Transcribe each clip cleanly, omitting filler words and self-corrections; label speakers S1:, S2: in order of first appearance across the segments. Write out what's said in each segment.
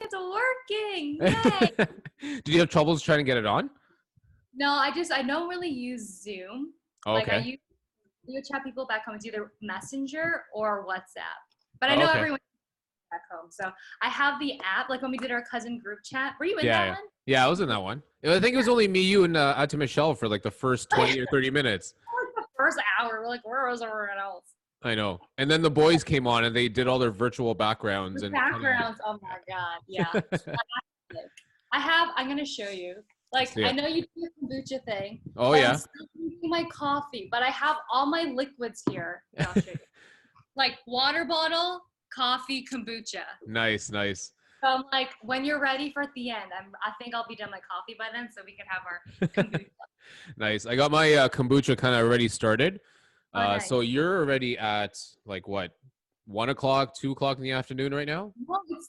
S1: it's working. Yay.
S2: Did you have troubles trying to get it on?
S1: No, I don't really use Zoom.
S2: Oh,
S1: Like I
S2: okay.
S1: use video chat people back home. It's either Messenger or WhatsApp. But I
S2: Oh,
S1: know
S2: okay.
S1: everyone back home. So I have the app, like when we did our cousin group chat. Were you in
S2: Yeah,
S1: that
S2: yeah.
S1: one?
S2: Yeah, I was in that one. I think it was only me, you, and to Michelle for like the first 20 or 30 minutes.
S1: Like the first hour. We're like, where was everyone else?
S2: I know. And then the boys came on and they did all their virtual backgrounds
S1: The
S2: and kind
S1: backgrounds. Oh my God. Yeah.
S2: of.
S1: I'm going to show you. Like,
S2: See
S1: I
S2: it.
S1: know you do the kombucha thing,
S2: Oh,
S1: but I'm
S2: yeah.
S1: still drinking my coffee. But I have all my liquids here. I'll show you. Like water bottle, coffee, kombucha.
S2: Nice, nice.
S1: So I'm like, when you're ready for at the end, I think I'll be done my coffee by then, so we can have our kombucha.
S2: Nice. I got my kombucha kind of already started.
S1: Oh, nice.
S2: So you're already at like what, 1 o'clock, 2 o'clock in the afternoon right now?
S1: Well, it's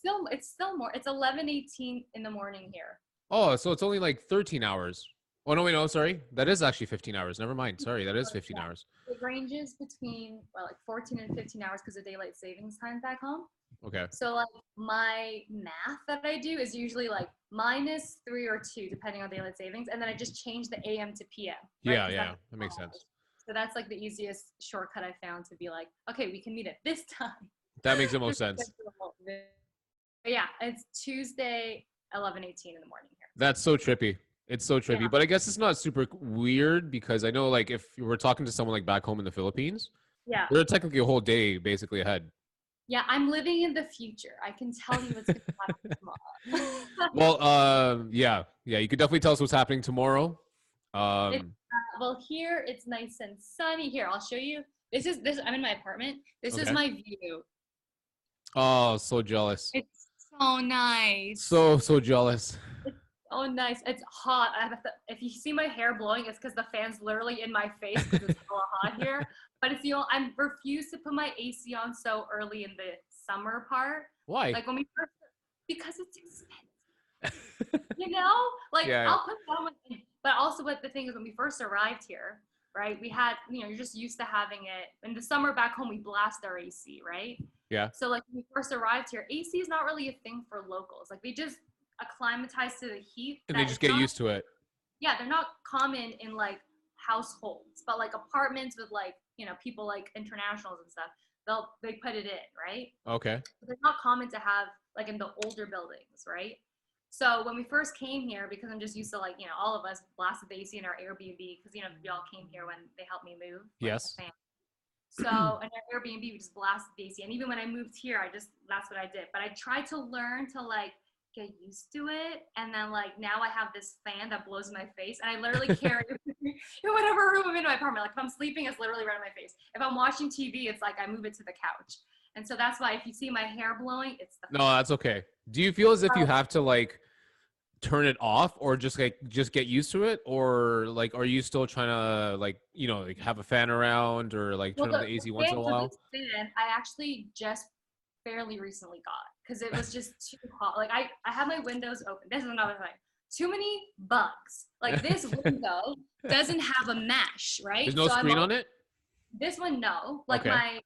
S1: still more. It's 11:18 in the morning here.
S2: Oh, so it's only like 13 hours. Oh, no, wait, no, sorry. That is actually 15 hours. Never mind. Sorry, that is 15 hours.
S1: It ranges between like 14 and 15 hours because of daylight savings time back home.
S2: Okay.
S1: So like my math that I do is usually like -3 or 2 depending on daylight savings, and then I just change the AM to PM. Right?
S2: Yeah, yeah, that makes sense.
S1: So that's like the easiest shortcut I found to be like, okay, we can meet at this time.
S2: That makes the most sense.
S1: But yeah, it's Tuesday, 11:18 in the morning here.
S2: That's so trippy. It's so trippy.
S1: Yeah.
S2: But I guess it's not super weird because I know like if you were talking to someone like back home in the Philippines,
S1: Yeah.
S2: they're technically a whole day basically ahead.
S1: Yeah, I'm living in the future. I can tell you what's going to happen tomorrow.
S2: Well, yeah, you could definitely tell us what's happening tomorrow.
S1: Well, here it's nice and sunny. Here, I'll show you. I'm in my apartment. This is
S2: Okay.
S1: my view.
S2: Oh, so jealous.
S1: It's so nice.
S2: So jealous.
S1: Oh, nice. It's hot. If you see my hair blowing, it's because the fan's literally in my face because it's so hot here. But it's, I refuse to put my AC on so early in the summer part.
S2: Why?
S1: Like when we first, because it's expensive. Like
S2: Yeah.
S1: I'll put that one in. But also what the thing is when we first arrived here, right, we had, you're just used to having it. In the summer back home, we blast our AC, right?
S2: Yeah.
S1: So like when we first arrived here, AC is not really a thing for locals. Like they just acclimatize to the heat.
S2: And they just get used to it.
S1: Yeah, they're not common in like households, but like apartments with like, people like internationals and stuff, they put it in, right?
S2: Okay.
S1: But they're not common to have like in the older buildings, right? So when we first came here, because I'm just used to like, all of us blasted the AC in our Airbnb because, y'all came here when they helped me move.
S2: Yes.
S1: So in our Airbnb, we just blasted the AC. And even when I moved here, that's what I did. But I tried to learn to like get used to it. And then like now I have this fan that blows in my face. And I literally carry it in whatever room I'm in my apartment. Like if I'm sleeping, it's literally right in my face. If I'm watching TV, it's like I move it to the couch. And so that's why if you see my hair blowing, it's the
S2: No, that's okay. Do you feel as if you have to like turn it off or just get used to it, or like are you still trying to like like have a fan around or like turn on the AC once in a while?
S1: This fan I actually just fairly recently got because it was just too hot. Like I have my windows open. This is another thing. Too many bugs. Like this window doesn't have a mesh, right?
S2: There's no screen on it?
S1: This one, no. Like
S2: okay.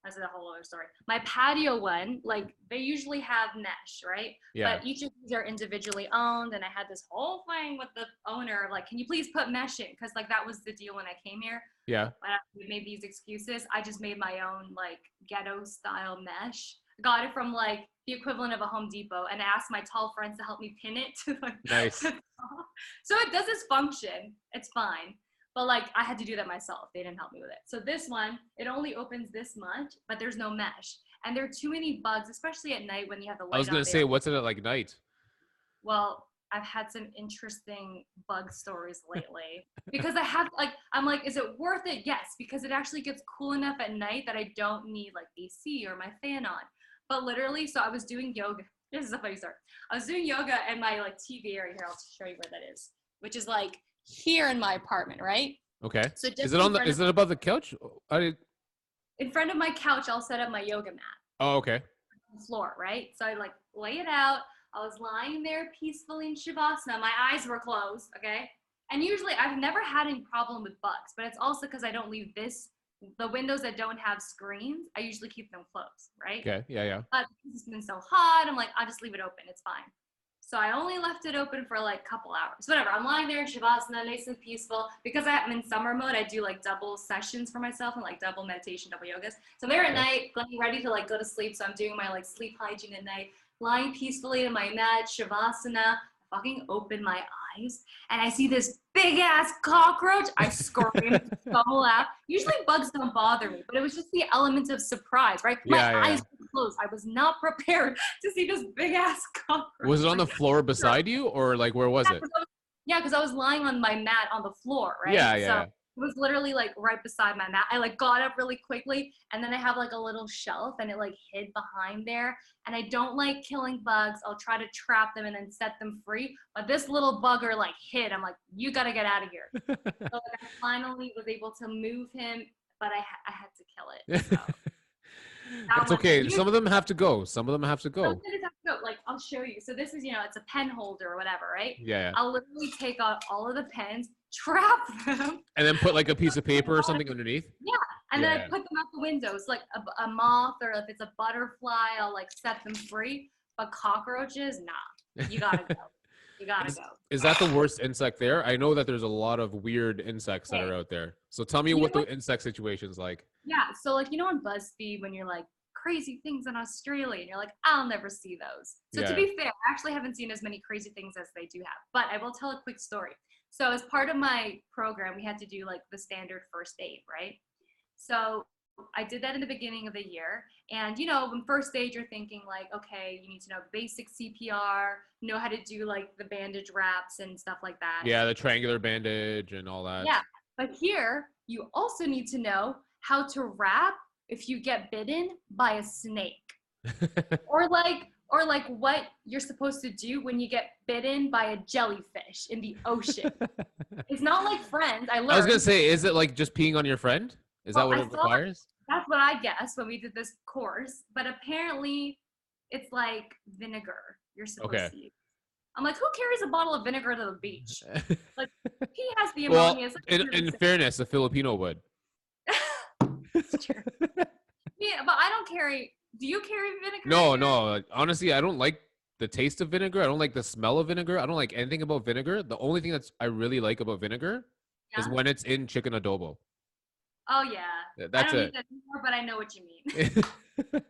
S1: That's a whole other story. My patio one, like they usually have mesh, right?
S2: Yeah.
S1: But each of these are individually owned, and I had this whole thing with the owner, like, can you please put mesh in? Because like that was the deal when I came here.
S2: Yeah.
S1: But I made these excuses. I just made my own like ghetto style mesh. Got it from like the equivalent of a Home Depot, and I asked my tall friends to help me pin it to like.
S2: Nice.
S1: So it does its function. It's fine. But like I had to do that myself. They didn't help me with it. So this one, it only opens this much, but there's no mesh. And there are too many bugs, especially at night when you have the light on.
S2: I was going to say, what's it at like night?
S1: Well, I've had some interesting bug stories lately because I'm like, is it worth it? Yes, because it actually gets cool enough at night that I don't need like AC or my fan on. But literally, so I was doing yoga. This is a funny story. I was doing yoga and my like TV area here. I'll show you where that is, which is like here in my apartment, right?
S2: Okay.
S1: So
S2: is it above the couch?
S1: In front of my couch, I'll set up my yoga mat.
S2: Oh, okay.
S1: On the floor, right? So I like lay it out. I was lying there peacefully in Shavasana. My eyes were closed, okay? And usually I've never had any problem with bugs, but it's also because I don't leave this the windows that don't have screens, I usually keep them closed, right?
S2: Okay. Yeah. Yeah.
S1: But it's been so hot, I'm like, I'll just leave it open. It's fine. So I only left it open for like a couple hours. Whatever. I'm lying there in Shavasana, nice and peaceful. Because I'm in summer mode, I do like double sessions for myself and like double meditation, double yogas. So there at night, getting ready to like go to sleep. So I'm doing my like sleep hygiene at night, lying peacefully in my mat, Shavasana. I fucking open my eyes and I see this big ass cockroach. I scream so loud. Usually bugs don't bother me, but it was just the element of surprise, right? My eyes were closed. I was not prepared to see this big ass cockroach.
S2: Was it on the floor beside you, or like where was it?
S1: Yeah, because I was lying on my mat on the floor, right?
S2: Yeah.
S1: It was literally like right beside my mat. I like got up really quickly, and then I have like a little shelf, and it like hid behind there. And I don't like killing bugs. I'll try to trap them and then set them free. But this little bugger like hid. I'm like, you gotta get out of here. So like, I finally was able to move him, but I had to kill it. So.
S2: It's okay. Some of them have to go. Some of them have to go.
S1: Like, I'll show you. So this is, it's a pen holder or whatever, right?
S2: Yeah.
S1: I'll literally take out all of the pens, trap them.
S2: And then put like a piece of paper or something underneath?
S1: Yeah. And then I put them out the windows, like a moth, or if it's a butterfly, I'll like set them free. But cockroaches, nah. You gotta go. You gotta go.
S2: Is that the worst insect there? I know that there's a lot of weird insects that are out there. So tell me what the insect situation's like.
S1: Yeah. So like, on BuzzFeed when you're like, crazy things in Australia, and you're like, I'll never see those. So to be fair, I actually haven't seen as many crazy things as they do have, but I will tell a quick story. So as part of my program, we had to do like the standard first aid, right? So I did that in the beginning of the year. And when first aid, you're thinking like, okay, you need to know basic CPR, know how to do like the bandage wraps and stuff like that.
S2: Yeah, the triangular bandage and all that.
S1: Yeah, but here you also need to know how to wrap if you get bitten by a snake. or like what you're supposed to do when you get bitten by a jellyfish in the ocean. It's not like Friends. I was
S2: gonna say, is it like just peeing on your friend? Is that what it requires?
S1: That's what I guessed when we did this course, but apparently it's like vinegar you're supposed to use. I'm like, who carries a bottle of vinegar to the beach? Like, he has the ammonia.
S2: Well, in fairness, a Filipino would.
S1: It's true. Yeah, but I don't carry. Do you carry vinegar?
S2: No. Honestly, I don't like the taste of vinegar. I don't like the smell of vinegar. I don't like anything about vinegar. The only thing I really like about vinegar is when it's in chicken adobo.
S1: Oh yeah.
S2: That's
S1: I don't eat that anymore, but I know what you mean.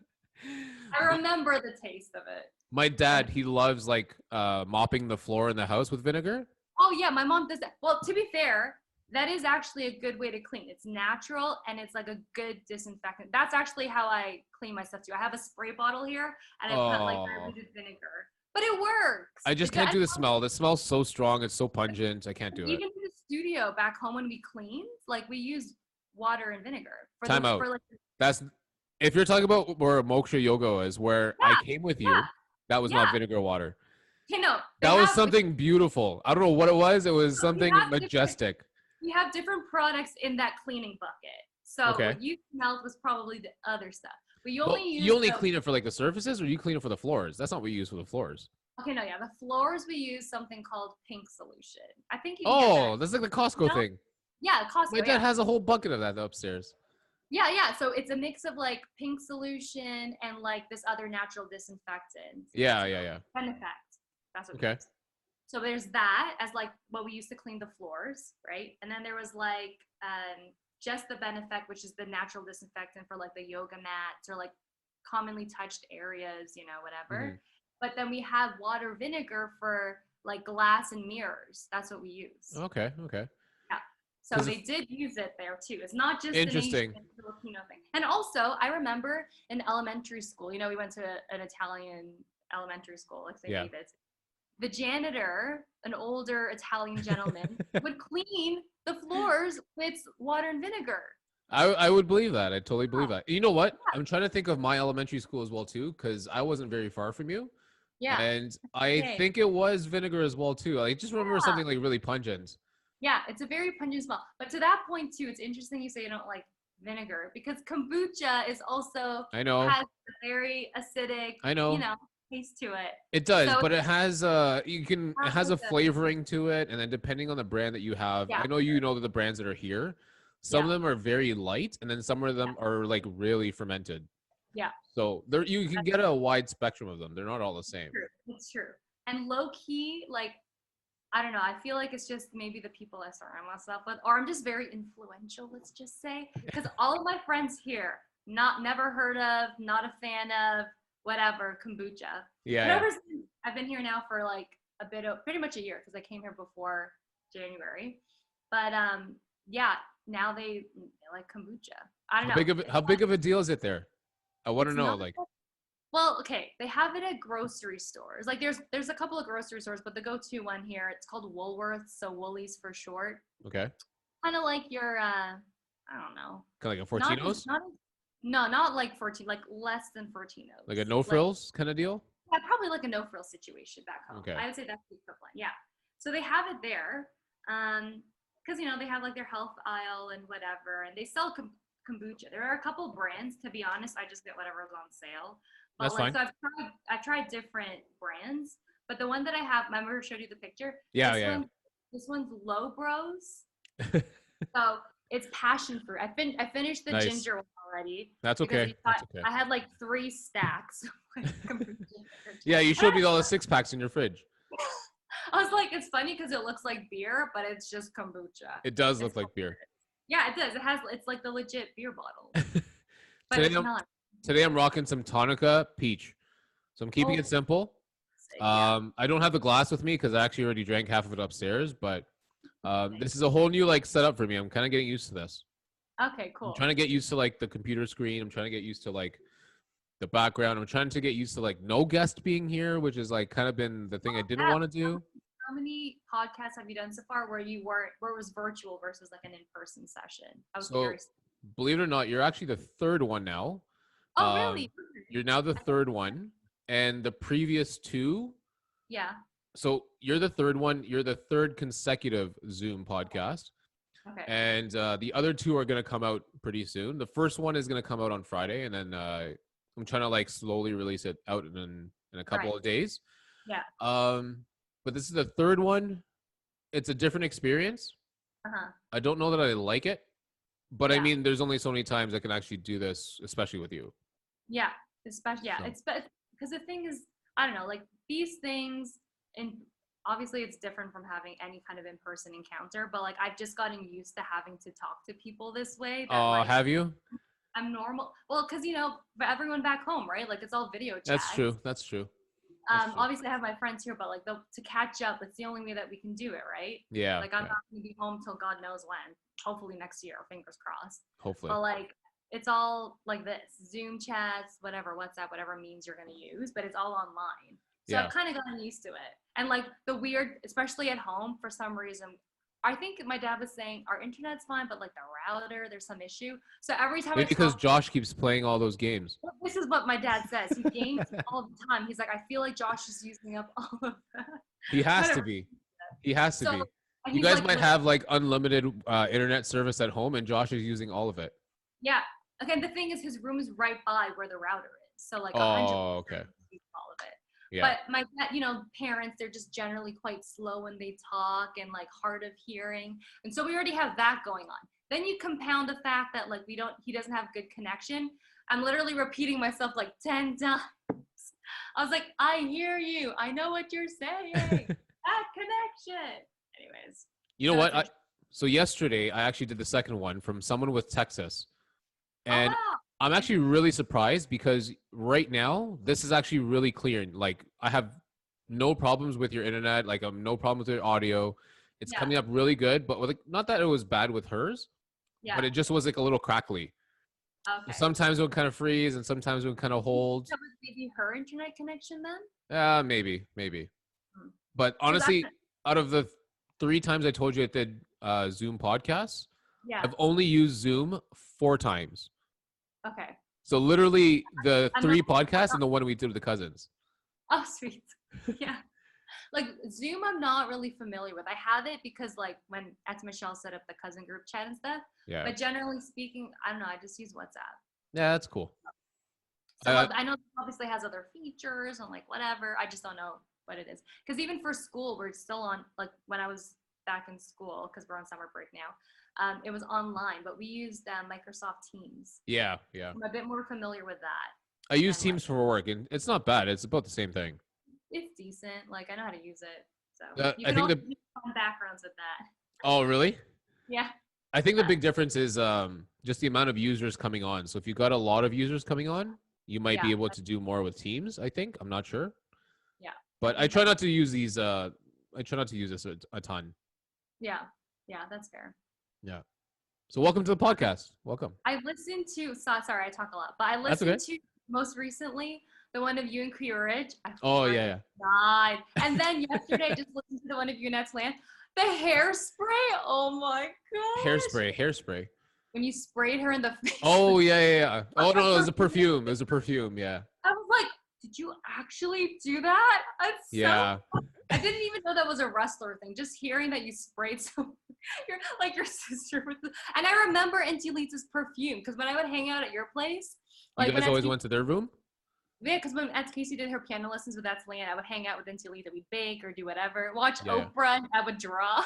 S1: I remember the taste of it.
S2: My dad, he loves like mopping the floor in the house with vinegar.
S1: Oh yeah, my mom does that. Well, to be fair, that is actually a good way to clean. It's natural and it's like a good disinfectant. That's actually how I clean my stuff too. I have a spray bottle here and I put like diluted vinegar. But it works.
S2: I just can't do the smell. The smell's so strong. It's so pungent. I can't do it.
S1: Even in the studio back home when we clean, like we use water and vinegar.
S2: Time out. That's if you're talking about where Moksha Yoga is, where I came with you, that was not vinegar water. That was something beautiful. I don't know what it was. It was something majestic.
S1: We have different products in that cleaning bucket. So what you smelled was probably the other stuff. But you only
S2: clean it for like the surfaces, or you clean it for the floors? That's not what you use for the floors.
S1: Okay, no, yeah. The floors we use something called pink solution. I think you
S2: that's like the Costco thing.
S1: Yeah, Costco.
S2: My dad has a whole bucket of that upstairs.
S1: Yeah. So it's a mix of like pink solution and like this other natural disinfectant.
S2: Yeah.
S1: Benefect. That's what it is. So there's that as like what we used to clean the floors, right? And then there was like just the Benefect, which is the natural disinfectant for like the yoga mats or like commonly touched areas, whatever. Mm-hmm. But then we have water vinegar for like glass and mirrors. That's what we use.
S2: Okay.
S1: Yeah. So they did use it there too. It's not just
S2: interesting
S1: an Asian Filipino thing. And also, I remember in elementary school, we went to an Italian elementary school, like St. David's. The janitor, an older Italian gentleman, would clean the floors with water and vinegar.
S2: I would believe that. I totally believe that. You know what? Yeah. I'm trying to think of my elementary school as well too, because I wasn't very far from you. Yeah. And I think it was vinegar as well too. I just remember something like really pungent.
S1: Yeah, it's a very pungent smell. But to that point too, it's interesting you say you don't like vinegar because kombucha is also has a very acidic, taste to it.
S2: It does, so, but it has it has a flavoring to it, and then depending on the brand that you have, I know the brands that are here. Some of them are very light, and then some of them are like really fermented.
S1: Yeah.
S2: So there you can get a wide spectrum of them. They're not all the same.
S1: It's true. And low key, like, I don't know. I feel like it's just maybe the people I surround myself with, or I'm just very influential, let's just say. Because all of my friends here, never heard of, not a fan of, whatever, kombucha.
S2: Yeah.
S1: I've been here now for like pretty much a year because I came here before January. But yeah, now they like kombucha. I don't know.
S2: How big of a deal is it there? I want to know, like.
S1: Well, okay, they have it at grocery stores. Like there's a couple of grocery stores, but the go-to one here, it's called Woolworths, so Woolies for short.
S2: Okay.
S1: Kind of like your I don't know.
S2: Kind of like a Fortino's?
S1: No, not like Fortino, like less than Fortino's.
S2: Like a no frills kind of deal?
S1: Yeah, probably like a no frills situation back home.
S2: Okay.
S1: I would say that's the equivalent. Yeah. So they have it there, because they have like their health aisle and whatever, and they sell kombucha. There are a couple brands. To be honest, I just get whatever's on sale. But
S2: that's fine.
S1: So I've tried different brands, but the one that I have, remember I showed you the picture?
S2: Yeah,
S1: this one's Low Bros. So it's passion fruit. I finished the ginger one already.
S2: That's okay.
S1: I had like 3 stacks.
S2: Yeah, you showed me all the 6-packs in your fridge.
S1: I was like, it's funny because it looks like beer, but it's just kombucha.
S2: It does look like beer.
S1: Yeah, it does. It's like the legit beer bottle. But it's not.
S2: Today I'm rocking some Tonica Peach. So I'm keeping it simple. I don't have the glass with me because I actually already drank half of it upstairs, but this is a whole new like setup for me. I'm kind of getting used to this.
S1: Okay, cool.
S2: I'm trying to get used to like the computer screen. I'm trying to get used to like the background. I'm trying to get used to like no guest being here, which is like kind of been the thing I didn't want to do.
S1: How many podcasts have you done so far where it was virtual versus like an in-person session? I was curious.
S2: Believe it or not, you're actually the 3rd one now.
S1: Oh, really?
S2: You're now the 3rd one, and the previous 2.
S1: Yeah.
S2: So you're the 3rd one. You're the 3rd consecutive Zoom podcast.
S1: Okay.
S2: And the other 2 are going to come out pretty soon. The first one is going to come out on Friday, and then I'm trying to like slowly release it out in a couple of days.
S1: Yeah.
S2: But this is the 3rd one. It's a different experience. I don't know that I like it, but I mean, there's only so many times I can actually do this, especially with you.
S1: Yeah, especially it's because the thing is, I don't know, like these things, and obviously it's different from having any kind of in-person encounter, but like I've just gotten used to having to talk to people this way.
S2: Oh, have you?
S1: I'm normal. Well, because for everyone back home, right? Like it's all video chat.
S2: That's true.
S1: Obviously I have my friends here, but like to catch up, it's the only way that we can do it, right?
S2: Yeah.
S1: Like I'm not gonna be home till God knows when. Hopefully next year, fingers crossed.
S2: Hopefully.
S1: But like it's all like this. Zoom chats, whatever, WhatsApp, whatever means you're gonna use, but it's all online. So I've kind of gotten used to it. And like the weird, especially at home, for some reason, I think my dad was saying our internet's fine, but like the router, there's some issue. So every time
S2: because Josh keeps playing all those games.
S1: This is what my dad says. He games all the time. He's like, I feel like Josh is using up all of that.
S2: He has to be. He has to be. You guys might have like unlimited internet service at home, and Josh is using all of it.
S1: Yeah. Okay. The thing is, his room is right by where the router is. So like,
S2: okay.
S1: All of it.
S2: Yeah.
S1: But my, parents, they're just generally quite slow when they talk and like hard of hearing. And so we already have that going on. Then you compound the fact that like he doesn't have good connection. I'm literally repeating myself like 10 times. I was like, I hear you. I know what you're saying. That connection. Anyways.
S2: You know what? So yesterday I actually did the second one from someone with Texas. And I'm actually really surprised because right now this is actually really clear. Like I have no problems with your internet. Like no problem with your audio. It's coming up really good, but not that it was bad with hers, but it just was like a little crackly.
S1: Okay.
S2: Sometimes it would kind of freeze and sometimes it would kind of hold.
S1: That was maybe her internet connection then?
S2: Maybe. But honestly, out of the 3 times I told you I did Zoom podcasts, I've only used Zoom 4 times.
S1: Okay.
S2: So literally the 3 podcasts and the one we did with the cousins.
S1: Oh, sweet. Yeah. Like Zoom, I'm not really familiar with. I have it because like when Michelle set up the cousin group chat and stuff. Yeah. But generally speaking, I don't know. I just use WhatsApp.
S2: Yeah, that's cool.
S1: So I know it obviously has other features and like whatever. I just don't know what it is. Because even for school, we're still on, like when I was back in school, because we're on summer break now, It was online, but we used Microsoft Teams.
S2: Yeah, yeah.
S1: I'm a bit more familiar with that
S2: I use
S1: than like
S2: Teams for work, and it's not bad. It's about the same thing.
S1: it's decent. Like I know how to use it, so you
S2: I
S1: can
S2: think
S1: also
S2: the
S1: use fun backgrounds with that.
S2: Oh, really?
S1: Yeah,
S2: I think the big difference is just the amount of users coming on. So if you got a lot of users coming on, you might
S1: yeah,
S2: be able to do more with Teams, I think. I'm not sure.
S1: yeah. I
S2: But I
S1: think
S2: try
S1: that's
S2: not to use these I try not to use this a ton.
S1: yeah, yeah. That's fair.
S2: Yeah. So welcome to the podcast. Welcome.
S1: I listened to. Sorry, I talk a lot, but I
S2: That's
S1: listened
S2: okay.
S1: to most recently the one of you and Courage. I
S2: Oh yeah,
S1: freaking
S2: yeah.
S1: died. And then yesterday, I just listened to the one of you and Nets Land. The hairspray. Oh my gosh!
S2: Hairspray.
S1: When you sprayed her in the face.
S2: Oh yeah, yeah, yeah. Oh
S1: Like
S2: no,
S1: a
S2: it was a
S1: perfume.
S2: perfume. It was a perfume, yeah.
S1: I was like, did you actually do that? It's so.
S2: Yeah.
S1: I didn't even know that was a wrestler thing. Just hearing that you sprayed some, your like your sister with, and I remember Auntie Lisa's perfume because when I would hang out at your place,
S2: You
S1: like when
S2: guys always went to their room?
S1: yeah, because when Aunt Casey did her piano lessons with Aunt Leanne, I would hang out with Auntie Lisa. We'd bake or do whatever, watch
S2: Yeah.
S1: Oprah, and I would draw.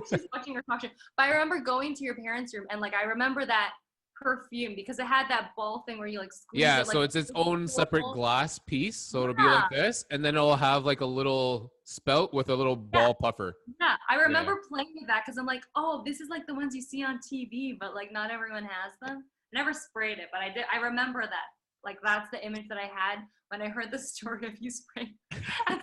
S1: She's watching her talk show. But I remember going to your parents' room and like I remember that perfume because it had that ball thing where you like squeeze
S2: Yeah,
S1: it. Like,
S2: so it's its own separate glass piece. So it'll be
S1: yeah,
S2: like this, and then it'll have like a little spout with a little
S1: yeah.
S2: ball puffer.
S1: Yeah, I remember playing with that because I'm like, oh, this is like the ones you see on TV, but like not everyone has them. I never sprayed it, but I did. I remember that. Like that's the image that I had when I heard the story of you spraying. I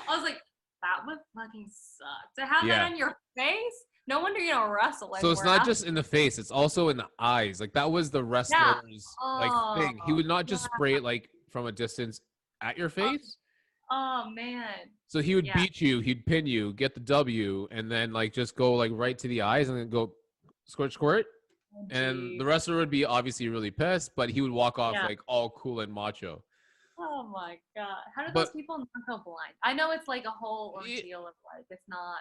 S1: was like, that would fucking suck to have that on your face. No wonder you don't wrestle.
S2: So it's not just in the face; it's also in the eyes. Like that was the wrestler's like thing. He would not just spray it like from a distance at your face.
S1: Oh man.
S2: So he would beat you, he'd pin you, get the W, and then like just go like right to the eyes and then go squirt squirt.
S1: Oh,
S2: and the wrestler would be obviously really pissed, but he would walk off like all cool and macho.
S1: Oh my god. How do those people not go blind? I know it's like a whole ordeal of like it's not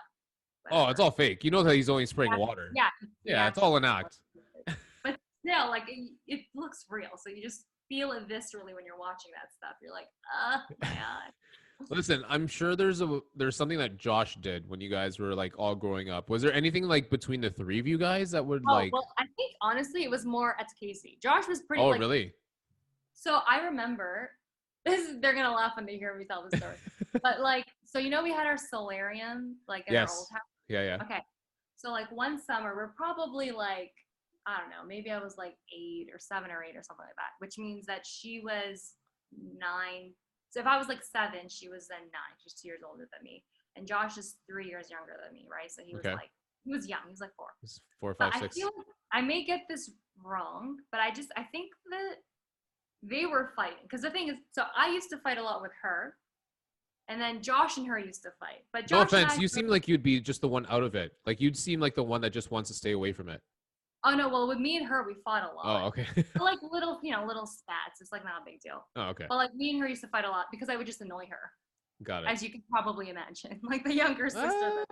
S2: whatever. Oh, it's all fake. You know that he's only spraying water. Yeah, it's all an act.
S1: But still, like it looks real. So you just feel it viscerally when you're watching that stuff. You're like, oh my god.
S2: Listen, I'm sure there's something that Josh did when you guys were like all growing up. Was there anything like between the three of you guys that would like?
S1: Well, I think honestly it was more at Casey. Josh was pretty.
S2: Oh,
S1: like,
S2: really?
S1: So I remember they're gonna laugh when they hear me tell the story. But like, so you know we had our solarium like in our old house.
S2: Yeah.
S1: Okay. So like one summer we're probably like I don't know, maybe I was like 7 or 8 or something like that, which means that she was 9. So if I was like 7, she was then 9. She's 2 years older than me. And Josh is 3 years younger than me, right? So he was like, he was young. He was like 4.
S2: He's 4, 5, 6.
S1: I feel like I may get this wrong, but I think that they were fighting. Because the thing is, so I used to fight a lot with her. And then Josh and her used to fight. But Josh
S2: no offense, you seem like you'd be just the one out of it. Like you'd seem like the one that just wants to stay away from it.
S1: Oh no, well with me and her we fought a lot.
S2: Oh, okay.
S1: Like little, little spats. It's like not a big deal.
S2: Oh, okay.
S1: But like me and her used to fight a lot because I would just annoy her.
S2: Got it.
S1: As you can probably imagine. Like the younger sister.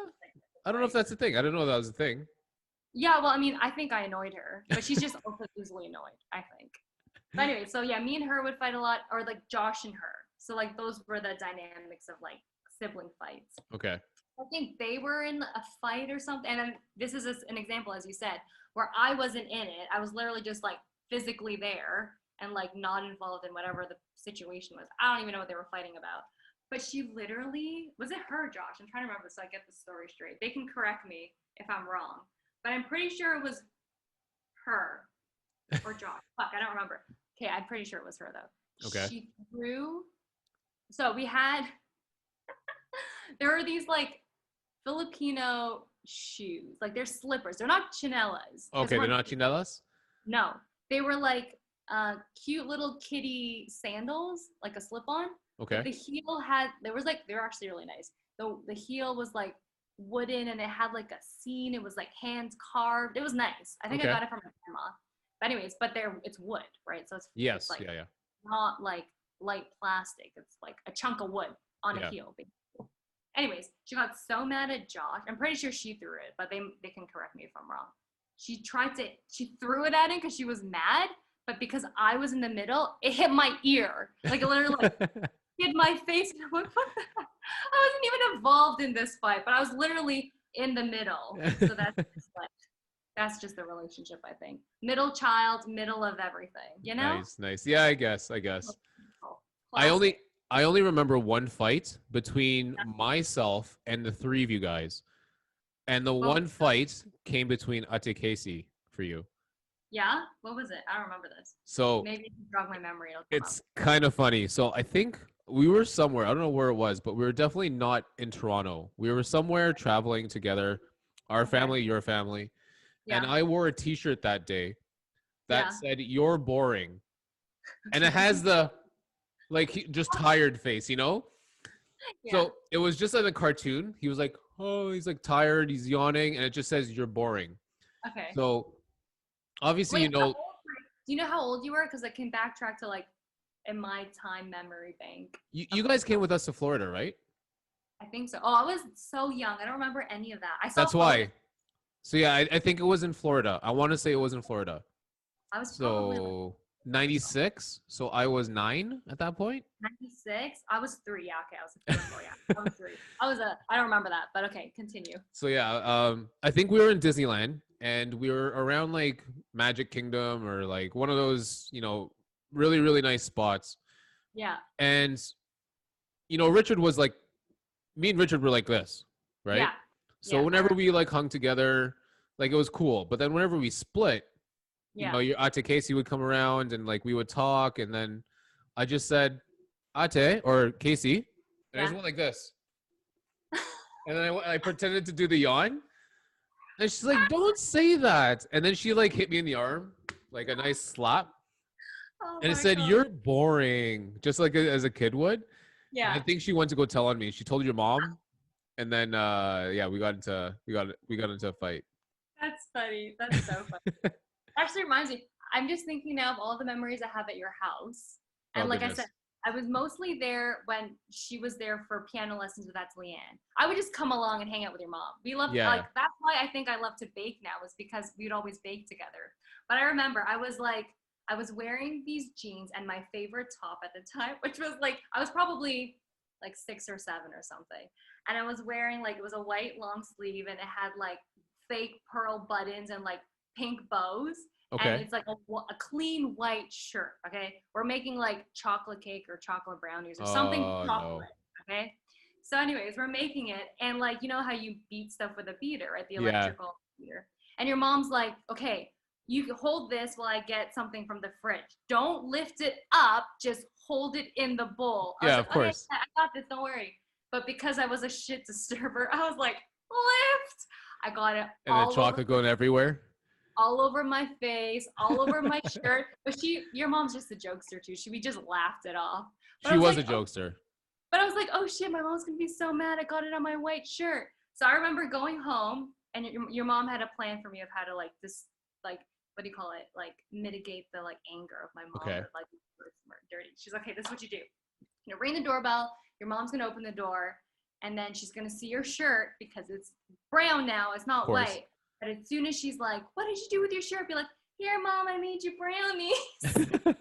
S2: I don't know if that's a thing. I didn't know that was a thing.
S1: Yeah, well, I mean, I think I annoyed her, but she's just also easily annoyed, I think. But anyway, so yeah, me and her would fight a lot, or like Josh and her. So like those were the dynamics of like sibling fights.
S2: Okay.
S1: I think they were in a fight or something. And this is an example, as you said, where I wasn't in it. I was literally just like physically there and like not involved in whatever the situation was. I don't even know what they were fighting about. But she literally, was it her, Josh? I'm trying to remember so I get the story straight. They can correct me if I'm wrong. But I'm pretty sure it was her or Josh. Fuck, I don't remember. Okay, I'm pretty sure it was her though.
S2: Okay.
S1: She threw, so we had, there were these like Filipino shoes. Like they're slippers. They're not chinelas.
S2: Okay, they're not chinelas?
S1: No. They were like cute little kitty sandals, like a slip-on.
S2: Okay.
S1: The heel they were actually really nice. The heel was like wooden and it had like a scene. It was like hands carved. It was nice. I think I got it from my grandma. But anyways, it's wood, right? So it's like not like light plastic. It's like a chunk of wood on a heel. Anyways, she got so mad at Josh. I'm pretty sure she threw it, but they can correct me if I'm wrong. She threw it at him because she was mad, but because I was in the middle, it hit my ear. Like it literally hit my face. And I'm like, what the heck? I wasn't even involved in this fight, but I was literally in the middle. So that's just the relationship, I think. Middle child, middle of everything, you know?
S2: Nice, nice. Yeah, I guess. I only
S1: Classic.
S2: I only remember one fight between myself and the three of you guys. And the
S1: What was
S2: one fight came between Ate Casey for you.
S1: Yeah? What was it? I don't remember this.
S2: So
S1: Maybe if you jog my memory, it'll come up.
S2: it's kind of funny. So I think we were somewhere, I don't know where it was, but we were definitely not in Toronto. We were somewhere traveling together, our
S1: Okay.
S2: family, your family. And
S1: Yeah.
S2: I wore a t shirt that day that
S1: Yeah.
S2: said, "You're boring." And it has the like just tired face, you know?
S1: Yeah.
S2: So it was just like a cartoon. He was like, oh, he's like tired, he's yawning, and it just says, "You're boring."
S1: Okay.
S2: So obviously,
S1: Wait,
S2: you know,
S1: do you know how old you were? Because I can backtrack to like in my time memory bank.
S2: you guys came with us to Florida, right?
S1: I think so. Oh, I was so young. I don't remember any of that. I saw
S2: That's
S1: photos.
S2: why. So yeah, I think it was in Florida. I want to say it was in Florida.
S1: I was probably like
S2: So 96. So I was 9 at that point.
S1: 96. I was 3. Yeah, okay. I was 3 or 4. Yeah, I was 3. I don't remember that, but okay, continue.
S2: So yeah, I think we were in Disneyland and we were around like Magic Kingdom or like one of those, you know, really, really nice spots.
S1: Yeah.
S2: And, you know, Richard was like, me and Richard were like this, right?
S1: Yeah.
S2: So
S1: Yeah,
S2: whenever we like hung together, like it was cool. But then whenever we split, you
S1: yeah.
S2: know, your Ate Casey would come around and like we would talk. And then I just said, Ate or Casey. And I just went like this. And then I pretended to do the yawn. And she's like, don't say that. And then she like hit me in the arm, like a nice slap.
S1: Oh
S2: And it
S1: my
S2: said,
S1: God.
S2: "You're boring," just like as a kid would. And
S1: Yeah.
S2: I think she went to go tell on me. She told your mom, and then yeah, we got into a fight.
S1: That's funny. That's so funny. Actually reminds me, I'm just thinking now of all the memories I have at your house.
S2: Oh
S1: And like I
S2: goodness.
S1: said, I was mostly there when she was there for piano lessons with that's Leanne. I would just come along and hang out with your mom. We loved
S2: Yeah.
S1: like that's why I think I love to bake now is because we'd always bake together. But I remember I was wearing these jeans and my favorite top at the time, which was like I was probably like 6 or 7 or something. And I was wearing like it was a white long sleeve and it had like fake pearl buttons and like pink bows and
S2: Okay.
S1: it's like a clean white shirt. Okay, we're making like chocolate cake or chocolate brownies or something
S2: Oh
S1: chocolate.
S2: no.
S1: Okay, so anyways, we're making it, and like you know how you beat stuff with a beater, right? The
S2: Yeah.
S1: electrical beater. And your mom's like, okay, you can hold this while I get something from the fridge. Don't lift it up, just hold it in the bowl. I was
S2: Yeah.
S1: like,
S2: Of
S1: okay,
S2: course.
S1: I got this, don't worry. But because I was a shit disturber, I was like, lift. I got it
S2: And then chocolate going everywhere.
S1: all over my face, all over my shirt. But your mom's just a jokester too. We just laughed it off. But
S2: She
S1: I was
S2: was a
S1: like, oh,
S2: jokester.
S1: but I was like, oh shit, my mom's gonna be so mad. I got it on my white shirt. So I remember going home, and your mom had a plan for me of how to like this, like what do you call it, like mitigate the like anger of my mom
S2: Okay.
S1: or like dirty. She's like, okay, this is what you do. You know, ring the doorbell. Your mom's gonna open the door, and then she's gonna see your shirt because it's brown now. It's
S2: Of
S1: not
S2: course.
S1: white. But as soon as she's like, what did you do with your shirt? Be like, here, mom, I made you brownies.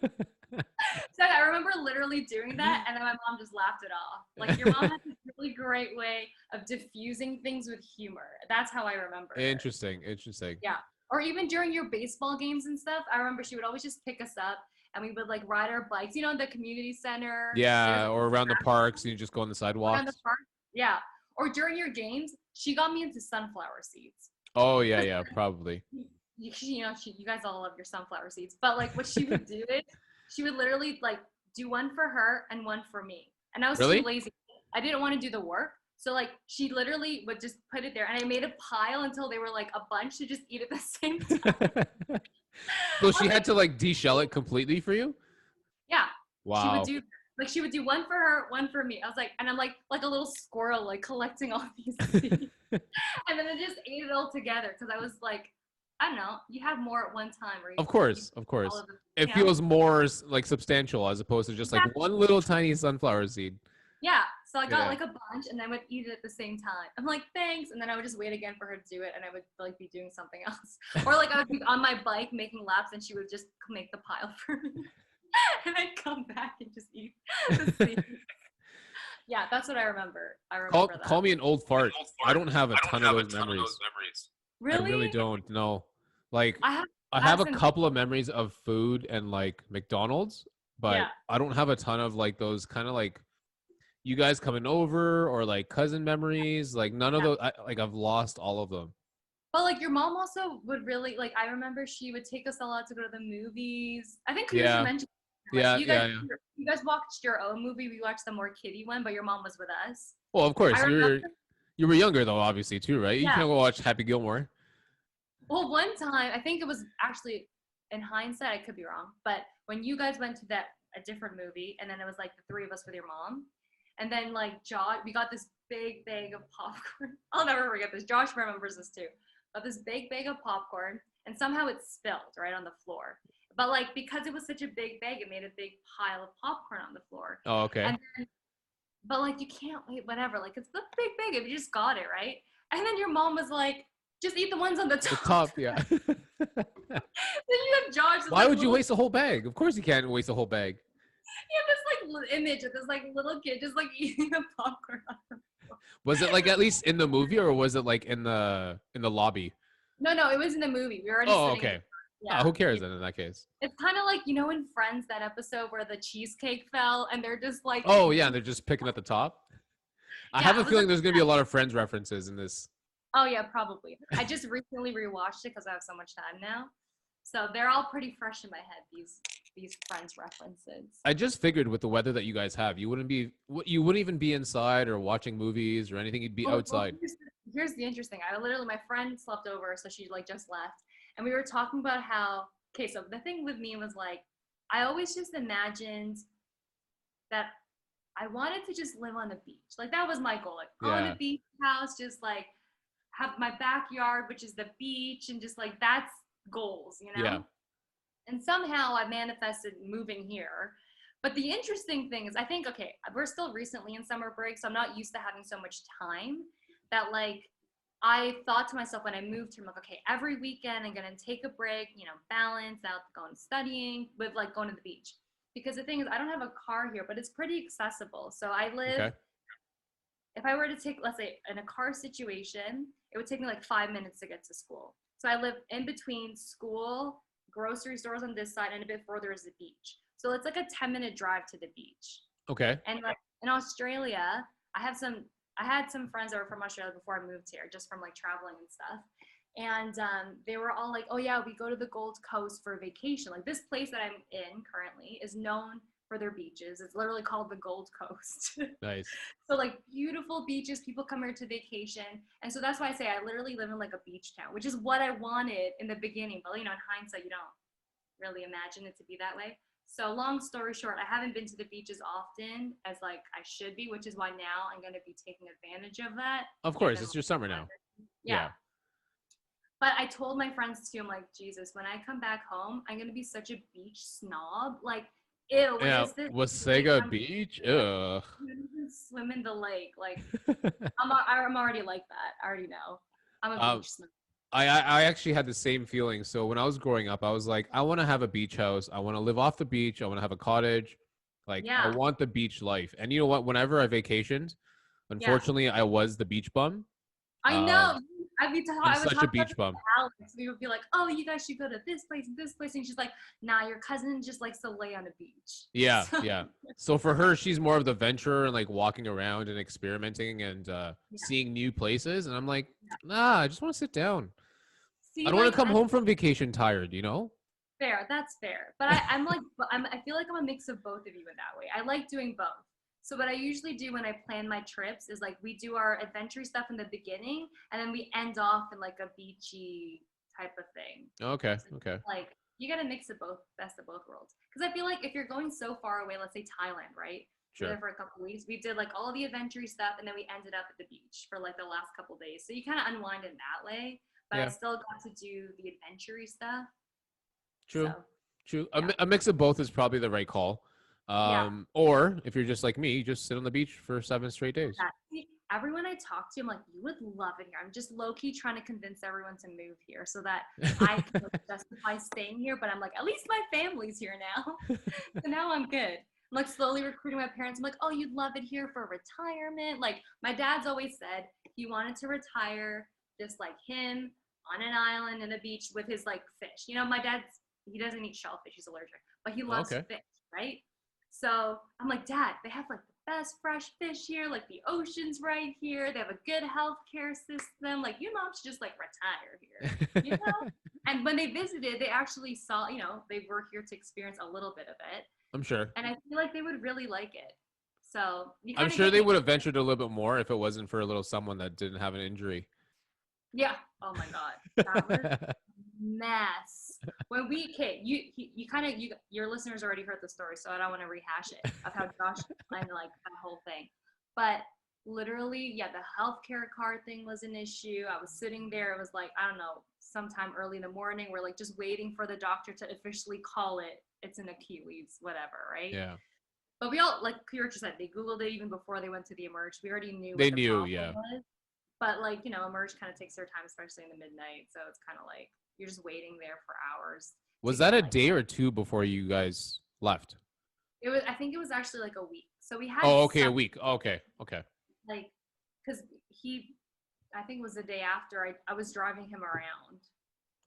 S1: So I remember literally doing that, and then my mom just laughed it off. Like your mom has this really great way of diffusing things with humor. That's how I remember her.
S2: Interesting.
S1: Yeah. Or even during your baseball games and stuff, I remember she would always just pick us up, and we would like ride our bikes. You know, the community center.
S2: Yeah. Or around the parks, and you just go on the
S1: Around the
S2: sidewalks.
S1: park. Yeah. Or during your games, she got me into sunflower seeds.
S2: Oh yeah, yeah, probably.
S1: You guys all love your sunflower seeds, but like what she would do is she would literally like do one for her and one for me, and I was
S2: Really?
S1: too lazy. I didn't want to do the work, so like she literally would just put it there, and I made a pile until they were like a bunch to just eat at the same time.
S2: So she had to like de-shell it completely for you?
S1: Yeah, she would
S2: Wow.
S1: do like she would do one for her, one for me. I was like, and I'm like a little squirrel, like collecting all these seeds. And then I just ate it all together because I was like, I don't know, you have more at one time. Or
S2: Of course, of course.
S1: all of them,
S2: It feels more like substantial as opposed to just like one little tiny sunflower seed.
S1: Yeah. So I got
S2: Yeah.
S1: like a bunch and I would eat it at the same time. I'm like, thanks. And then I would just wait again for her to do it and I would like be doing something else. Or like I would be on my bike making laps and she would just make the pile for me. And I'd come back and just eat the seeds. Yeah, that's what I remember. I
S2: Call
S1: remember that.
S2: call me an old fart. I don't have a ton of those memories. I really
S1: Really?
S2: don't know. Like
S1: I have
S2: I
S1: I
S2: have
S1: have
S2: a
S1: some
S2: couple of memories of food and like McDonald's, but
S1: yeah.
S2: I don't have a ton of like those kind of like you guys coming over or like cousin memories. Like none of
S1: Yeah.
S2: those. Like I've lost all of them.
S1: But like your mom also would really like I remember she would take us a lot to go to the movies. I think Kanisha
S2: Yeah,
S1: mentioned like
S2: yeah, yeah, yeah.
S1: you guys watched your own movie. We watched the more kiddie one, but your mom was with us.
S2: Well, of
S1: I
S2: course
S1: remember
S2: you were younger though, obviously too, right? You
S1: yeah.
S2: can't go watch Happy Gilmore.
S1: Well, one time I think it was actually in hindsight, I could be wrong, but when you guys went to that a different movie, and then it was like the three of us with your mom, and then like Josh, we got this big bag of popcorn. I'll never forget this. Josh remembers this too. Got this big bag of popcorn, and somehow it spilled right on the floor. But like because it was such a big bag, it made a big pile of popcorn on the floor.
S2: Oh, okay.
S1: And but like you can't wait, whatever. Like it's the big bag if you just got it right. And then your mom was like, just eat the ones on the
S2: The
S1: top.
S2: top, yeah.
S1: Then you have Josh's
S2: Why
S1: like
S2: would you
S1: little
S2: waste a whole bag? Of course you can't waste a whole bag.
S1: you have this like image of this like little kid just like eating the popcorn.
S2: Was it like at least in the movie or was it like in the lobby?
S1: No, no, it was in the movie. We were already
S2: Oh,
S1: sitting in the
S2: okay.
S1: yeah.
S2: Who cares then in that case?
S1: It's kind of like you know in Friends that episode where the cheesecake fell and they're just like
S2: Oh yeah, they're just picking at the top. I have
S1: yeah,
S2: a
S1: it was
S2: feeling
S1: like
S2: there's gonna be a lot of Friends references in this.
S1: oh yeah, probably. I just recently rewatched it because I have so much time now, so they're all pretty fresh in my head. These Friends references.
S2: I just figured with the weather that you guys have, you wouldn't even be inside or watching movies or anything. You'd be
S1: Well,
S2: outside.
S1: here's the interesting. I literally my friend slept over, so she like just left, and we were talking about how okay. So the thing with me was like, I always just imagined that I wanted to just live on the beach. Like that was my goal. Like on a
S2: Yeah,
S1: beach house, just like have my backyard, which is the beach, and just like that's goals, you
S2: yeah.
S1: know? And somehow I manifested moving here. But the interesting thing is I think, okay, we're still recently in summer break, so I'm not used to having so much time that like I thought to myself when I moved here, I'm like, okay, every weekend I'm gonna take a break, you know, balance out going studying with like going to the beach. Because the thing is, I don't have a car here, but it's pretty accessible. So I live,
S2: Okay.
S1: if I were to take, let's say, in a car situation, it would take me like 5 minutes to get to school. So I live in between school, grocery stores on this side, and a bit further is the beach. So it's like a 10-minute drive to the beach.
S2: Okay.
S1: And like in Australia, I have some I had some friends that were from Australia before I moved here, just from like traveling and stuff. And they were all like, "Oh yeah, we go to the Gold Coast for vacation." Like this place that I'm in currently is known for their beaches. It's literally called the Gold Coast.
S2: Nice.
S1: So like beautiful beaches, people come here to vacation, and so that's why I say I literally live in like a beach town, which is what I wanted in the beginning. But you know, in hindsight, you don't really imagine it to be that way. So long story short, I haven't been to the beach as often as like I should be, which is why now I'm gonna be taking advantage of that.
S2: Of course,
S1: Given
S2: it's your summer now.
S1: yeah.
S2: Yeah.
S1: But I told my friends too, I'm like, Jesus, when I come back home, I'm gonna be such a beach snob. Like, ew, what
S2: Yeah.
S1: is this? Like,
S2: Wasaga Beach. Ugh.
S1: you don't even swim in the lake. Like, I'm already like that. I already know. I'm a
S2: um,
S1: beach snob.
S2: I actually had the same feeling. So when I was growing up, I was like, I want to have a beach house. I want to live off the beach. I want to have a cottage. Like I
S1: Yeah,
S2: want the beach life. And you know what? Whenever I vacationed,
S1: yeah.
S2: unfortunately, I was the beach bum.
S1: I
S2: Um,
S1: know. I mean,
S2: I'm
S1: I would
S2: such a
S1: talk about
S2: beach
S1: this
S2: bum.
S1: to Alex. We would be like, "Oh, you guys should go to this place," and she's like, "Nah, your cousin just likes to lay on the beach."
S2: Yeah,
S1: So,
S2: yeah. So for her, she's more of the venturer and like walking around and experimenting and
S1: yeah,
S2: seeing new places. And I'm like, nah, I just want to sit down. I
S1: see,
S2: don't want
S1: like,
S2: to come home from vacation tired, you know?
S1: fair. That's fair. But I'm like, I feel like I'm a mix of both of you in that way. I like doing both. So what I usually do when I plan my trips is like we do our adventure stuff in the beginning, and then we end off in like a beachy type of thing.
S2: Okay,
S1: So,
S2: okay,
S1: like you got to mix of both, best of both worlds. Because I feel like if you're going so far away, let's say Thailand, right? We're there
S2: sure.
S1: for a couple of weeks. We did like all the adventure stuff, and then we ended up at the beach for like the last couple of days. So you kind of unwind in that way. But I
S2: Yeah,
S1: still got to do the adventure stuff.
S2: true,
S1: So
S2: true.
S1: yeah,
S2: A mix of both is probably the right call.
S1: yeah.
S2: Or if you're just like me, you just sit on the beach for 7 straight days.
S1: Everyone I talk to, I'm like, you would love it here. I'm just low key trying to convince everyone to move here so that I can like, justify staying here. But I'm like, at least my family's here now. So now I'm good. I'm like slowly recruiting my parents. I'm like, oh, you'd love it here for retirement. Like my dad's always said he wanted to retire just like him on an island in the beach with his like fish. You know, my dad's, he doesn't eat shellfish, he's allergic, but he loves
S2: Okay.
S1: fish, right? So I'm like, Dad, they have like the best fresh fish here, like the ocean's right here. They have a good healthcare system. Like your mom should just like retire here, you know? And when they visited, they actually saw, you know, they were here to experience a little bit of it.
S2: I'm sure.
S1: And I feel like they would really like it. So you
S2: I'm
S1: kind of
S2: sure
S1: get
S2: they
S1: the,
S2: would have ventured a little bit more if it wasn't for a little someone that didn't have an injury.
S1: yeah. Oh my God. That was mess. When we came, you kind of your listeners already heard the story, so I don't want to rehash it of how Josh planned like that whole thing. But literally, yeah, the healthcare card thing was an issue. I was sitting there. It was like I don't know, sometime early in the morning. We're like just waiting for the doctor to officially call it. It's an Achilles, whatever, right?
S2: Yeah.
S1: But we all, like Kirch said, they Googled it even before they went to the Emerge. We already knew
S2: They
S1: what the
S2: knew,
S1: problem
S2: yeah.
S1: was. But like, you know, Emerge kind of takes their time, especially in the midnight. So it's kind of like you're just waiting there for hours.
S2: Was
S1: To
S2: that
S1: get,
S2: a
S1: like,
S2: day or two before you guys left?
S1: it was, I think it was actually like a week. So we had
S2: Oh, okay, a
S1: some,
S2: week. Okay, okay.
S1: like, because he, I think it was the day after I was driving him around.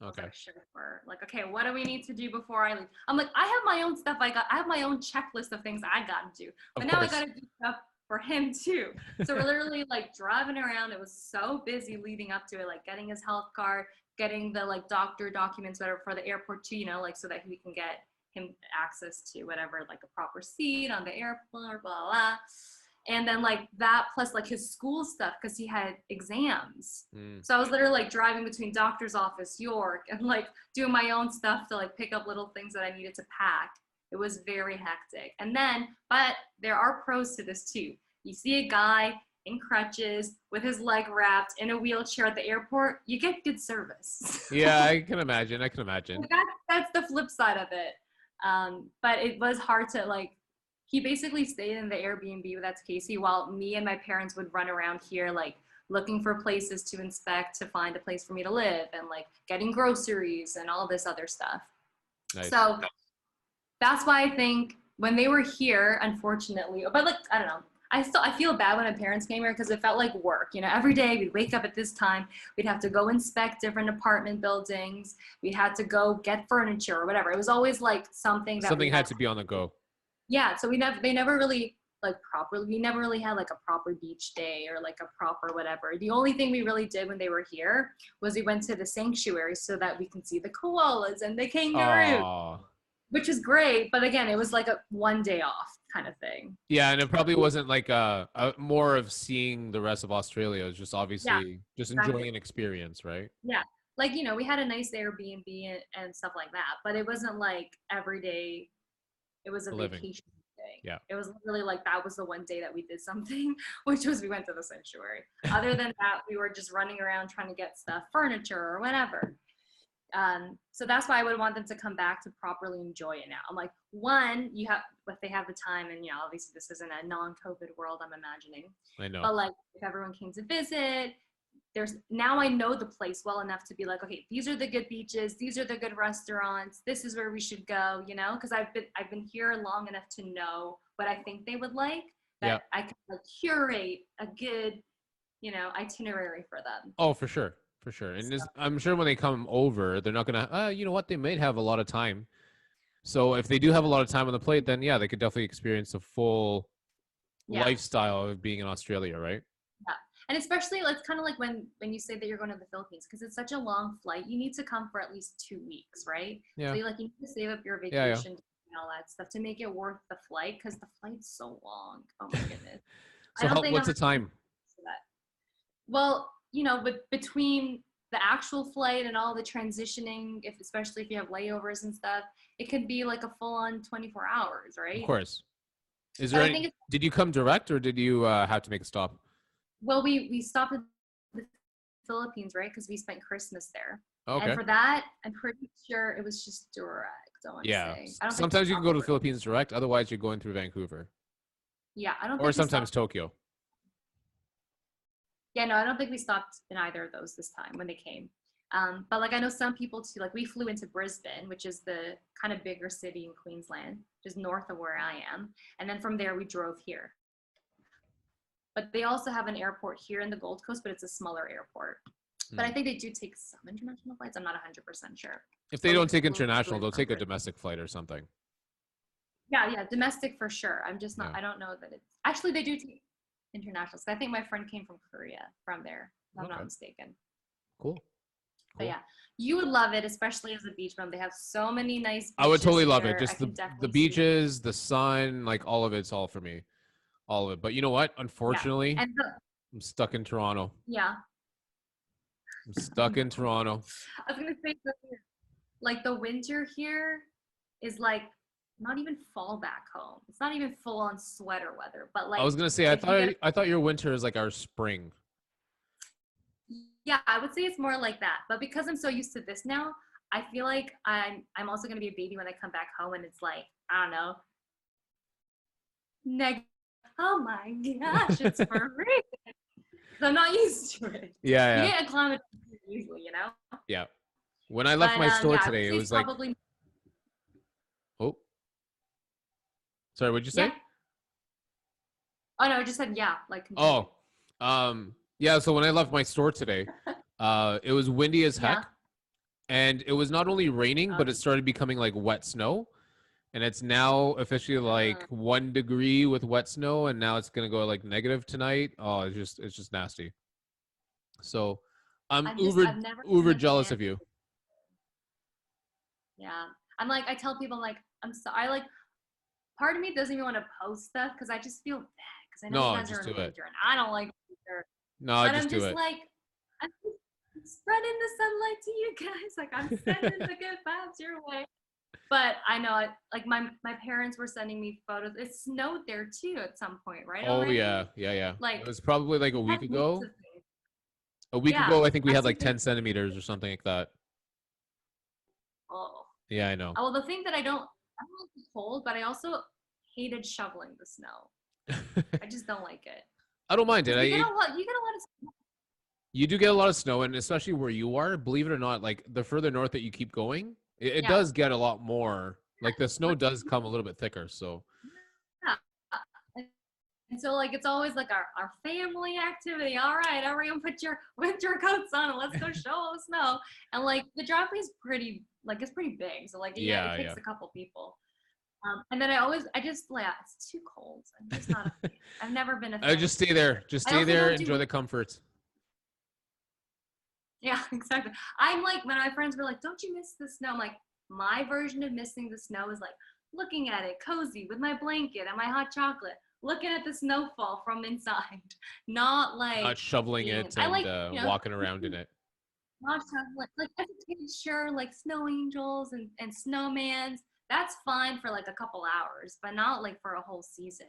S1: I was
S2: Okay.
S1: like, sure. Like, okay, what do we need to do before I leave? I'm like, I have my own stuff. I have my own checklist of things I got to do. But
S2: Of
S1: now I
S2: course.
S1: got to do stuff for him too. So we're literally like driving around. It was so busy leading up to it, like getting his health card, getting the like doctor documents whatever for the airport too, you know, like so that we can get him access to whatever, like a proper seat on the airplane, blah, blah. And then like that plus like his school stuff because he had exams. So I was literally like driving between doctor's office, York, and like doing my own stuff to like pick up little things that I needed to pack. It was very hectic. And then, but there are pros to this too. You see a guy in crutches with his leg wrapped in a wheelchair at the airport, you get good service.
S2: Yeah, I can imagine. I can imagine.
S1: That's the flip side of it. But it was hard to like, he basically stayed in the Airbnb with Casey while me and my parents would run around here like looking for places to inspect to find a place for me to live and like getting groceries and all this other stuff.
S2: Nice.
S1: So that's why I think when they were here, unfortunately, but like, I don't know, I feel bad when my parents came here because it felt like work. You know, every day we'd wake up at this time, we'd have to go inspect different apartment buildings. We had to go get furniture or whatever. It was always like something that
S2: something had to be on the go.
S1: Yeah, so they never really like properly, we never really had like a proper beach day or like a proper whatever. The only thing we really did when they were here was we went to the sanctuary so that we can see the koalas and the kangaroo, which is great. But again, it was like a one day off kind of thing.
S2: Yeah, and it probably wasn't like a more of seeing the rest of Australia. It was just obviously just enjoying an experience, right?
S1: Yeah, like, you know, we had a nice Airbnb and stuff like that, but it wasn't like every day. It was a vacation thing.
S2: Yeah.
S1: It was literally like that was the one day that we did something, which was we went to the sanctuary. Other than that, we were just running around trying to get stuff, furniture or whatever. So that's why I would want them to come back to properly enjoy it now. I'm like, one, you have, if they have the time, and you know, obviously this isn't a non-COVID world, I'm imagining.
S2: I know.
S1: But like, if everyone came to visit, there's now I know the place well enough to be like, okay, these are the good beaches, these are the good restaurants, this is where we should go, you know, because I've been here long enough to know what I think they would like, that I can like curate a good, you know, itinerary for them.
S2: Oh, for sure. For sure. And I'm sure when they come over, they're not gonna you know what, they might have a lot of time. So if they do have a lot of time on the plate, then yeah, they could definitely experience a full lifestyle of being in Australia, right?
S1: Yeah. And especially it's kind of like when you say that you're going to the Philippines, because it's such a long flight, you need to come for at least 2 weeks, right?
S2: Yeah.
S1: So you need to save up your vacation and all that stuff to make it worth the flight, because the flight's so long. Oh my goodness.
S2: So what's the time?
S1: Well, you know, but between the actual flight and all the transitioning, especially if you have layovers and stuff, it could be like a full-on 24 hours, right?
S2: Of course. Is there did you come direct or did you have to make a stop?
S1: Well, we stopped at the Philippines, right? Because we spent Christmas there.
S2: Okay.
S1: And for that, I'm pretty sure it was just direct. I want to say.
S2: Sometimes you can go to the Philippines direct. Otherwise, you're going through Vancouver.
S1: Yeah, I don't.
S2: Or sometimes Tokyo.
S1: Yeah, no, I don't think we stopped in either of those this time when they came. But like I know some people too, like we flew into Brisbane, which is the kind of bigger city in Queensland, just north of where I am. And then from there we drove here. But they also have an airport here in the Gold Coast, but it's a smaller airport. But I think they do take some international flights. I'm not 100% sure.
S2: If they don't take international, they'll take a domestic flight or something.
S1: Yeah, domestic for sure. I'm just not, I don't know that it's, actually they do take international. So I think my friend came from Korea from there, if I'm not mistaken.
S2: Cool.
S1: But yeah, you would love it, especially as a beach bum. They have so many nice beaches.
S2: I would totally love it.
S1: here.
S2: Just the beaches, the sun, like all of it's all for me. All of it. But you know what? Unfortunately,
S1: and
S2: I'm stuck in Toronto.
S1: Yeah.
S2: I'm stuck in Toronto.
S1: I was going to say, like the winter here is like not even fall back home. It's not even full on sweater weather, but like
S2: I was going to say, I thought your winter is like our spring.
S1: Yeah, I would say it's more like that. But because I'm so used to this now, I feel like I'm also gonna be a baby when I come back home, and it's like, I don't know, oh my gosh, it's freezing. Because I'm not used to it.
S2: Yeah.
S1: You get acclimatized easily, you know.
S2: Yeah. When I left my store today, it was
S1: probably...
S2: like. Oh. Sorry, what'd you say?
S1: Yeah. Oh no, I just said yeah. Like.
S2: Continue. Yeah, so when I left my store today, it was windy as heck. And it was not only raining, but it started becoming like wet snow. And it's now officially like 1 degree with wet snow, and now it's gonna go like negative tonight. Oh, it's just nasty. So I'm uber jealous of you.
S1: Yeah. I tell people, like, I'm sorry, like, part of me doesn't even want to post stuff because I just feel bad because I know you guys are in winter and I don't like winter.
S2: No,
S1: but
S2: just do it.
S1: Like, I'm just spreading the sunlight to you guys. Like, I'm sending the good vibes your way. But I know, like, my parents were sending me photos. It snowed there too at some point, right?
S2: Oh,
S1: already?
S2: yeah.
S1: Like,
S2: it was probably like a week ago. A week ago, I think we had like 10 centimeters or something like that.
S1: Oh.
S2: Yeah, I know.
S1: Well, the thing that I don't like the cold, but I also hated shoveling the snow. I just don't like it.
S2: I don't mind it.
S1: You get a lot of snow.
S2: You do get a lot of snow, and especially where you are, believe it or not, like the further north that you keep going, it does get a lot more. Like the snow does come a little bit thicker. So.
S1: Yeah. And so like it's always like our family activity. All right, everyone put your winter coats on and let's go shovel the snow. And like the driveway is pretty, like it's pretty big. So like it takes a couple people. And then I just it's too cold. I'm just not a fan. I've never been a fan.
S2: Just stay there. Just stay there. Enjoy the comforts.
S1: Yeah, exactly. I'm like, when my friends were like, don't you miss the snow? I'm like, my version of missing the snow is like looking at it cozy with my blanket and my hot chocolate, looking at the snowfall from inside, not
S2: shoveling it and walking around in it.
S1: Not shoveling. Like as a kid, sure, like snow angels and snowmans. That's fine for like a couple hours, but not like for a whole season.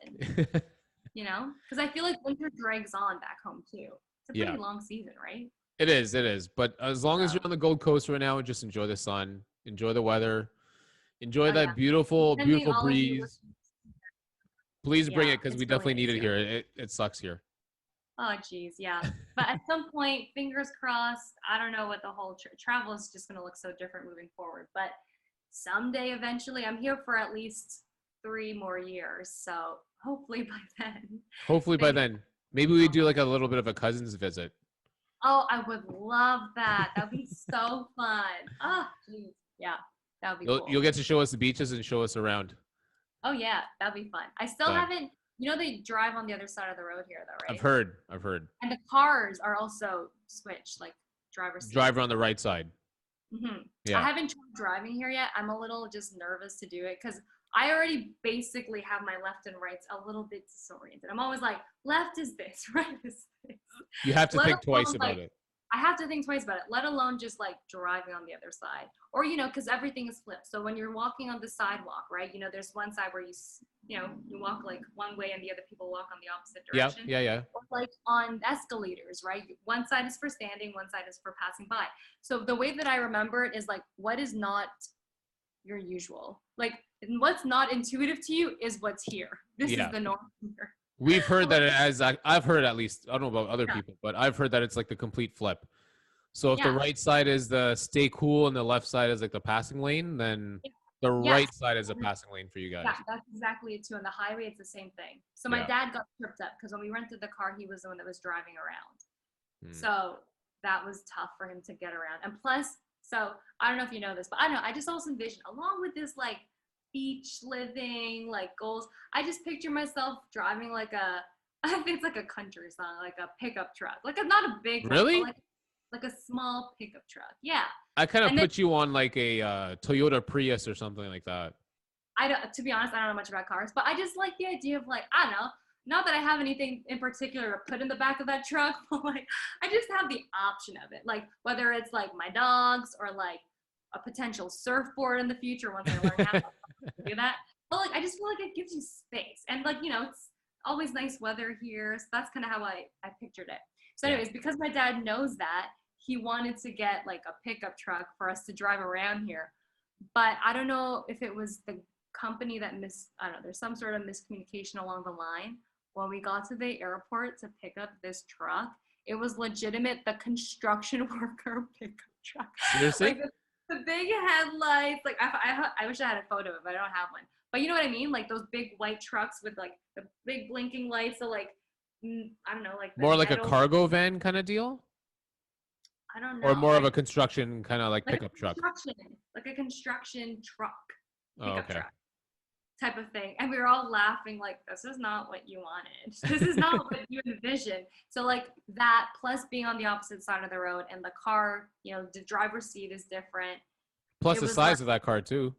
S1: You know, because I feel like winter drags on back home too. It's a pretty long season, right?
S2: It is. But as long as you're on the Gold Coast right now, just enjoy the sun, enjoy the weather, enjoy that beautiful breeze. Please bring it because we definitely need it here. It sucks here.
S1: Oh, geez, yeah. But at some point, fingers crossed, I don't know what the whole travel is just going to look so different moving forward. But someday, eventually, I'm here for at least 3 more years. So hopefully by then. Maybe we do like a little bit of a cousin's visit. Oh, I would love that. That'd be so fun. Oh, geez. Yeah, that would be cool.
S2: You'll get to show us the beaches and show us around.
S1: Oh, yeah, that'd be fun. I still haven't, they drive on the other side of the road here, though, right?
S2: I've heard.
S1: And the cars are also switched, like
S2: driver on the right side.
S1: Mm-hmm. Yeah. I haven't tried driving here yet. I'm a little just nervous to do it because I already basically have my left and rights a little bit disoriented. I'm always like, left is this, right is this.
S2: You have to think twice about it.
S1: I have to think twice about it, let alone just like driving on the other side. Or, because everything is flipped. So when you're walking on the sidewalk, right, there's one side where you walk like one way and the other people walk on the opposite direction.
S2: Yeah.
S1: Or like on escalators, right? One side is for standing, one side is for passing by. So the way that I remember it is like, what is not your usual? Like, what's not intuitive to you is what's here. This is the norm here.
S2: We've heard that I've heard, at least, I don't know about other people, but I've heard that it's like the complete flip. So if the
S1: Yeah.
S2: right side is the stay cool and the left side is like the passing lane, then the
S1: Yes.
S2: right side is a passing lane for you
S1: Yeah,
S2: guys.
S1: that's exactly it too. On the highway, it's the same thing. So my
S2: Yeah.
S1: dad got tripped up because when we rented the car, he was the one that was driving around.
S2: Hmm.
S1: So that was tough for him to get around. And plus, so I don't know if you know this, but I don't know. I just also envision, along with this like beach living, like goals, I just picture myself driving like a, I think it's like a country song, like a pickup truck, like a not a big one, but
S2: Really?
S1: like a small pickup truck. Yeah.
S2: I kind of
S1: And then
S2: put you on like a Toyota Prius or something like that.
S1: I don't, to be honest, I don't know much about cars, but I just like the idea of like, I don't know, not that I have anything in particular to put in the back of that truck, but like, I just have the option of it. Like, whether it's like my dogs or like a potential surfboard in the future once I learn how to do that. But like, I just feel like it gives you space. And like, it's always nice weather here. So that's kind of how I pictured it. So,
S2: Yeah.
S1: anyways, because my dad knows that, he wanted to get like a pickup truck for us to drive around here. But I don't know if it was the company that I don't know, there's some sort of miscommunication along the line. When we got to the airport to pick up this truck, it was legitimate the construction worker pickup truck.
S2: Seriously?
S1: Like the big headlights. Like I wish I had a photo of it, but I don't have one. But you know what I mean? Like those big white trucks with like the big blinking lights. So like I don't know, like the
S2: More like a
S1: metal.
S2: cargo van kind of deal?
S1: I don't
S2: Or
S1: know.
S2: more of a construction kind of like
S1: Like
S2: pickup truck?
S1: a construction truck,
S2: Oh,
S1: pickup
S2: okay.
S1: truck type of thing. And we were all laughing like, this is not what you wanted. This is not what you envisioned. So like that plus being on the opposite side of the road and the car, the driver's seat is different.
S2: Plus
S1: It
S2: the
S1: was like,
S2: size of that car too.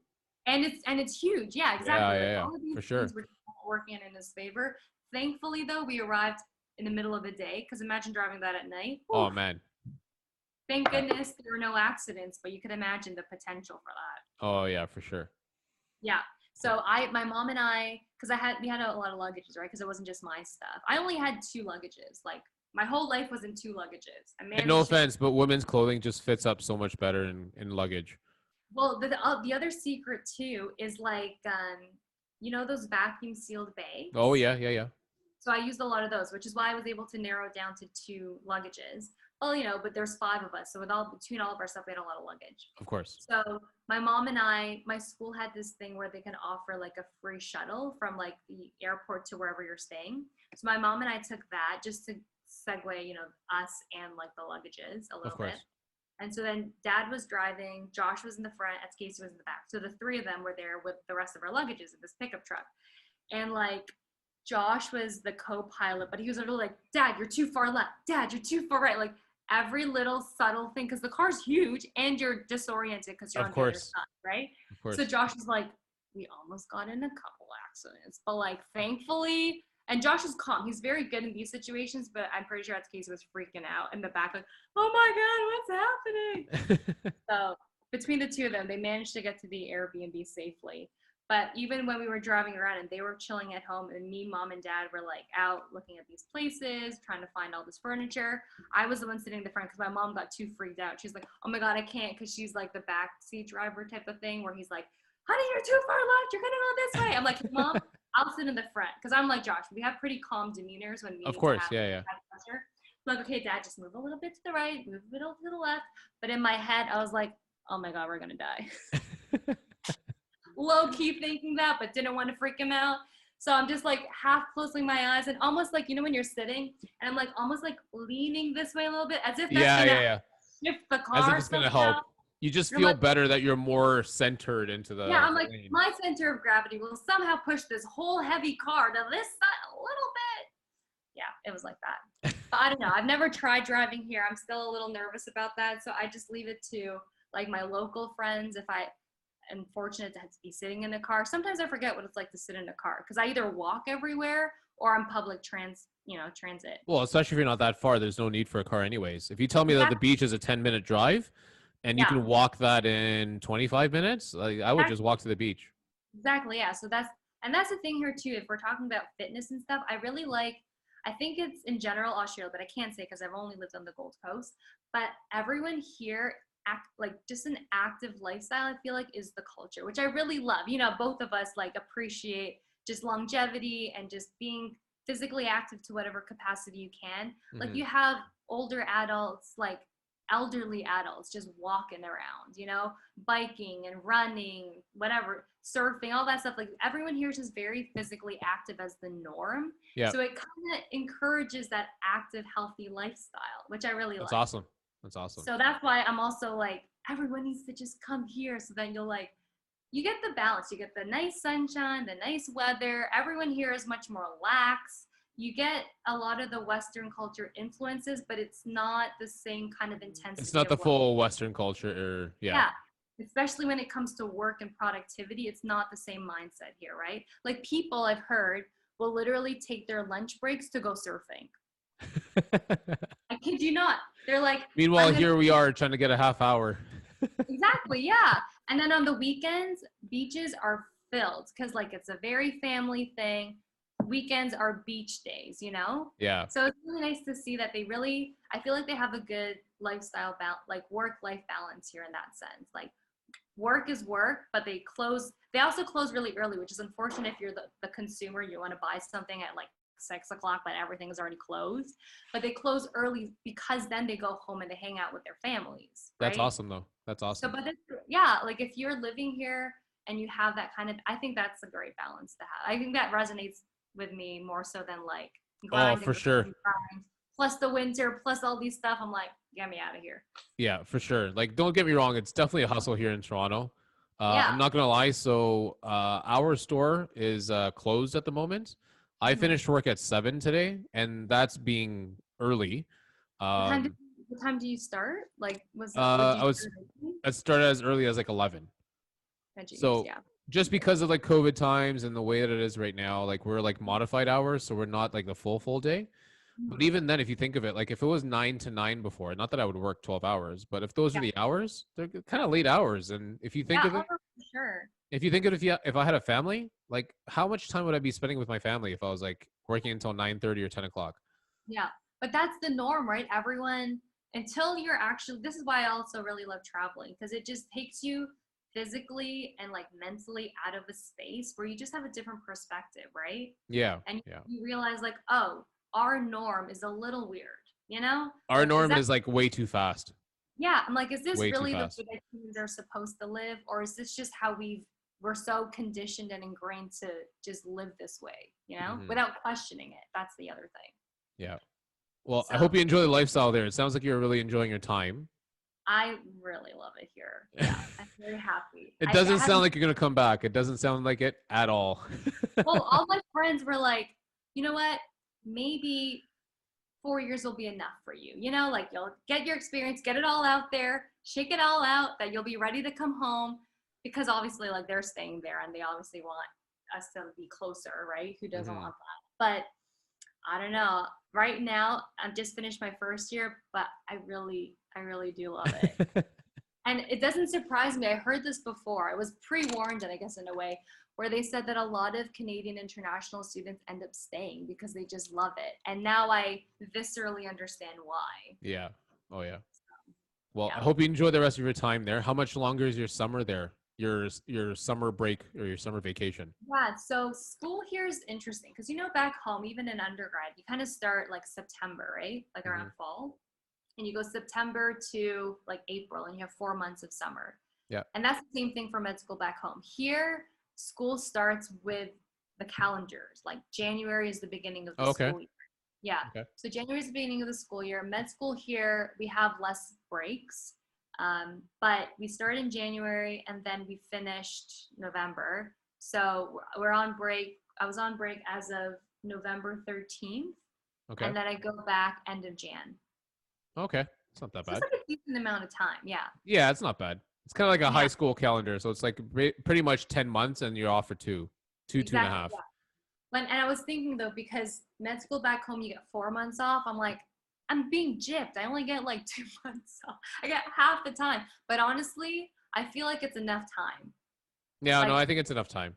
S1: and it's huge. Yeah,
S2: Yeah,
S1: exactly.
S2: yeah,
S1: Like
S2: yeah,
S1: all of these
S2: for
S1: things
S2: sure.
S1: were working in his favor. Thankfully though, we arrived in the middle of the day because imagine driving that at night.
S2: Oh
S1: Whew.
S2: man.
S1: Thank
S2: Yeah.
S1: goodness there were no accidents, but you could imagine the potential for that.
S2: Oh yeah, for sure.
S1: Yeah.
S2: Yeah.
S1: So my mom and I, because we had a lot of luggages, right? Because it wasn't just my stuff. I only had two luggages. Like my whole life was in two luggages. I
S2: And no
S1: managed to.
S2: offense, but women's clothing just fits up so much better in luggage.
S1: Well, the other secret too is like, those vacuum sealed
S2: Oh
S1: bags.
S2: yeah, yeah, yeah.
S1: So I used a lot of those, which is why I was able to narrow it down to two luggages. Well, but there's five of us, so between all of our stuff, we had a lot of luggage.
S2: Of course.
S1: So my mom and my school had this thing where they can offer like a free shuttle from like the airport to wherever you're staying. So my mom and I took that just to segue, us and like the luggages a
S2: Of
S1: little bit.
S2: course.
S1: And so then dad was driving, Josh was in the front, Casey was in the back. So the three of them were there with the rest of our luggages in this pickup truck. And like Josh was the co-pilot, but he was literally like, Dad, you're too far left. Dad, you're too far right. Like every little subtle thing, because the car's huge and you're disoriented because you're
S2: Of
S1: on the other
S2: course.
S1: side, right?
S2: Of course.
S1: So Josh was like, we almost got in a couple accidents, but like thankfully, and Josh is calm. He's very good in these situations, but I'm pretty sure Casey was freaking out in the back, like, oh my God, what's happening? So between the two of them, they managed to get to the Airbnb safely. But even when we were driving around and they were chilling at home and me, mom, and dad were like out looking at these places, trying to find all this furniture, I was the one sitting in the front because my mom got too freaked out. She's like, oh my God, I can't, because she's like the backseat driver type of thing where he's like, honey, you're too far left. You're going to go this way. I'm like, Mom, I'll sit in the front. Because I'm like Josh. We have pretty calm demeanors when we
S2: Of
S1: need
S2: course.
S1: to have
S2: Yeah, yeah.
S1: pressure. I'm like, okay, Dad, just move a little bit to the right, move a little to the left. But in my head, I was like, oh my God, we're going to die. Low key thinking that, but didn't want to freak him out. So I'm just like half closing my eyes and almost like, when you're sitting and I'm like almost like leaning this way a little bit as if that's
S2: Yeah,
S1: gonna
S2: yeah, yeah.
S1: shift the
S2: As if
S1: car
S2: it's gonna
S1: somehow.
S2: help. You just
S1: And I'm
S2: feel
S1: like,
S2: better that you're more centered into
S1: yeah, I'm
S2: the
S1: like,
S2: lane.
S1: my center of gravity will somehow push this whole heavy car to this side a little bit. Yeah, it was like that. But I don't know. I've never tried driving here. I'm still a little nervous about that. So I just leave it to like my local friends if I am fortunate to be sitting in a car. Sometimes I forget what it's like to sit in a car because I either walk everywhere or I'm public transit.
S2: Well, especially if you're not that far, there's no need for a car anyways. If you tell me that the
S1: Exactly.
S2: beach is a 10-minute drive and you
S1: Yeah,
S2: can walk that in 25 minutes, like, I would just walk to the beach.
S1: exactly. Yeah. So that's the thing here too. If we're talking about fitness and stuff, I think it's in general Australia, but I can't say because I've only lived on the Gold Coast. But everyone here like just an active lifestyle, I feel like is the culture, which I really love. Both of us like appreciate just longevity and just being physically active to whatever capacity you can. Like
S2: Mhm.
S1: you have older adults like elderly adults just walking around, you know, biking and running, whatever, surfing, all that stuff. Like everyone here is just very physically active as the norm.
S2: Yeah.
S1: So it kind of encourages that active, healthy lifestyle, which I really
S2: That's
S1: like.
S2: awesome. That's awesome.
S1: So that's why I'm also like, everyone needs to just come here. So then you'll like, you get the balance. You get the nice sunshine, the nice weather. Everyone here is much more lax. You get a lot of the Western culture influences, but it's not the same kind of intensity.
S2: It's not the full Western culture.
S1: Yeah. Especially when it comes to work and productivity, it's not the same mindset here, right? Like people I've heard will literally take their lunch breaks to go surfing. I kid you not. They're like,
S2: meanwhile, here we are trying to get a half hour.
S1: Exactly, yeah. And then on the weekends, beaches are filled because like it's a very family thing. Weekends are beach days, you know?
S2: Yeah.
S1: So it's really nice to see that they really, I feel like they have a good lifestyle like work-life balance here in that sense. Like work is work, but they also close really early, which is unfortunate if you're the consumer, you want to buy something at like 6 o'clock, but everything is already closed. But they close early because then they go home and they hang out with their families. Right?
S2: That's awesome though. That's awesome.
S1: So, but yeah, like if you're living here and you have that kind of, I think that's a great balance to have. I think that resonates with me more so than like
S2: grinding, for sure.
S1: Grind, plus the winter, plus all these stuff. I'm like, get me out of here.
S2: Yeah, for sure. Like, don't get me wrong. It's definitely a hustle here in Toronto.
S1: Yeah.
S2: I'm not going to lie. So our store is closed at the moment. I finished work at 7 today, and that's being early.
S1: What time do you start? Like,
S2: I started as early as like 11. So
S1: yeah.
S2: Just because of like COVID times and the way that it is right now, like we're like modified hours, so we're not like the full day. But even then, if you think of it, like if it was 9 to 9 before, not that I would work 12 hours, but if those are the hours, they're kind of late hours. And if you think of it,
S1: for sure.
S2: If you think of it, if I had a family, like how much time would I be spending with my family if I was like working until 9:30 or 10 o'clock?
S1: Yeah, but that's the norm, right? Everyone, until you're actually, this is why I also really love traveling, because it just takes you physically and like mentally out of a space where you just have a different perspective, right?
S2: Yeah.
S1: And you realize like, oh, our norm is a little weird, you know?
S2: Our
S1: like,
S2: norm is like way too fast.
S1: Yeah, I'm like, is this
S2: way
S1: really the way that humans are supposed to live, or is this just how we're so conditioned and ingrained to just live this way, you know, without questioning it? That's the other thing.
S2: Yeah. Well, I hope you enjoy the lifestyle there. It sounds like you're really enjoying your time.
S1: I really love it here. Yeah, I'm very happy.
S2: It doesn't sound like you're going to come back. It doesn't sound like it at all.
S1: Well, all my friends were like, you know what? Maybe 4 years will be enough for you. You know, like you'll get your experience, get it all out there, shake it all out, that you'll be ready to come home. Because obviously, like they're staying there and they obviously want us to be closer, right? Who doesn't want that? But I don't know. Right now, I've just finished my first year, but I really do love it. And it doesn't surprise me. I heard this before. I was pre-warned, I guess, in a way, where they said that a lot of Canadian international students end up staying because they just love it. And now I viscerally understand why.
S2: Yeah. Oh, yeah. Well, I hope you enjoy the rest of your time there. How much longer is your summer there? Your summer break or your summer vacation?
S1: Yeah, so school here is interesting because, you know, back home, even in undergrad, you kind of start like September, right? Like around fall. And you go September to like April and you have 4 months of summer.
S2: Yeah.
S1: And that's the same thing for med school back home. Here, school starts with the calendars. Like January is the beginning of the school year. Yeah. Okay. So January is the beginning of the school year. Med school here, we have less breaks. But we start in January and then we finished November. So we're on break. I was on break as of November 13th. Okay. And then I go back end of Jan.
S2: Okay. It's not that bad.
S1: It's like a decent amount of time. Yeah.
S2: Yeah, it's not bad. It's kind of like a high school calendar. So it's like pretty much 10 months and you're off for two and a half.
S1: Yeah. And I was thinking though, because med school back home, you get 4 months off. I'm like, I'm being gypped. I only get like 2 months off. I get half the time. But honestly, I feel like it's enough time.
S2: Yeah, like, no, I think it's enough time.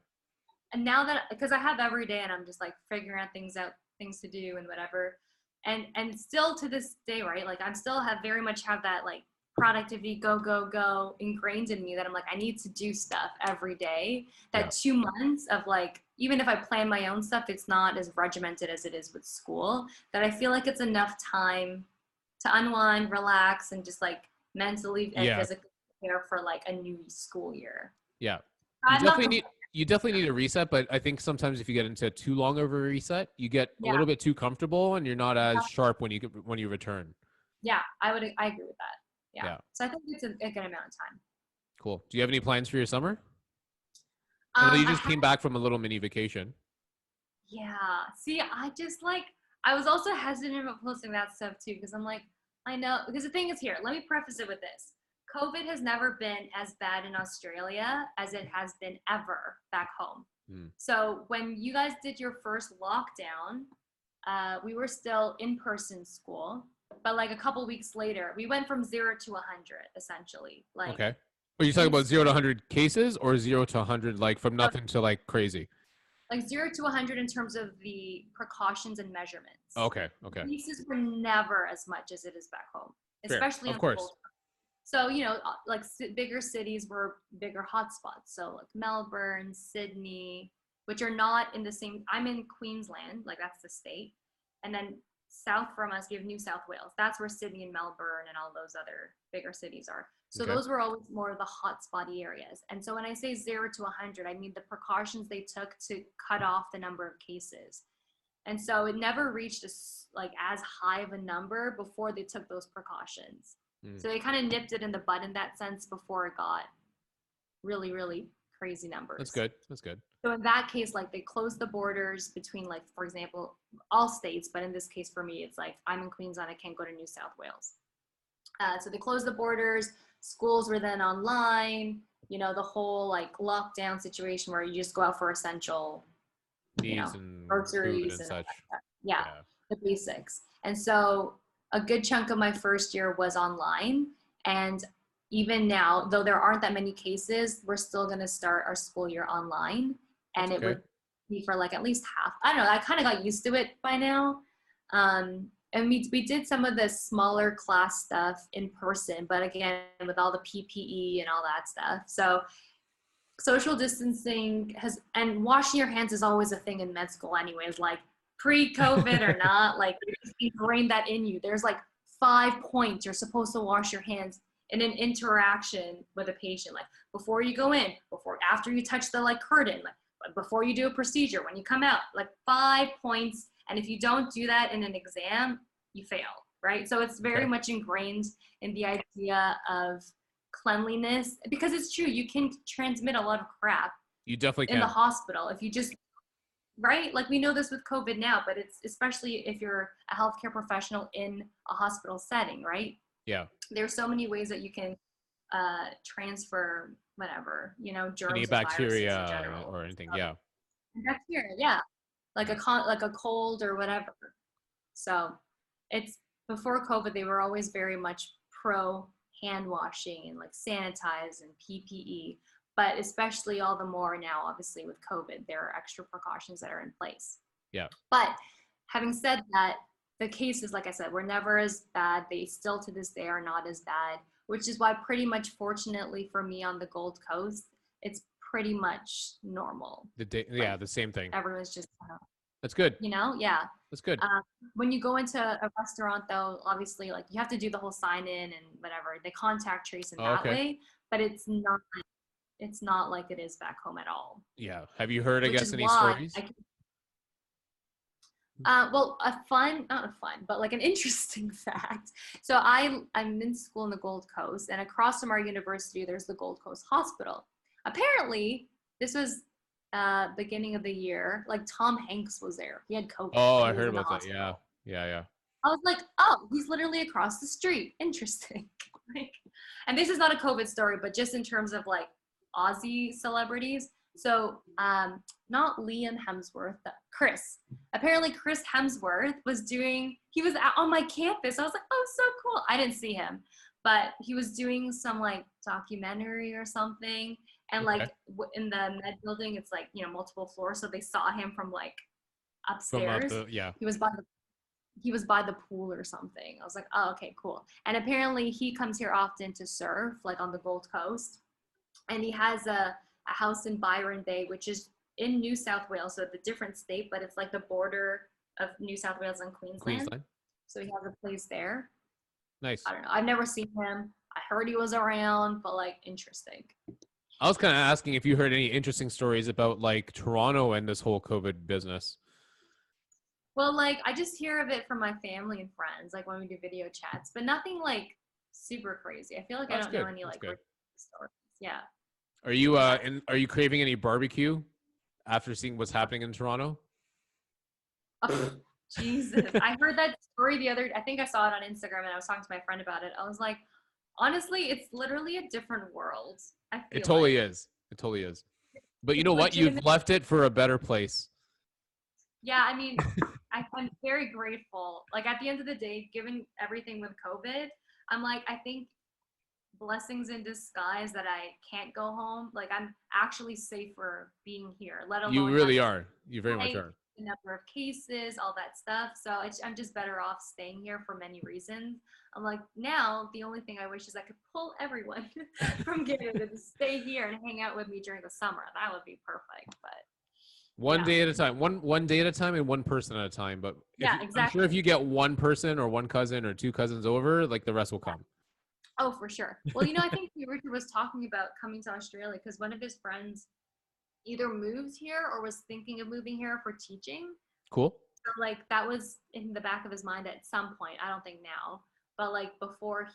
S1: And now that, because I have every day and I'm just like figuring out things to do and whatever. And still to this day, right? Like I'm still very much have that like productivity, go ingrained in me that I'm like, I need to do stuff every day. That 2 months of like, even if I plan my own stuff, it's not as regimented as it is with school, that I feel like it's enough time to unwind, relax, and just like mentally and
S2: Yeah.
S1: physically prepare for like a new school year.
S2: Yeah. You
S1: I'm not
S2: definitely
S1: prepared.
S2: need you definitely need a reset, but I think sometimes if you get into too long of a reset, you get a
S1: Yeah,
S2: little bit too comfortable and you're not as sharp when you return.
S1: yeah, I agree with that. Yeah,
S2: Yeah.
S1: so I think it's a good amount of time.
S2: Cool. Do you have any plans for your summer? I know you
S1: I
S2: just
S1: have,
S2: came back from a little mini vacation.
S1: yeah. See, I just like I was also hesitant about posting that stuff too because I'm like, I know because the thing is here. Let me preface it with this. COVID has never been as bad in Australia as it has been ever back home.
S2: Mm.
S1: So when you guys did your first lockdown, we were still in-person school, but like a couple weeks later, we went from 0 to 100 essentially. Like
S2: Okay. Are you talking about 0 to 100 cases or 0 to 100, like from nothing to like crazy?
S1: like 0 to 100 in terms of the precautions and measurements.
S2: Okay. Okay.
S1: Cases were never as much as it is back home,
S2: Fair.
S1: especially
S2: Of
S1: on the
S2: course.
S1: Gold Coast. So, you know, like bigger cities were bigger hotspots. So, like Melbourne, Sydney, which are not in the same. I'm in Queensland, like that's the state. And then south from us, we have New South Wales. That's where Sydney and Melbourne and all those other bigger cities are. So,
S2: Okay.
S1: those were always more of the hotspotty areas. And so, when I say 0 to 100, I mean the precautions they took to cut off the number of cases. And so, it never reached like as high of a number before they took those precautions.
S2: Mm.
S1: So they kind of nipped it in the bud in that sense before it got really, really crazy numbers.
S2: That's good. That's good.
S1: So in that case, like they closed the borders between like, for example, all states, but in this case for me, it's like I'm in Queensland, I can't go to New South Wales. So they closed the borders, schools were then online, you know, the whole like lockdown situation where you just go out for essential, you know,
S2: Needs and food
S1: groceries
S2: and
S1: and all
S2: such.
S1: that stuff. Yeah,
S2: Yeah.
S1: the basics. And so a good chunk of my first year was online. And even now, though there aren't that many cases, we're still going to start our school year online.
S2: That's
S1: And it
S2: okay.
S1: would be for like at least half. I don't know. I kind of got used to it by now. And we did some of the smaller class stuff in person, but again, with all the PPE and all that stuff. So social distancing has, and washing your hands is always a thing in med school anyways, like pre-COVID or not, like they ingrained that in you. There's like 5 points you're supposed to wash your hands in an interaction with a patient, like before you go in, before, after you touch the like curtain, like before you do a procedure, when you come out, like 5 points. And if you don't do that in an exam, you fail, right? So it's very much ingrained in the idea of cleanliness, because it's true, you can transmit a lot of crap
S2: You definitely
S1: in the
S2: can.
S1: hospital if you just, right, like we know this with COVID now, but it's especially if you're a healthcare professional in a hospital setting, right?
S2: Yeah.
S1: There's so many ways that you can transfer whatever, you know,
S2: Any
S1: germs and viruses in
S2: bacteria
S1: general.
S2: or anything.
S1: So,
S2: Yeah.
S1: bacteria, yeah, like like a cold or whatever. So it's, before COVID, they were always very much pro hand washing and like sanitize and PPE, but especially all the more now, obviously with COVID, there are extra precautions that are in place.
S2: Yeah.
S1: But having said that, the cases, like I said, were never as bad. They still to this day are not as bad, which is why pretty much fortunately for me on the Gold Coast, it's pretty much normal.
S2: Yeah, the same thing.
S1: Everyone's just,
S2: That's good.
S1: you know, yeah.
S2: That's good.
S1: When you go into a restaurant, though, obviously, like you have to do the whole sign in and whatever. They contact trace in that way, but it's not like it is back home at all.
S2: Yeah. Have you heard, I
S1: Which
S2: guess,
S1: is
S2: any
S1: why
S2: stories?
S1: well, not a fun, but like an interesting fact. So I'm in school in the Gold Coast, and across from our university, there's the Gold Coast Hospital. Apparently, this was beginning of the year. Like Tom Hanks was there. He had COVID.
S2: Oh,
S1: And
S2: I
S1: he was
S2: heard
S1: in the
S2: about that. Yeah.
S1: hospital.
S2: Yeah. Yeah.
S1: I was like, oh, he's literally across the street. Interesting. Like, and this is not a COVID story, but just in terms of like Aussie celebrities. So, not Liam Hemsworth, Chris. Apparently, Chris Hemsworth he was on my campus. I was like, oh, so cool. I didn't see him, but he was doing some like documentary or something. And like in the med building, it's like, you know, multiple floors. So they saw him from like
S2: From up
S1: upstairs.
S2: yeah.
S1: He was by the pool or something. I was like, oh, okay, cool. And apparently he comes here often to surf, like on the Gold Coast. And he has a house in Byron Bay, which is in New South Wales, so it's a different state, but it's like the border of New South Wales and Queensland. So he has a place there.
S2: Nice.
S1: I don't know. I've never seen him. I heard he was around, but like interesting.
S2: I was kind of asking if you heard any interesting stories about like Toronto and this whole COVID business.
S1: Well, like I just hear of it from my family and friends, like when we do video chats, but nothing like super crazy. I feel like I
S2: That's
S1: don't know
S2: good.
S1: any
S2: That's
S1: like
S2: good.
S1: great stories. Yeah.
S2: Are you
S1: Yeah.
S2: and are you craving any barbecue after seeing what's happening in Toronto?
S1: Oh, Jesus. I heard that story the other, I think I saw it on Instagram and I was talking to my friend about it. I was like, honestly, it's literally a different world. I
S2: It
S1: feel
S2: totally
S1: like
S2: is. It totally is. But you
S1: it's
S2: know what? You've
S1: legitimate.
S2: left it for a better place.
S1: Yeah, I mean, I'm very grateful. Like at the end of the day, given everything with COVID, I'm like, I think blessings in disguise that I can't go home. Like I'm actually safer being here, let
S2: You
S1: alone
S2: really
S1: having
S2: are. You very much
S1: like
S2: are.
S1: the number of cases, all that stuff. So I'm just better off staying here for many reasons. I'm like, now the only thing I wish is I could pull everyone from Canada to stay here and hang out with me during the summer. That would be perfect. But
S2: One
S1: yeah,
S2: day at a time. One day at a time and one person at a time. But if
S1: yeah,
S2: I'm sure if
S1: exactly.
S2: you get one person or one cousin or two cousins over, like the rest will come.
S1: Oh, for sure. Well, I think Richard was talking about coming to Australia because one of his friends either moves here or was thinking of moving here for teaching.
S2: Cool.
S1: So like that was in the back of his mind at some point. I don't think now, but like before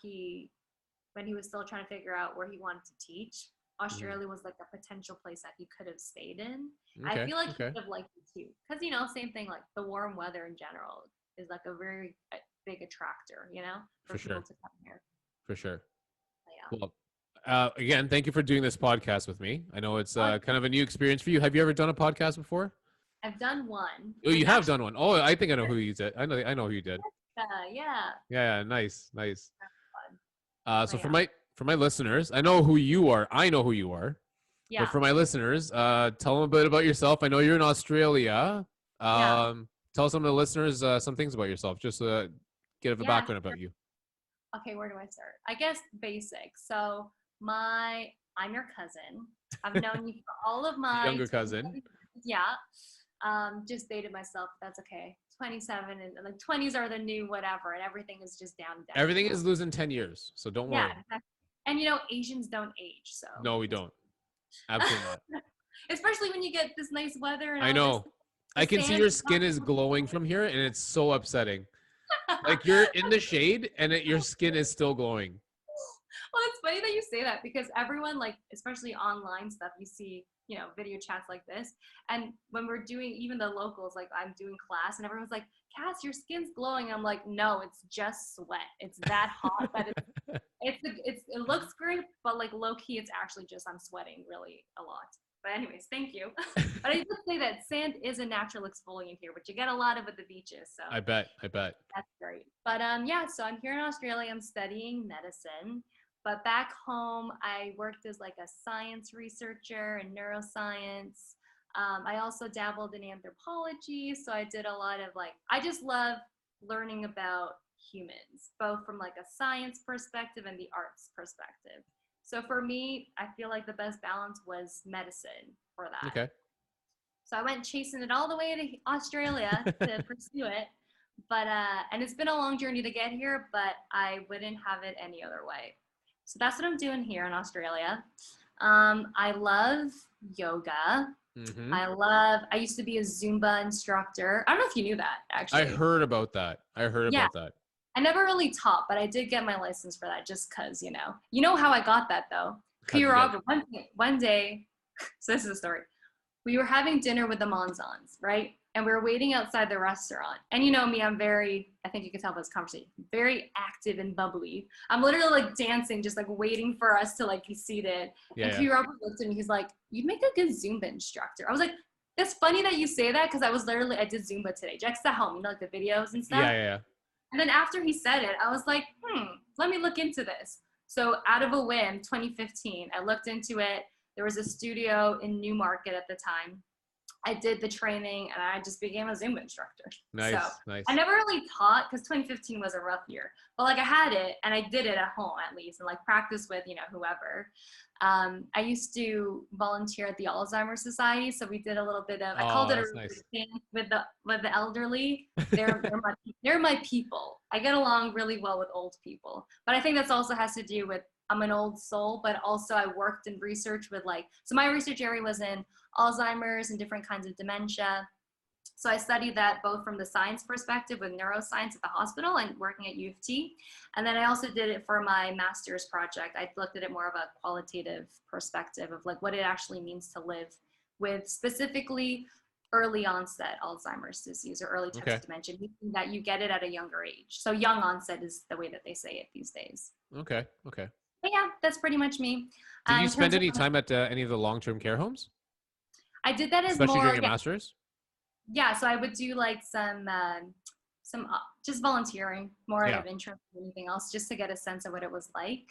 S1: when he was still trying to figure out where he wanted to teach,
S2: Mhm.
S1: Australia was like a potential place that he could have stayed in. I
S2: Okay.
S1: feel like he
S2: Okay.
S1: would have liked it too, because same thing. Like the warm weather in general is like a very big attractor, for
S2: For
S1: people
S2: sure.
S1: to come here.
S2: For sure.
S1: But yeah.
S2: Well, again, thank you for doing this podcast with me. I know it's
S1: Oh,
S2: kind of a new experience for you. Have you ever done a podcast before?
S1: I've done one.
S2: Oh,
S1: Like
S2: you have
S1: actually,
S2: done one. Oh, I think I know who you did. I know who you did.
S1: yeah.
S2: Yeah, yeah, nice, nice.
S1: Fun.
S2: So
S1: But
S2: for
S1: yeah.
S2: my listeners, I know who you are. I know who you are. But
S1: Yeah.
S2: for my listeners, tell them a bit about yourself. I know you're in Australia.
S1: Yeah.
S2: Tell some of the listeners some things about yourself, just get a
S1: Yeah.
S2: background about you.
S1: Okay, where do I start? I guess basic. So I'm your cousin. I've known you for all of my
S2: Younger
S1: 27
S2: cousin.
S1: years. Yeah. Just dated myself. That's okay. 27 and like 20s are the new whatever, and everything is just down
S2: Everything
S1: now.
S2: is losing 10 years, so don't
S1: Yeah,
S2: worry.
S1: exactly. And Asians don't age, so
S2: No, we
S1: it's
S2: don't. Absolutely not.
S1: especially when you get this nice weather and
S2: I
S1: all this.
S2: know.
S1: The
S2: I can see
S1: sand
S2: your
S1: is not
S2: skin is glowing from here, and it's so upsetting. Like you're in the shade, and your skin is still glowing.
S1: Well, it's funny that you say that because everyone, like, especially online stuff, you see, video chats like this. And when we're doing even the locals, like I'm doing class and everyone's like, Cass, your skin's glowing. I'm like, no, it's just sweat. It's that hot that it looks great, but like low key, it's actually just I'm sweating really a lot. But anyways, thank you. But I did say that sand is a natural exfoliant here, which you get a lot of at the beaches. So
S2: I bet. I bet.
S1: that's great. But yeah, so I'm here in Australia. I'm studying medicine. But back home, I worked as like a science researcher in neuroscience. I also dabbled in anthropology. So I did a lot of I just love learning about humans, both from like a science perspective and the arts perspective. So for me, I feel like the best balance was medicine for that.
S2: Okay.
S1: So I went chasing it all the way to Australia to pursue it. But and it's been a long journey to get here, but I wouldn't have it any other way. So that's what I'm doing here in Australia. I love yoga.
S2: Mm-hmm.
S1: I used to be a Zumba instructor. I don't know if you knew that
S2: I
S1: actually.
S2: heard about that. I heard
S1: Yeah,
S2: about that.
S1: I never really taught, but I did get my license for that just because. You know how I got that though.
S2: How'd
S1: P.
S2: you get it?
S1: Robert, one day, so this is a story. We were having dinner with the Monzons, right? And we were waiting outside the restaurant. And you know me, I think you can tell by this conversation, very active and bubbly. I'm literally like dancing, just like waiting for us to like be seated.
S2: Yeah,
S1: And
S2: yeah.
S1: Q Robert looked at me, he's like, you'd make a good Zumba instructor. I was like, that's funny that you say that because I did Zumba today. Just at home, like the videos and
S2: Yeah,
S1: stuff.
S2: yeah, yeah.
S1: And then after he said it, I was like, let me look into this. So out of a whim, 2015, I looked into it. There was a studio in Newmarket at the time. I did the training and I just became a Zumba instructor. So
S2: Nice,
S1: I
S2: nice.
S1: never really taught because 2015 was a rough year, but like I had it and I did it at home at least and like practice with, whoever. I used to volunteer at the Alzheimer's Society. So we did a little bit of, I
S2: Oh,
S1: called it a
S2: that's nice.
S1: dance with the elderly. They're my people. I get along really well with old people. But I think that's also has to do with I'm an old soul, but also I worked in research with like, so my research area was in Alzheimer's and different kinds of dementia. So I studied that both from the science perspective with neuroscience at the hospital and working at U of T. And then I also did it for my master's project. I looked at it more of a qualitative perspective of like what it actually means to live with specifically early onset Alzheimer's disease or early types
S2: Okay.
S1: of dementia, meaning that you get it at a younger age. So young onset is the way that they say it these days.
S2: Okay. Okay.
S1: But yeah, that's pretty much me.
S2: Did you
S1: In
S2: spend
S1: terms of,
S2: any time at any of the long-term care homes,
S1: I did that as
S2: especially during
S1: more,
S2: your
S1: yeah,
S2: master's?
S1: yeah, so I would do like some just volunteering more out
S2: Yeah.
S1: of interest than anything else, just to get a sense of what it was like.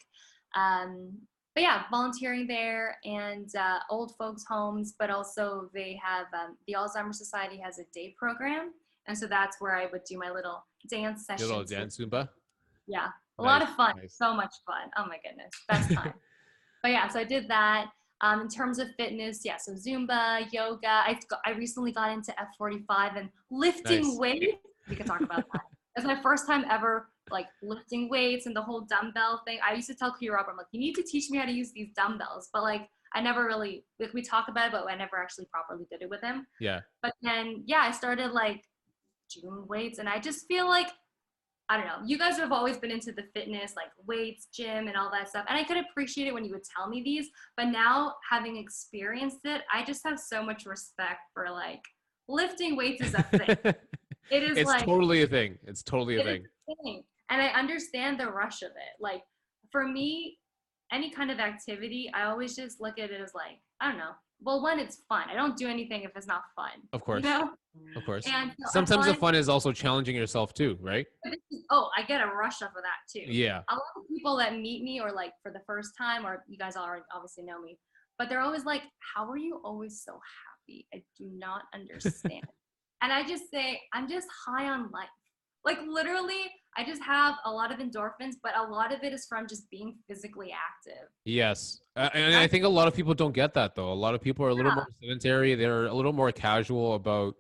S1: Um, but yeah, volunteering there and old folks homes, but also they have the Alzheimer's Society has a day program, and so that's where I would do my little dance
S2: Your little
S1: sessions.
S2: dance Zumba?
S1: Yeah, a lot
S2: Nice.
S1: of fun,
S2: Nice.
S1: so much fun. Oh my goodness, best time. But yeah, so I did that. In terms of fitness, yeah, so Zumba, yoga. I recently got into F45 and lifting
S2: Nice.
S1: weights. We could talk about that. That's my first time ever like lifting weights and the whole dumbbell thing. I used to tell Kira, I'm like, you need to teach me how to use these dumbbells. But like, I never really, like we talk about it, but I never actually properly did it with him.
S2: Yeah.
S1: But then, yeah, I started like doing weights and I just feel like I don't know. You guys have always been into the fitness, like weights, gym, and all that stuff. And I could appreciate it when you would tell me these. But now, having experienced it, I just have so much respect for like lifting weights is a thing. It is
S2: It's
S1: like,
S2: totally a thing. It's totally a
S1: it is
S2: thing.
S1: a thing. And I understand the rush of it. Like, for me, any kind of activity, I always just look at it as like, I don't know. Well, one, it's fun. I don't do anything if it's not fun,
S2: Of
S1: you
S2: course.
S1: know?
S2: Of course.
S1: And so I
S2: Sometimes the
S1: find
S2: fun is also challenging yourself too, right?
S1: oh, I get a rush off of that too.
S2: Yeah.
S1: A lot of people that meet me or like for the first time, or you guys already obviously know me, but they're always like, how are you always so happy? I do not understand. And I just say, I'm just high on life. Like literally, I just have a lot of endorphins, but a lot of it is from just being physically active.
S2: Yes. And I
S1: That's,
S2: think a lot of people don't get that though. A lot of people are a little
S1: yeah,
S2: more sedentary. They're a little more casual about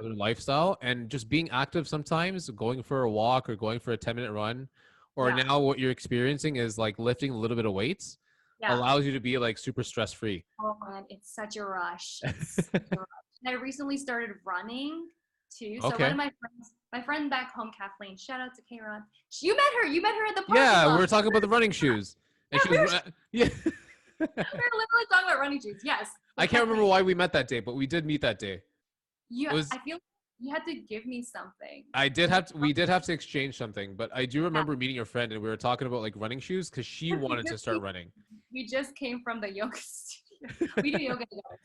S2: their lifestyle and just being active sometimes, going for a walk or going for a 10-minute run. Or
S1: yeah,
S2: now what you're experiencing is like lifting a little bit of weights
S1: yeah.
S2: allows you to be like super stress free.
S1: Oh man, it's such a rush. It's such a rush. And I recently started running too. So one of
S2: Okay.
S1: my friend back home, Kathleen, shout out to Kayron. You met her at the parking
S2: Yeah, we
S1: lot.
S2: were talking about the running shoes. And
S1: Yeah,
S2: she was yeah.
S1: we were literally talking about running shoes. Yes,
S2: I
S1: with
S2: can't remember
S1: Kathleen.
S2: why we met that day, but we did meet that day.
S1: You,
S2: It was
S1: I feel you had to give me something.
S2: I did have to, we did have to exchange something, but I do
S1: Yeah.
S2: remember meeting your friend and we were talking about like running shoes because she
S1: We
S2: wanted to
S1: just
S2: start running.
S1: we just came from the yoga studio. We do yoga together,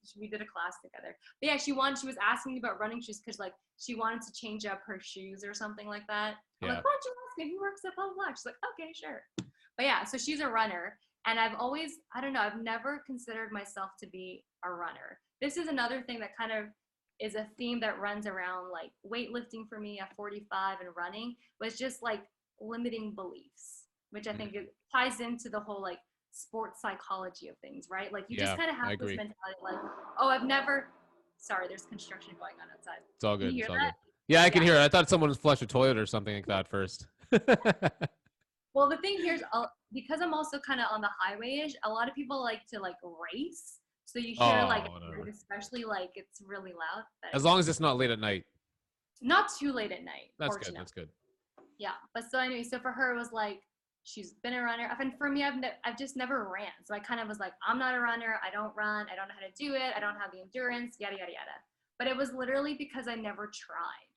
S1: so we did a class together. But yeah, she was asking me about running shoes because like she wanted to change up her shoes or something like that. I'm like,
S2: Yeah.
S1: why don't you ask me? He works at blah blah blah. She's like, okay, sure. But yeah, so she's a runner, and I've always I don't know I've never considered myself to be a runner. This is another thing that kind of is a theme that runs around like weightlifting for me at 45 and running was just like limiting beliefs, which I think it ties into the whole like sports psychology of things, right? Like you just
S2: Yeah,
S1: kind of
S2: I
S1: have this
S2: agree.
S1: mentality like, oh, I've never sorry, there's construction going on outside.
S2: It's all
S1: Can
S2: good.
S1: you
S2: It's
S1: hear
S2: all
S1: that?
S2: good. Yeah, I can
S1: Yeah.
S2: hear it. I thought someone flushed a toilet or something like that first.
S1: Well, the thing here is because I'm also kind of on the highway-ish, a lot of people like to like race. So you hear like,
S2: Oh, whatever.
S1: especially like it's really loud, but
S2: As long as it's not late at night.
S1: not too late at night,
S2: That's good.
S1: fortunately.
S2: That's good.
S1: Yeah, but so anyway, so for her it was like she's been a runner. And for me, I've just never ran, so I kind of was like, I'm not a runner. I don't run. I don't know how to do it. I don't have the endurance. Yada yada yada. But it was literally because I never tried,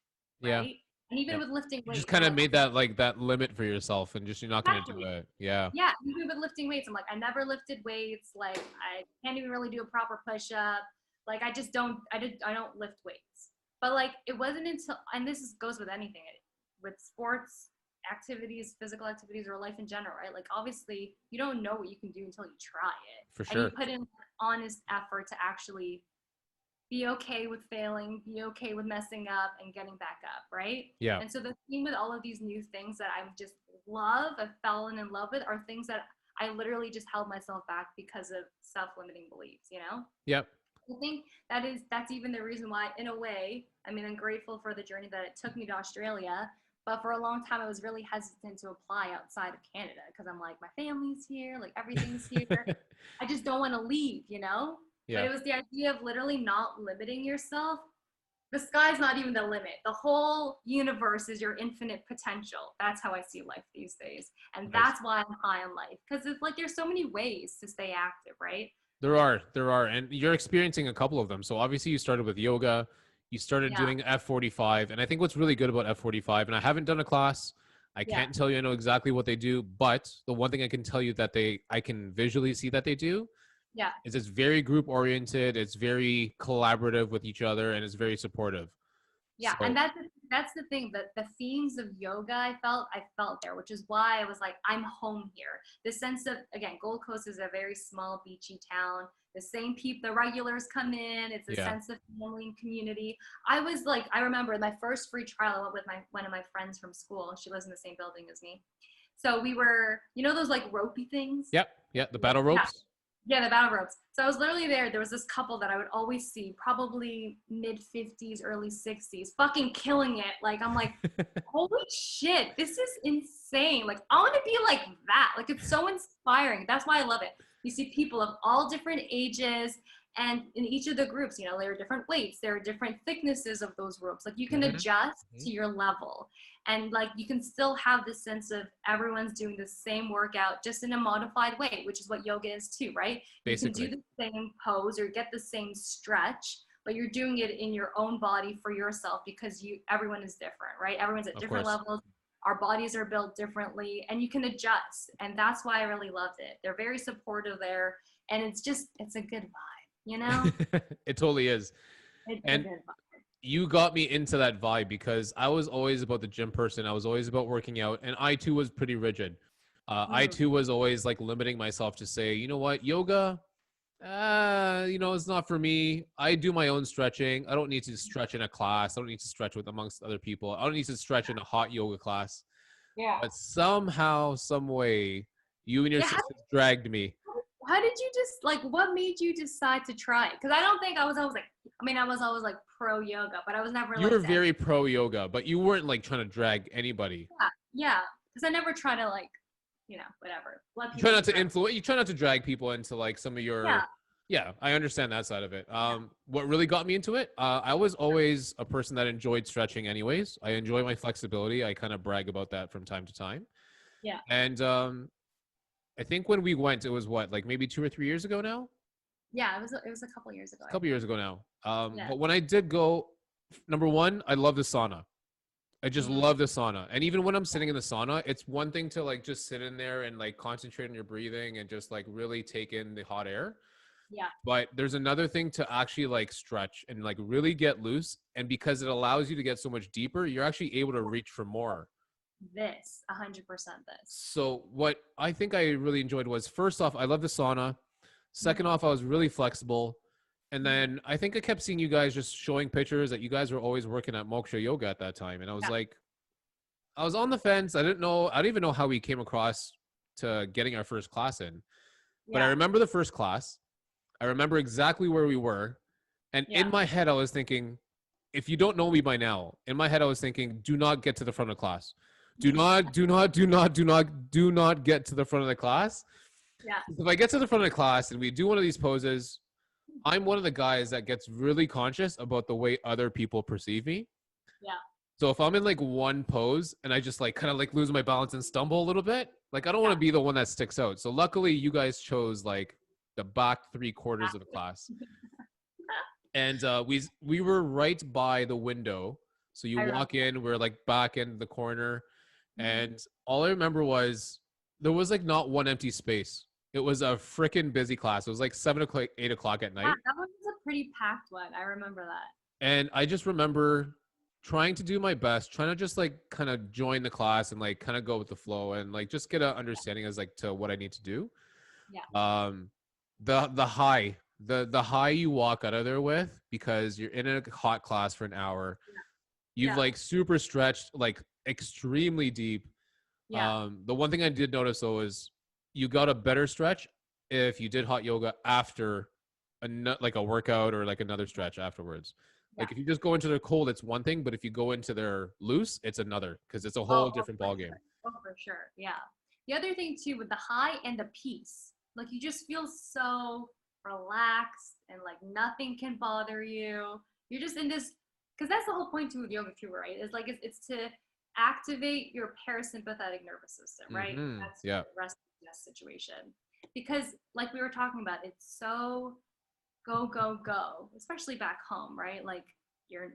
S2: Yeah.
S1: right? And even
S2: Yep.
S1: with lifting
S2: You just
S1: weights, I'm
S2: kind of
S1: like,
S2: made that like that limit for yourself and just you're not going to do
S1: exactly.
S2: it. Yeah.
S1: Yeah, even with lifting weights, I'm like, I never lifted weights. Like, I can't even really do a proper push up. Like, I just don't. I don't lift weights. But like, it wasn't until, and goes with anything, with sports activities, physical activities, or life in general, right? Like, obviously, you don't know what you can do until you try it,
S2: For
S1: and you
S2: sure.
S1: put in honest effort to actually be okay with failing, be okay with messing up and getting back up, right?
S2: Yeah.
S1: And so the theme with all of these new things that I just love, I've fallen in love with, are things that I literally just held myself back because of self-limiting beliefs, you know?
S2: Yep.
S1: I think that's even the reason why, in a way, I mean, I'm grateful for the journey that it took me to Australia, But for a long time, I was really hesitant to apply outside of Canada because I'm like, my family's here, like everything's here. I just don't want to leave, you know? But
S2: Yeah.
S1: it was the idea of literally not limiting yourself. The sky's not even the limit. The whole universe is your infinite potential. That's how I see life these days. And
S2: Nice.
S1: that's why I'm high on life. Because it's like there's so many ways to stay active, right?
S2: There are, and you're experiencing a couple of them. So obviously you started with yoga, you started
S1: Yeah.
S2: doing F45, and I think what's really good about F45, and I haven't done a class, I
S1: Yeah.
S2: can't tell you I know exactly what they do, but the one thing I can tell you that I can visually see that they do
S1: Yeah.
S2: is it's very group oriented, it's very collaborative with each other, and it's very supportive.
S1: Yeah, and
S2: So
S1: that's the thing, that the themes of yoga I felt there, which is why I was like, I'm home here. The sense of, again, Gold Coast is a very small beachy town. The same people, the regulars come in. It's a
S2: yeah.
S1: sense of family and community. I was like, I remember my first free trial. I went with one of my friends from school. She lives in the same building as me. So we were, those like ropey things.
S2: Yep. Yeah. The battle
S1: Yeah,
S2: ropes.
S1: yeah, the battle ropes. So I was literally there. There was this couple that I would always see, probably mid 50s, early 60s, fucking killing it. Like, I'm like, holy shit, this is insane. Like, I want to be like that. Like, it's so inspiring. That's why I love it. You see people of all different ages, and in each of the groups, there are different weights, there are different thicknesses of those ropes. Like, you can
S2: Mhm.
S1: adjust
S2: Mhm.
S1: to your level. And like you can still have this sense of everyone's doing the same workout just in a modified way, which is what yoga is too, right? You can do
S2: Basically,
S1: the same pose or get the same stretch, but you're doing it in your own body for yourself, because everyone is different, right? Everyone's at
S2: of
S1: different
S2: course.
S1: levels. Our bodies are built differently, and you can adjust. And that's why I really loved it. They're very supportive there, and it's a good vibe.
S2: It totally is.
S1: It's a
S2: And
S1: good vibe.
S2: you got me into that vibe because I was always about the gym person. I was always about working out, and I too was pretty rigid. I
S1: Mm,
S2: too was always like limiting myself to say, you know what, yoga, it's not for me. I do my own stretching. I don't need to stretch in a class. I don't need to stretch with amongst other people. I don't need to stretch in a hot yoga class.
S1: yeah.
S2: But somehow, some way, you and your
S1: Yeah.
S2: sisters dragged me.
S1: How did you just like, what made you decide to try it? Because I don't think I was always like, I mean, I was always like pro yoga, but I was never
S2: You were
S1: like that.
S2: very pro yoga, but you weren't like trying to drag anybody.
S1: Yeah, yeah. Because I never try to like, whatever, let
S2: You try
S1: people
S2: not
S1: do
S2: to
S1: their.
S2: influence. You try not to drag people into like some of
S1: Yeah,
S2: your. Yeah, I understand that side of it.
S1: yeah,
S2: What really got me into it, I was always a person that enjoyed stretching. Anyways, I enjoy my flexibility. I kind of brag about that from time to time.
S1: yeah,
S2: And I think when we went, it was what, like maybe 2 or 3 years ago now.
S1: yeah. It was a couple years ago,
S2: A
S1: I
S2: couple
S1: think.
S2: years ago now.
S1: Yeah.
S2: But when I did go, number one, I love the sauna. I just
S1: Mm,
S2: love the sauna. And even when I'm sitting in the sauna, it's one thing to like just sit in there and like concentrate on your breathing and just like really take in the hot air.
S1: yeah.
S2: But there's another thing to actually like stretch and like really get loose. And because it allows you to get so much deeper, you're actually able to reach for more.
S1: This, 100% this.
S2: So what I think I really enjoyed was, first off, I love the sauna. Second
S1: Mm-hmm.
S2: off, I was really flexible. And
S1: Mm-hmm.
S2: then I think I kept seeing you guys just showing pictures that you guys were always working at Moksha Yoga at that time. And I was
S1: Yeah,
S2: like, I was on the fence. I didn't know. I don't even know how we came across to getting our first class in. But I
S1: yeah,
S2: remember the first class. I remember exactly where we were. And
S1: yeah.
S2: in my head, I was thinking, if you don't know me by now, in my head, I was thinking, do not get to the front of class. Do not, do not, do not, do not, do not get to the front of the class.
S1: Yeah,
S2: If I get to the front of the class and we do one of these poses, I'm one of the guys that gets really conscious about the way other people perceive me.
S1: yeah,
S2: So if I'm in like one pose and I just like kind of like lose my balance and stumble a little bit, like I don't want
S1: yeah.
S2: to be the one that sticks out. So luckily you guys chose like the back 3/4 of the class. And we were right by the window. So you
S1: I remember.
S2: walk in, we're like back in the corner,
S1: Mhm.
S2: and all I remember was there was like not one empty space. It was a freaking busy class. It was like 7 o'clock, 8 o'clock at
S1: Yeah,
S2: night.
S1: that one was a pretty packed one. I remember that.
S2: And I just remember trying to do my best, trying to just like kind of join the class and like kind of go with the flow and like just get an understanding as like to what I need to do.
S1: Yeah,
S2: Um, the high, the high you walk out of there with, because you're in a hot class for an hour, you've
S1: yeah,
S2: like super stretched like extremely deep.
S1: yeah,
S2: The one thing I did notice though is you got a better stretch if you did hot yoga after like a workout or like another stretch afterwards.
S1: Yeah.
S2: Like if you just go into their cold, it's one thing, but if you go into their loose, it's another because it's a whole different ball game.
S1: Oh, for sure. Yeah. The other thing too with the high and the peace, like you just feel so relaxed and like nothing can bother you. You're just in this, because that's the whole point too with yoga too, right? It's like it's to activate your parasympathetic nervous system, right? That's
S2: Yeah.
S1: the rest of the situation. Because like we were talking about, it's so go go go, especially back home, right? Like you're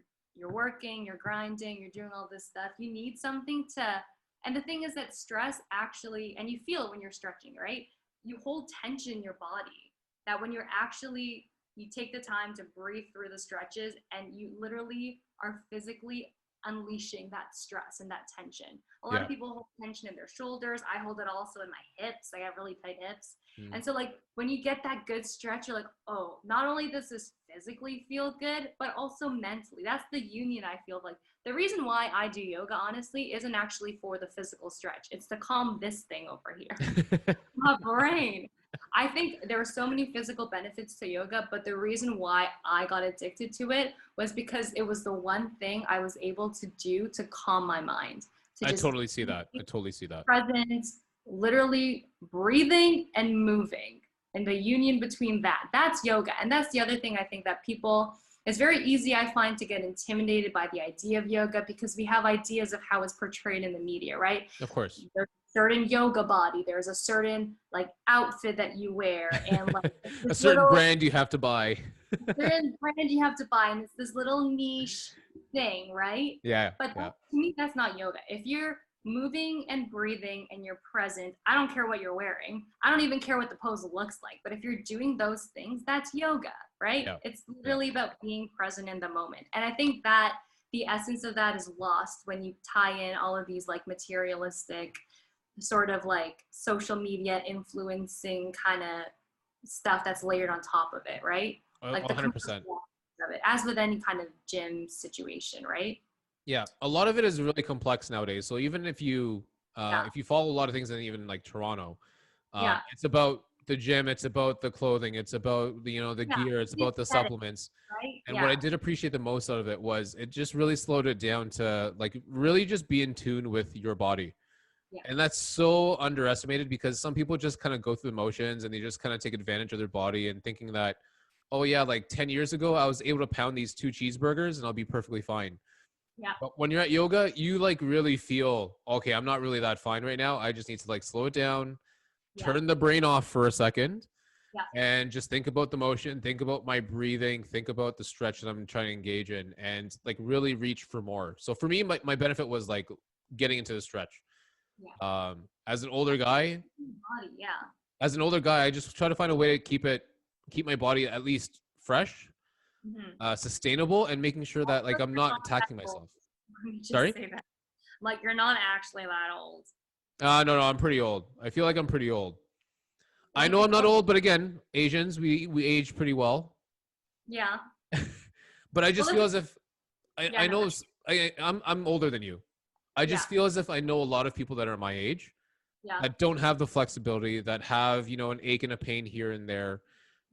S1: working, you're grinding, you're doing all this stuff. You need something to, and the thing is that stress actually, and you feel it when you're stretching, right? You hold tension in your body that when you're actually, you take the time to breathe through the stretches and you literally are physically unleashing that stress and that tension. A lot of people hold tension in their shoulders. I hold it also in my hips. I have really tight hips. And so like when you get that good stretch, you're like, oh, not only does this physically feel good, but also mentally. That's the union. I feel like the reason why I do yoga, honestly, isn't actually for the physical stretch. It's to calm this thing over here, my brain. I think there are so many physical benefits to yoga, but the reason why I got addicted to it was because it was the one thing I was able to do to calm my mind.
S2: I totally see that. I totally see that.
S1: Present, literally breathing and moving, and the union between that's yoga. And that's the other thing I think that people, it's very easy, I find, to get intimidated by the idea of yoga because we have ideas of how it's portrayed in the media, right?
S2: Of course.
S1: There's a certain yoga body, there's a certain like outfit that you wear, and like
S2: a certain brand you have to buy.
S1: a certain brand you have to buy, and it's this little niche thing, right?
S2: Yeah.
S1: But to me, that's not yoga. If you're moving and breathing and you're present, I don't care what you're wearing. I don't even care what the pose looks like. But if you're doing those things, that's yoga, right? Yeah. It's really about being present in the moment. And I think that the essence of that is lost when you tie in all of these like materialistic sort of like social media influencing kind of stuff that's layered on top of it, right? Like
S2: 100%.
S1: Of it, as with any kind of gym situation, right?
S2: Yeah, a lot of it is really complex nowadays. So even if you follow a lot of things in even like Toronto, it's about the gym, it's about the clothing, it's about the the gear, it's about the supplements.
S1: Right?
S2: And what I did appreciate the most out of it was it just really slowed it down to like really just be in tune with your body. Yeah. And that's so underestimated because some people just kind of go through the motions and they just kind of take advantage of their body and thinking that, oh yeah, like 10 years ago, I was able to pound these 2 cheeseburgers and I'll be perfectly fine. Yeah. But when you're at yoga, you like really feel, okay, I'm not really that fine right now. I just need to like slow it down, turn the brain off for a second, and just think about the motion, think about my breathing, think about the stretch that I'm trying to engage in, and like really reach for more. So for me, my benefit was like getting into the stretch. Yeah. As an older guy, I just try to find a way to keep my body at least fresh, sustainable, and making sure that like I'm not attacking myself. Sorry?
S1: Say that. Like you're not actually that old.
S2: No, I'm pretty old. I feel like I'm pretty old. I know I'm not old, but again, Asians, we age pretty well.
S1: Yeah.
S2: But I just feel as if I know I'm older than you. I just feel as if I know a lot of people that are my age that don't have the flexibility, that have, an ache and a pain here and there.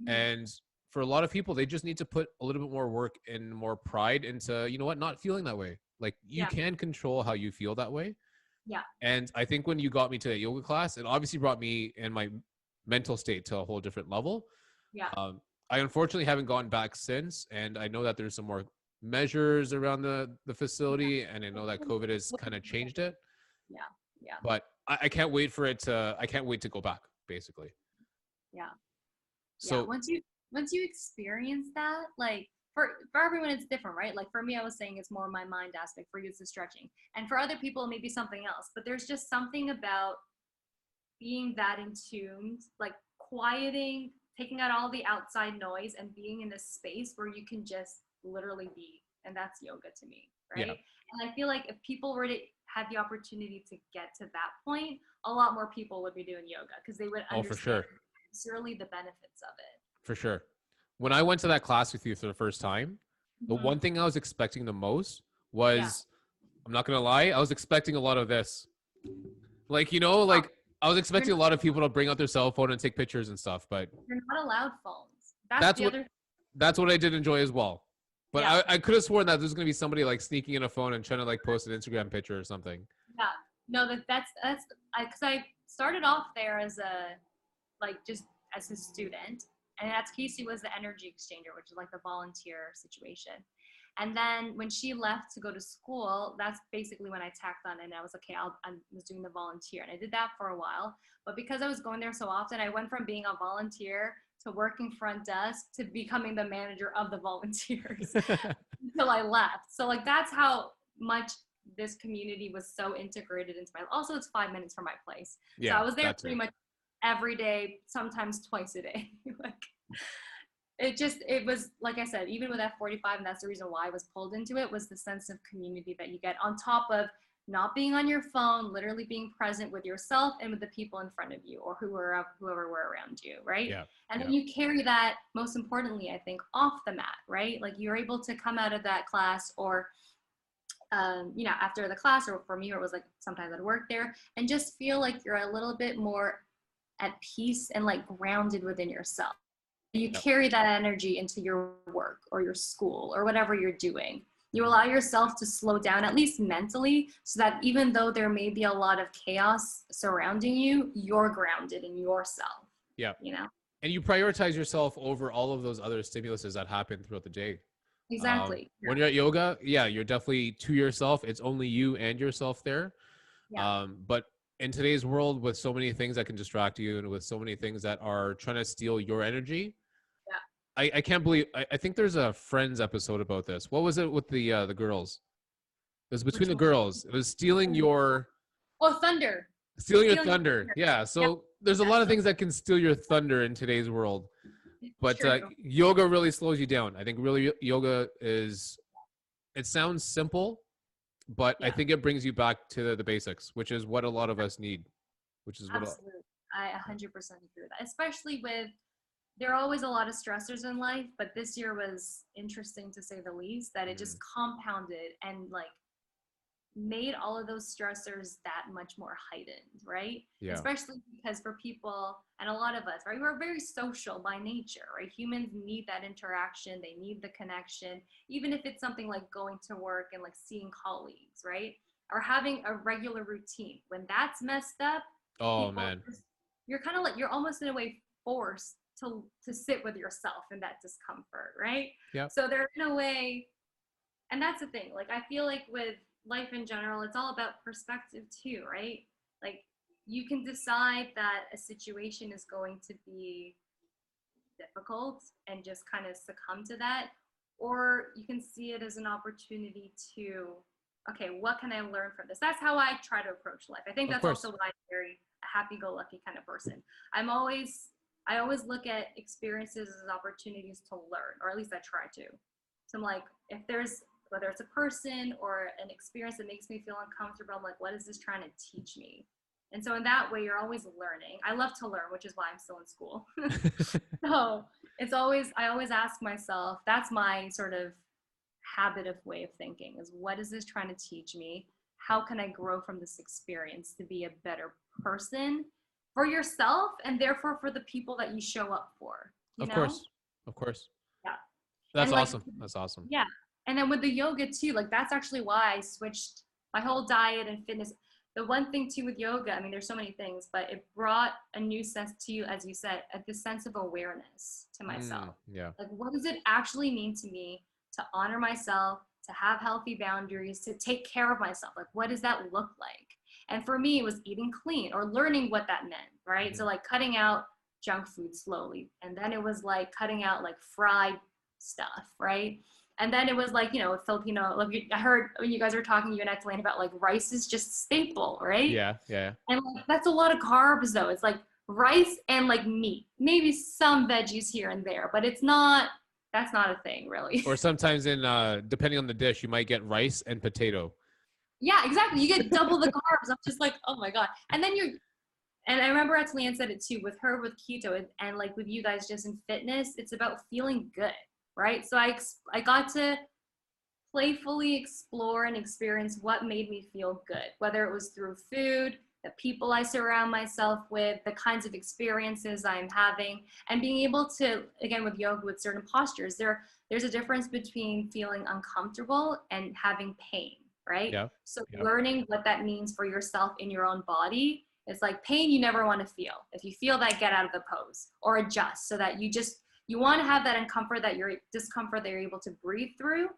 S2: And for a lot of people, they just need to put a little bit more work and more pride into, not feeling that way. Like you can control how you feel that way. Yeah. And I think when you got me to that yoga class, it obviously brought me and my mental state to a whole different level. Yeah. I unfortunately haven't gone back since. And I know that there's some more measures around the facility. And I know that COVID has kind of changed it. Yeah. Yeah. But I can't wait to go back, basically.
S1: Yeah. So once you experience that, like for everyone it's different, right? Like for me, I was saying it's more my mind aspect, for you it's the stretching, and for other people maybe something else. But there's just something about being that in tune, like quieting, taking out all the outside noise and being in a space where you can just literally be, and that's yoga to me, right? Yeah. And I feel like if people were to have the opportunity to get to that point, a lot more people would be doing yoga because they would understand
S2: for sure.
S1: Necessarily the benefits of it.
S2: For sure. When I went to that class with you for the first time, the one thing I was expecting the most was, I'm not going to lie, I was expecting a lot of this. Like, like I was expecting a lot of people to bring out their cell phone and take pictures and stuff, but
S1: you're not allowed phones.
S2: That's what I did enjoy as well. But I could have sworn that there's gonna be somebody like sneaking in a phone and trying to like post an Instagram picture or something.
S1: Yeah. No, that's because I started off there as a like just as a student, and that's Casey was the energy exchanger, which is like the volunteer situation. And then when she left to go to school, that's basically when I tacked on, and I was okay. I was doing the volunteer, and I did that for a while. But because I was going there so often, I went from being a volunteer to working front desk to becoming the manager of the volunteers until I left. So like that's how much this community was so integrated into my. Also, it's 5 minutes from my place, so I was there pretty much every day, sometimes twice a day. Like it was like I said, even with F45, and that's the reason why I was pulled into it, was the sense of community that you get on top of not being on your phone, literally being present with yourself and with the people in front of you or whoever were around you, right?
S2: Yeah.
S1: And then you carry that, most importantly, I think, off the mat, right? Like you're able to come out of that class or after the class, or for me, it was like sometimes I'd work there and just feel like you're a little bit more at peace and like grounded within yourself. You carry that energy into your work or your school or whatever you're doing. You allow yourself to slow down, at least mentally, so that even though there may be a lot of chaos surrounding you, you're grounded in yourself.
S2: Yeah.
S1: And
S2: you prioritize yourself over all of those other stimuluses that happen throughout the day.
S1: Exactly.
S2: When you're at yoga, you're definitely to yourself. It's only you and yourself there. Yeah. But in today's world, with so many things that can distract you and with so many things that are trying to steal your energy, I can't believe. I think there's a Friends episode about this. What was it with the girls? It was between the girls. It was stealing your.
S1: Oh, thunder.
S2: Stealing your thunder. Yeah. So there's a lot of things that can steal your thunder in today's world. But yoga really slows you down. I think really yoga is. It sounds simple, but I think it brings you back to the basics, which is what a lot of us need. Which is
S1: absolutely. I 100% agree with that, especially with. There are always a lot of stressors in life, but this year was interesting to say the least, that it just compounded and like made all of those stressors that much more heightened, right? Yeah. Especially because for people, and a lot of us, right, we're very social by nature, right? Humans need that interaction. They need the connection, even if it's something like going to work and like seeing colleagues, right? Or having a regular routine. When that's messed up, you're kind of like, you're almost in a way forced to sit with yourself in that discomfort, right? Yeah. So there's no way, and that's the thing. Like I feel like with life in general, it's all about perspective too, right? Like you can decide that a situation is going to be difficult and just kind of succumb to that, or you can see it as an opportunity to, okay, what can I learn from this? That's how I try to approach life. I think that's also why I'm very a happy-go-lucky kind of person. I always look at experiences as opportunities to learn, or at least I try to. So I'm like, if there's, whether it's a person or an experience that makes me feel uncomfortable, I'm like, what is this trying to teach me? And so in that way, you're always learning. I love to learn, which is why I'm still in school. So I always ask myself, that's my sort of habit of way of thinking, is what is this trying to teach me? How can I grow from this experience to be a better person? For yourself, and therefore for the people that you show up for. Of
S2: course.
S1: Yeah.
S2: That's awesome. That's awesome.
S1: Yeah. And then with the yoga too, like that's actually why I switched my whole diet and fitness. The one thing too with yoga, I mean, there's so many things, but it brought a new sense to you, as you said, this sense of awareness to myself.
S2: Yeah.
S1: Like, what does it actually mean to me to honor myself, to have healthy boundaries, to take care of myself? Like, what does that look like? And for me, it was eating clean or learning what that meant, right? Mm-hmm. So like cutting out junk food slowly. And then it was like cutting out like fried stuff, right? And then it was like, Filipino, like I heard when you guys were talking, you and Elaine, about like rice is just staple, right?
S2: Yeah.
S1: And like, that's a lot of carbs though. It's like rice and like meat, maybe some veggies here and there, but that's not a thing really.
S2: Or sometimes depending on the dish, you might get rice and potato.
S1: Yeah, exactly. You get double the carbs. I'm just like, oh my God. And then and I remember Leanne said it too, with her with keto and like with you guys just in fitness, it's about feeling good, right? So I got to playfully explore and experience what made me feel good, whether it was through food, the people I surround myself with, the kinds of experiences I'm having, and being able to, again, with yoga, with certain postures, there's a difference between feeling uncomfortable and having pain, right?
S2: Yeah.
S1: So
S2: Yeah.
S1: learning what that means for yourself in your own body. It's like pain you never want to feel. If you feel that, get out of the pose or adjust so that you want to have that discomfort that you're able to breathe through,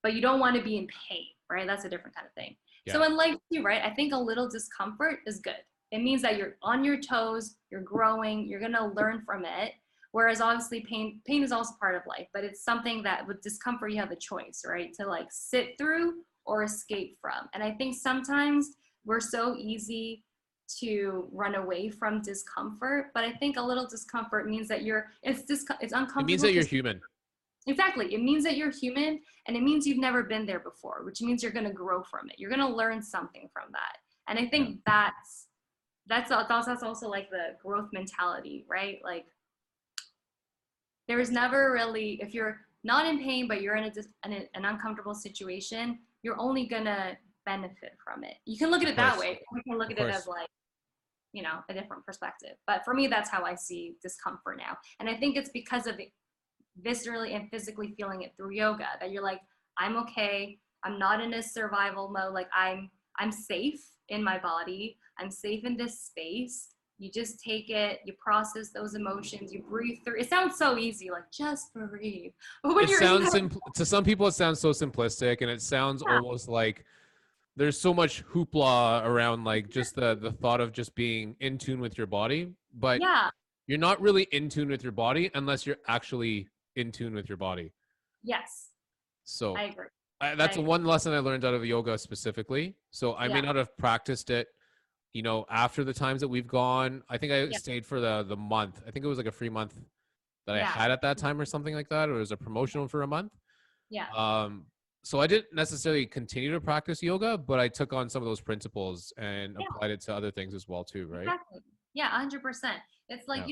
S1: but you don't want to be in pain, right? That's a different kind of thing.
S2: Yeah.
S1: So in life too, right? I think a little discomfort is good. It means that you're on your toes, you're growing, you're gonna learn from it. Whereas obviously pain is also part of life, but it's something that with discomfort, you have a choice, right? To like sit through or escape from. And I think sometimes we're so easy to run away from discomfort, but I think a little discomfort means that it's uncomfortable.
S2: It means that you're human.
S1: Exactly. It means that you're human, and it means you've never been there before, which means you're going to grow from it. You're going to learn something from that. And I think that's also like the growth mentality, right? Like there's never really, if you're not in pain, but you're in an uncomfortable situation, you're only going to benefit from it. You can look at it that way. You can look at it as like, a different perspective. But for me, that's how I see discomfort now. And I think it's because of viscerally and physically feeling it through yoga that you're like, I'm okay. I'm not in a survival mode. Like I'm safe in my body. I'm safe in this space. You just take it, you process those emotions, you breathe through. It sounds so easy, like just breathe. But when
S2: to some people, it sounds so simplistic, and it sounds almost like there's so much hoopla around like just the thought of just being in tune with your body, but you're not really in tune with your body unless you're actually in tune with your body.
S1: Yes.
S2: So
S1: I agree.
S2: That's one lesson I learned out of yoga specifically. So I may not have practiced it, after the times that we've gone. I think I stayed for the month. I think it was like a free month that I had at that time or something like that. Or it was a promotional for a month.
S1: Yeah.
S2: So I didn't necessarily continue to practice yoga, but I took on some of those principles and applied it to other things as well too, right?
S1: Exactly. Yeah, 100%. It's like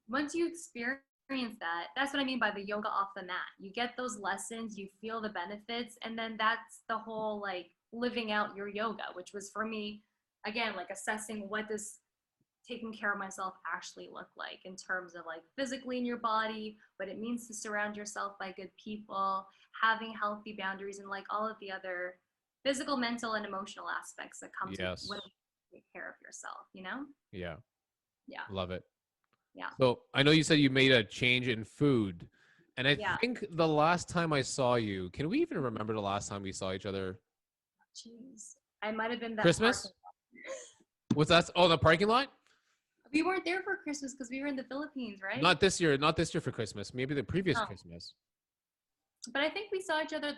S1: once you experience that, that's what I mean by the yoga off the mat. You get those lessons, you feel the benefits, and then that's the whole like living out your yoga, which was for me, again, like assessing what does taking care of myself actually look like in terms of like physically in your body, what it means to surround yourself by good people, having healthy boundaries, and like all of the other physical, mental, and emotional aspects that come to when you take care of yourself,
S2: Yeah. Love it.
S1: Yeah.
S2: So I know you said you made a change in food, and I think the last time I saw you, can we even remember the last time we saw each other?
S1: Jeez, I might have been that
S2: Christmas. What's that? Oh, the parking lot.
S1: We weren't there for Christmas because we were in the Philippines, right?
S2: Not this year for Christmas. Maybe the previous Christmas.
S1: But I think we saw each other.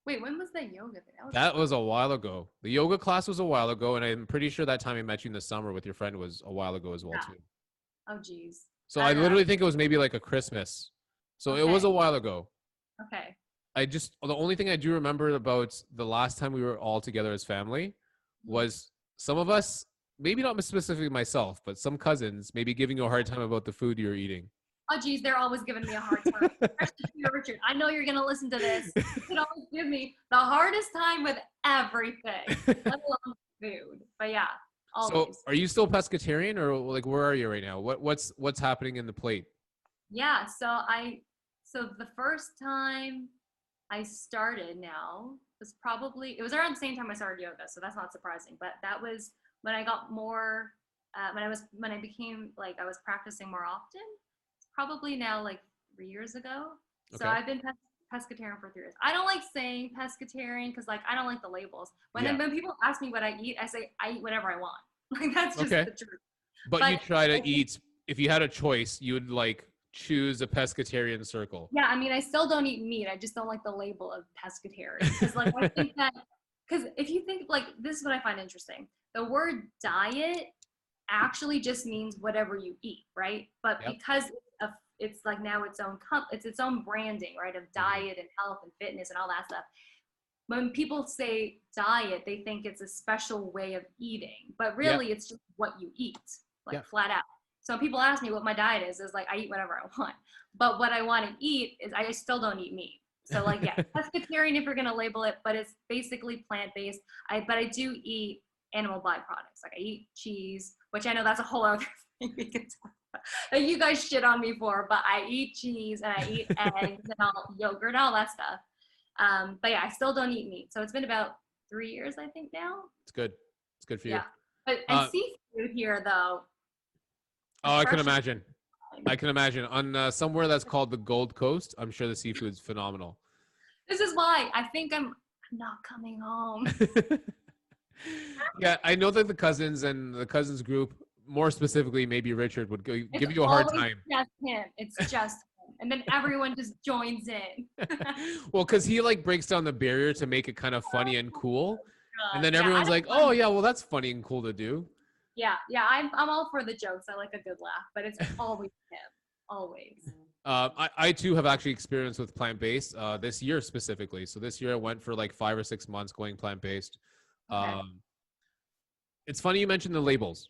S1: Wait, when was that yoga thing?
S2: That was a while ago. The yoga class was a while ago, and I'm pretty sure that time I met you in the summer with your friend was a while ago as well too.
S1: Oh, geez.
S2: So I literally think it was maybe like a Christmas. So it was a while ago.
S1: Okay.
S2: The only thing I do remember about the last time we were all together as family was some of us, maybe not specifically myself, but some cousins maybe giving you a hard time about the food you're eating.
S1: Oh, geez, they're always giving me a hard time. Especially you, Richard. I know you're going to listen to this. You can always give me the hardest time with everything, let alone food. But yeah, always.
S2: So are you still pescatarian, or like where are you right now? What's happening in the plate?
S1: Yeah, so the first time I started now it was around the same time I started yoga, so that's not surprising. But that was when I got more, when I became like I was practicing more often. It's probably now like 3 years ago. So I've been pescatarian for 3 years. I don't like saying pescatarian because like I don't like the labels. When people ask me what I eat, I say I eat whatever I want. Like that's just the truth.
S2: But you try to eat. If you had a choice, you would like choose a pescatarian circle.
S1: Yeah, I mean, I still don't eat meat. I just don't like the label of pescatarian. Because like I think that, because if you think like this is what I find interesting. The word diet actually just means whatever you eat, right? But because it's like now it's its own branding, right? Of diet and health and fitness and all that stuff. When people say diet, they think it's a special way of eating, but really it's just what you eat, like flat out. So when people ask me what my diet is like I eat whatever I want. But what I want to eat is I still don't eat meat. So like pescatarian if you're gonna label it, but it's basically plant-based. But I do eat animal byproducts. Like I eat cheese, which I know that's a whole other thing we can talk about, that you guys shit on me for, but I eat cheese and I eat eggs and yogurt and all that stuff. But yeah, I still don't eat meat. So it's been about 3 years, I think now.
S2: It's good. It's good for you.
S1: Yeah. But and seafood here though.
S2: Oh, I can imagine. I can imagine. On somewhere that's called the Gold Coast, I'm sure the seafood's phenomenal.
S1: This is why I think I'm not coming home.
S2: Yeah, I know that the cousins and the cousins group, more specifically, maybe Richard, would give you a hard time.
S1: Just him. It's just him. And then everyone just joins in.
S2: Well, because he like breaks down the barrier to make it kind of funny and cool. And then everyone's like, oh, yeah, well, that's funny and cool to do.
S1: Yeah, I'm all for the jokes. I like a good laugh, but it's always him. Always.
S2: I too have actually experienced with plant-based this year specifically. So this year I went for like 5 or 6 months going plant-based.
S1: Okay.
S2: It's funny you mentioned the labels.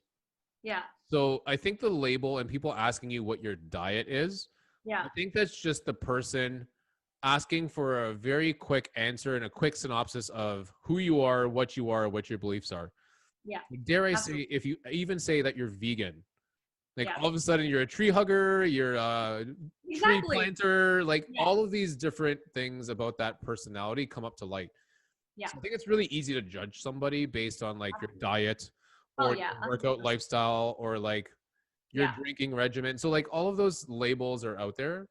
S1: Yeah.
S2: So I think the label and people asking you what your diet is, I think that's just the person asking for a very quick answer and a quick synopsis of who you are, what your beliefs are.
S1: Yeah.
S2: Dare I say, if you even say that you're vegan, like all of a sudden you're a tree hugger, you're a tree planter, like all of these different things about that personality come up to light.
S1: Yeah.
S2: So I think it's really easy to judge somebody based on like your diet or your workout lifestyle or like your drinking regimen. So like all of those labels are out there.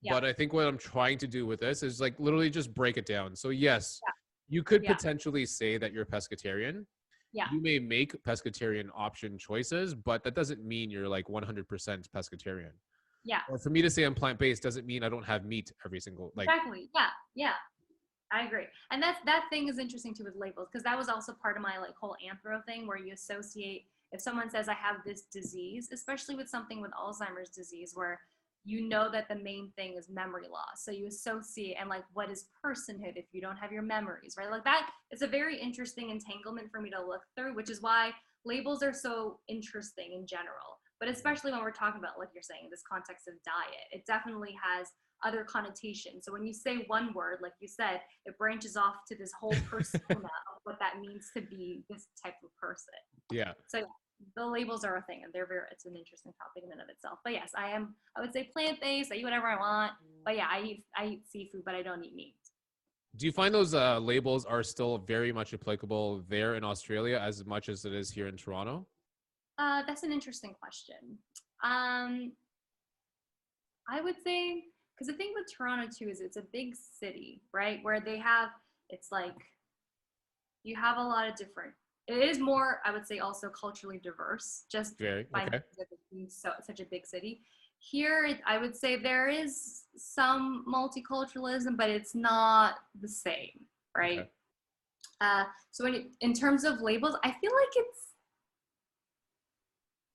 S2: Yeah. But I think what I'm trying to do with this is like literally just break it down. So yes, you could potentially say that you're pescatarian. Yeah. You may make pescatarian option choices, but that doesn't mean you're like 100% pescatarian. Yeah. Or for me to say I'm plant-based doesn't mean I don't have meat every single like.
S1: Exactly. Yeah. Yeah. I agree. And that thing is interesting too with labels, because that was also part of my like whole anthro thing, where you associate, if someone says I have this disease, especially with something with Alzheimer's disease, where you know that the main thing is memory loss. So you associate, and like, what is personhood if you don't have your memories, right? Like that is a very interesting entanglement for me to look through, which is why labels are so interesting in general. But especially when we're talking about, like you're saying, this context of diet, it definitely has other connotations. So when you say one word, like you said, it branches off to this whole persona of what that means to be this type of person. Yeah. So the labels are a thing, and it's an interesting topic in and of itself. But yes, I would say plant-based. I eat whatever I want. But yeah, I eat seafood, but I don't eat meat.
S2: Do you find those labels are still very much applicable there in Australia as much as it is here in Toronto?
S1: That's an interesting question. I would say, because the thing with Toronto too is it's a big city, right? Where it's like, you have a lot of different, it is more, I would say, also culturally diverse, just by being such a big city. Here, I would say there is some multiculturalism, but it's not the same, right? Okay. So in terms of labels, I feel like it's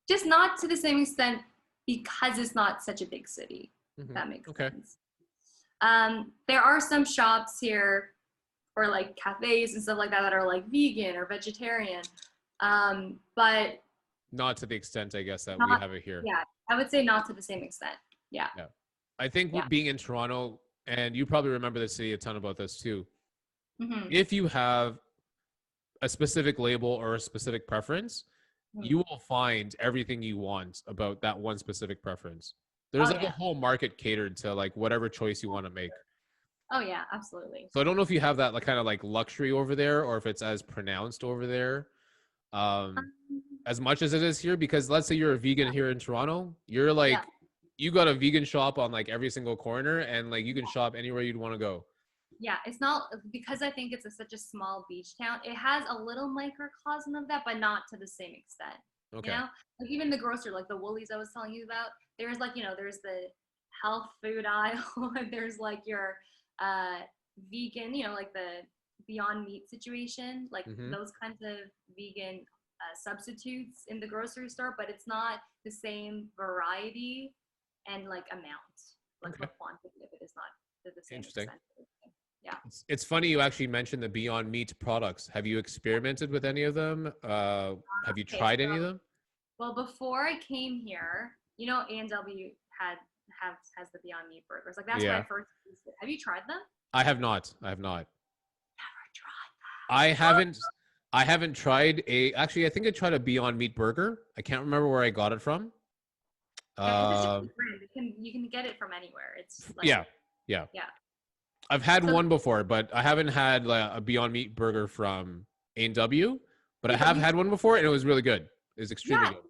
S1: just not to the same extent because it's not such a big city. If that makes sense. There are some shops here or like cafes and stuff like that are like vegan or vegetarian, but
S2: not to the extent, I guess, that we have it here.
S1: Yeah, I would say not to the same extent. Yeah.
S2: Yeah. I think being in Toronto, and you probably remember the city a ton about this too. Mm-hmm. If you have a specific label or a specific preference, you will find everything you want about that one specific preference. There's a whole market catered to like whatever choice you want to make.
S1: Oh yeah, absolutely.
S2: So I don't know if you have that like kind of like luxury over there, or if it's as pronounced over there as much as it is here. Because let's say you're a vegan here in Toronto, you're like you got a vegan shop on like every single corner, and like you can shop anywhere you'd want to go.
S1: Yeah, it's not, because I think it's such a small beach town. It has a little microcosm of that, but not to the same extent. Okay. You know, like even the grocery, like the Woolies I was telling you about, there's like, there's the health food aisle, and there's like your vegan, like the Beyond Meat situation, like those kinds of vegan substitutes in the grocery store, but it's not the same variety and like amount, like the quantity of it is not the same. Interesting. Yeah.
S2: It's funny you actually mentioned the Beyond Meat products. Have you experimented with any of them? Have you tried any of them?
S1: Well, before I came here, A&W has the Beyond Meat burgers. Like that's where I first used it. Have you tried them?
S2: I have not. I have not.
S1: Never tried them.
S2: I haven't tried actually, I think I tried a Beyond Meat burger. I can't remember where I got it from.
S1: Yeah, it's a
S2: Um,
S1: chicken brand. You can get it from anywhere. It's like,
S2: yeah, yeah.
S1: yeah.
S2: I've had
S1: So
S2: one before, but I haven't had like, a Beyond Meat burger from A&W. But I
S1: see, but
S2: have
S1: you,
S2: had one before, and it was really good. It was extremely
S1: yeah,
S2: good.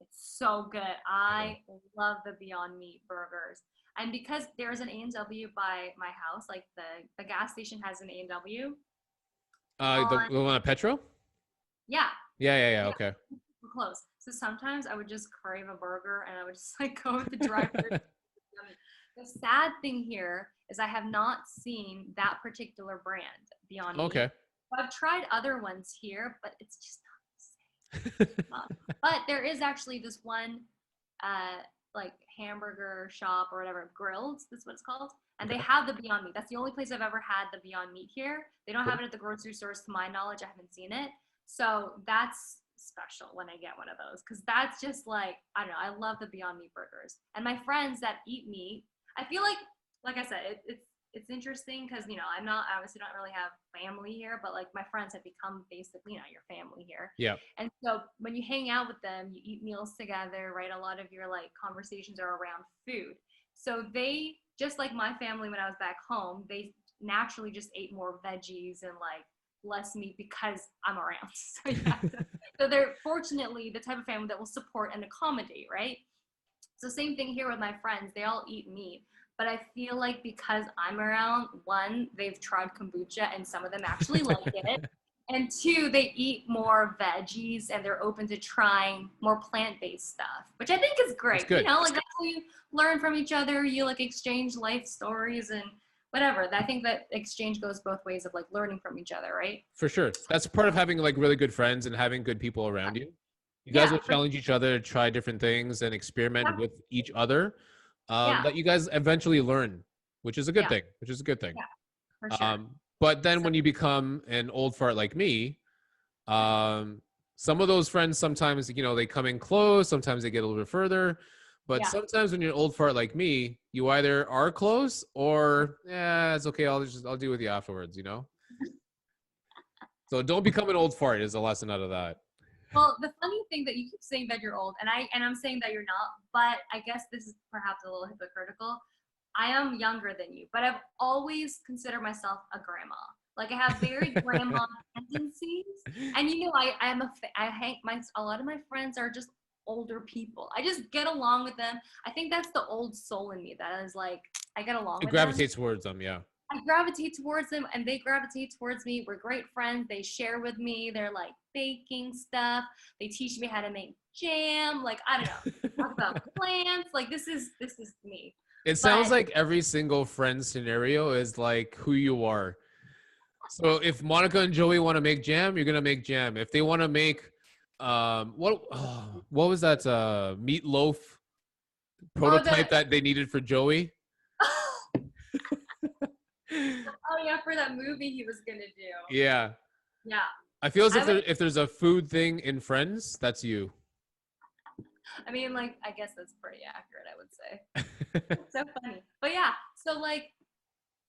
S1: it's so good.
S2: Yeah.
S1: I love the Beyond Meat burgers. And because there's an A&W by my house, like the gas station has an A&W on,
S2: The one at Petro?
S1: yeah,
S2: Yeah, yeah, yeah.
S1: yeah,
S2: Okay.
S1: we're close. So sometimes I would just crave a burger and I would just like go with the drive-thru. The sad thing here is I have not seen that particular brand, Beyond Meat.
S2: Okay.
S1: I've tried other ones here, but it's just not the same. But there is actually this one uh like hamburger shop or whatever, grilled, that's what it's called. And they
S2: Okay.
S1: have the Beyond Meat. That's the only place I've ever had the Beyond Meat here. They don't have
S2: Cool.
S1: it at the grocery stores to my knowledge. I haven't seen it. So that's special when I get one of those because that's just like, I don't know, I love the Beyond Meat burgers. And my friends that eat meat, I feel like I said, it's interesting because I'm not obviously don't really have family here, but like my friends have become basically your family here.
S2: Yeah.
S1: And so when you hang out with them, you eat meals together, right? A lot of your like conversations are around food. So they, just like my family when I was back home, they naturally just ate more veggies and like less meat because I'm around. So yeah, so they're fortunately the type of family that will support and accommodate, right? So same thing here with my friends. They all eat meat. But I feel like because I'm around, one, they've tried kombucha and some of them actually like it. And two, they eat more veggies and they're open to trying more plant-based stuff, which I think is
S2: That's
S1: great.
S2: good.
S1: Like that's how you learn from each other. You like exchange life stories and whatever. I think that exchange goes both ways of like learning from each other, right?
S2: For sure. That's part of having like really good friends and having good people around you. You guys
S1: Yeah,
S2: will challenge each other to try different things and experiment
S1: yeah,
S2: with each other.
S1: yeah,
S2: That you guys eventually learn, which is a good
S1: yeah,
S2: thing. Which is a good thing.
S1: yeah, for sure.
S2: But then
S1: So
S2: when you become an old fart like me, some of those friends sometimes they come in close. Sometimes they get a little bit further. But
S1: yeah.
S2: sometimes when you're an old fart like me, you either are close or yeah, it's okay. I'll deal with you afterwards. So don't become an old fart is a lesson out of that.
S1: Well, the funny thing that you keep saying that you're old, and I'm saying that you're not, but I guess this is perhaps a little hypocritical. I am younger than you, but I've always considered myself a grandma. Like I have very grandma tendencies, and I am I hang my a lot of my friends are just older people. I just get along with them. I think that's the old soul in me that is like I get along
S2: It
S1: with them.
S2: gravitates towards them, yeah.
S1: I gravitate towards them and they gravitate towards me. We're great friends. They share with me. They're like baking stuff. They teach me how to make jam. Like, I don't know. Talk about plants. Like this is me.
S2: It sounds
S1: But
S2: like every single friend scenario is like who you are. So if Monica and Joey want to make jam, you're gonna make jam. If they want to make what was that meatloaf
S1: oh the
S2: prototype that they needed for Joey?
S1: oh yeah, for that movie he was gonna do.
S2: Yeah.
S1: Yeah.
S2: I feel as
S1: I would
S2: if there's a food thing in Friends, that's you.
S1: I mean like I guess that's pretty accurate, I would say. So funny. But yeah, so like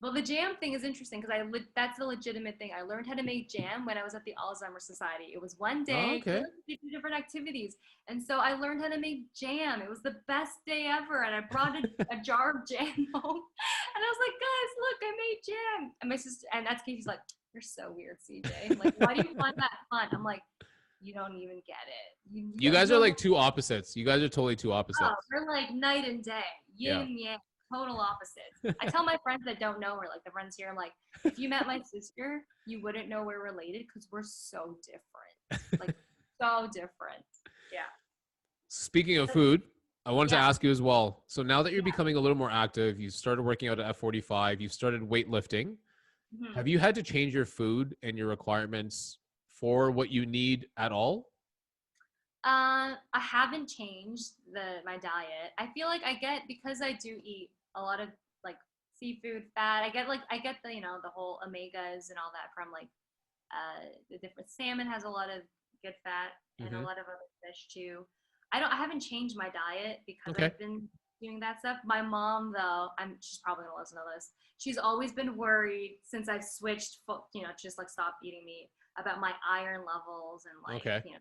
S1: well, the jam thing is interesting because that's a legitimate thing. I learned how to make jam when I was at the Alzheimer's Society. It was one
S2: Oh,
S1: day,
S2: okay.
S1: we did different activities. And so I learned how to make jam. It was the best day ever. And I brought a jar of jam home. And I was like, guys, look, I made jam. And my sister, and that's Casey's like, you're so weird, CJ. Like, why do you find that fun? I'm like, you don't even get it.
S2: You
S1: You
S2: guys are
S1: don't,
S2: like two opposites. You guys are totally two
S1: oh,
S2: opposites.
S1: we're like night and day,
S2: Yeah.
S1: yin yang, total opposites. I tell my friends that don't know her, like the friends here, I'm like, if you met my sister, you wouldn't know we're related because we're so different, like so different. Yeah.
S2: Speaking of food, I wanted to
S1: Yeah.
S2: ask you as well. So now that you're
S1: Yeah.
S2: becoming a little more active, you started working out at F45, you started weightlifting.
S1: Mhm.
S2: Have you had to change your food and your requirements for what you need at all?
S1: I haven't changed my diet. I feel like I get because I do eat a lot of like seafood, fat. I get the whole omegas and all that from like the different salmon has a lot of good fat and a
S2: Mm-hmm.
S1: lot of other fish too. I haven't changed my diet because
S2: Okay.
S1: I've been doing that stuff. My mom though, she's probably gonna listen to this. She's always been worried since I've switched, just like stopped eating meat about my iron levels and like,
S2: Okay.
S1: you know,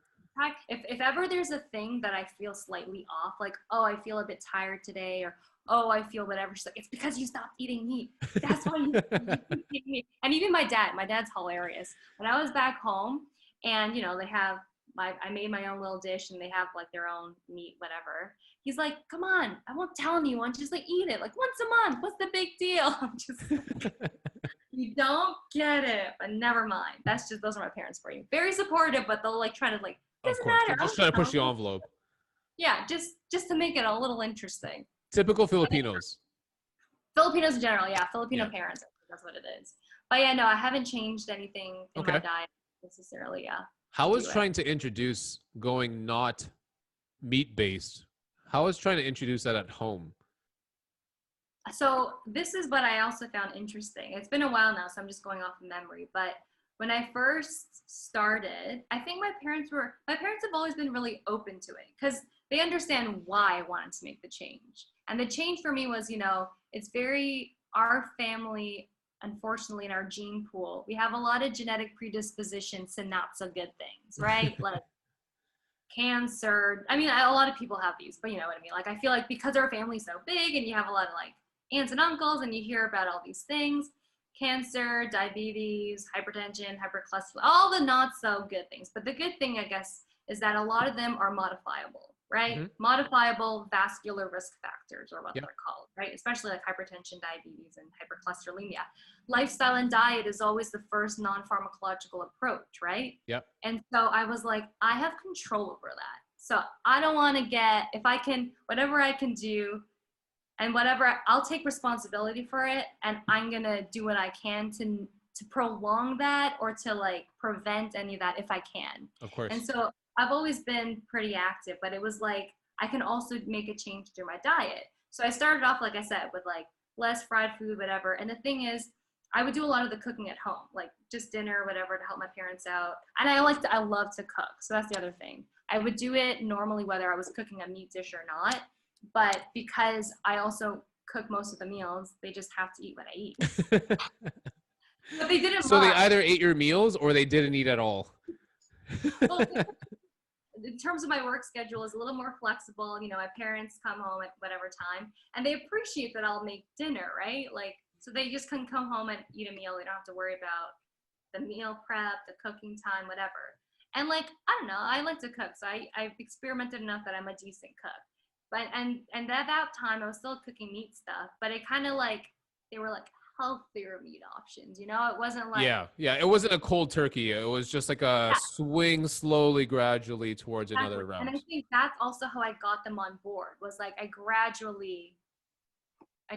S1: if ever there's a thing that I feel slightly off, like, oh, I feel a bit tired today, or oh, I feel whatever, she's like, it's because you stopped eating meat. That's why you keep eating meat. And even my dad's hilarious. When I was back home, and you know, they have I made my own little dish, and they have like their own meat, whatever. He's like, come on, I won't tell anyone, just like eat it, like once a month. What's the big deal? I'm just like, you don't get it, but never mind. That's just, those are my parents for you. Very supportive, but they'll like try to like,
S2: Of
S1: doesn't
S2: course. They're
S1: matter.
S2: just trying to push the envelope.
S1: Yeah, just to make it a little interesting.
S2: Typical Filipinos.
S1: Filipinos in general, yeah, Filipino
S2: Yeah.
S1: parents. That's what it is. But yeah, no, I haven't changed anything in my
S2: Okay.
S1: diet necessarily. Yeah.
S2: How is trying to introduce going not meat based? How is trying to introduce that at home?
S1: So this is what I also found interesting. It's been a while now, so I'm just going off of memory. But when I first started, I think my parents have always been really open to it because they understand why I wanted to make the change. And the change for me was, you know, it's very, our family, unfortunately, in our gene pool, we have a lot of genetic predispositions to not so good things, right? Like cancer. I mean, a lot of people have these, but you know what I mean? Like, I feel like because our family's so big and you have a lot of like aunts and uncles and you hear about all these things, cancer, diabetes, hypertension, hypercholesterol, all the not so good things. But the good thing, I guess, is that a lot of them are modifiable, right?
S2: Mhm.
S1: Modifiable vascular risk factors are what
S2: Yep.
S1: they're called, right? Especially like hypertension, diabetes, and hypercholesterolemia. Lifestyle and diet is always the first non-pharmacological approach, right?
S2: Yep.
S1: And so I was like, I have control over that. So I don't want to get, if I can, whatever I can do, and whatever, I'll take responsibility for it, and I'm gonna do what I can to prolong that or to like prevent any of that if I can.
S2: Of course.
S1: And so I've always been pretty active, but it was like I can also make a change through my diet. So I started off, like I said, with like less fried food, whatever. And the thing is, I would do a lot of the cooking at home, like just dinner, whatever, to help my parents out. And I love to cook. So that's the other thing. I would do it normally whether I was cooking a meat dish or not. But because I also cook most of the meals, they just have to eat what I eat. But they didn't
S2: So they
S1: mind.
S2: either ate your meals or they didn't eat at all.
S1: Well, in terms of my work schedule is a little more flexible. You know, my parents come home at whatever time, and they appreciate that I'll make dinner, right? Like, so they just can come home and eat a meal. They don't have to worry about the meal prep, the cooking time, whatever. And like, I don't know, I like to cook, so I've experimented enough that I'm a decent cook. But and at that time I was still cooking meat stuff, but it kind of like, they were like healthier meat options, you know? It wasn't like,
S2: Yeah. It wasn't a cold turkey. It was just like a
S1: yeah,
S2: swing slowly, gradually towards
S1: exactly.
S2: another
S1: And I
S2: round.
S1: think that's also how I got them on board, was like I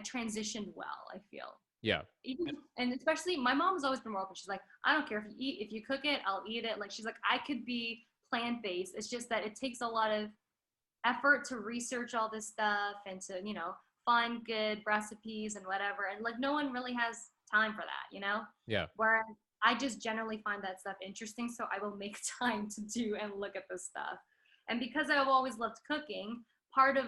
S1: transitioned well, I feel.
S2: Yeah.
S1: Even, and especially my mom's always been more open. She's like, I don't care if you cook it, I'll eat it. Like, she's like, I could be plant-based. It's just that it takes a lot of effort to research all this stuff and to, you know, find good recipes and whatever. And like, no one really has time for that, you know?
S2: Yeah.
S1: Whereas I just generally find that stuff interesting. So I will make time to do and look at this stuff. And because I've always loved cooking, part of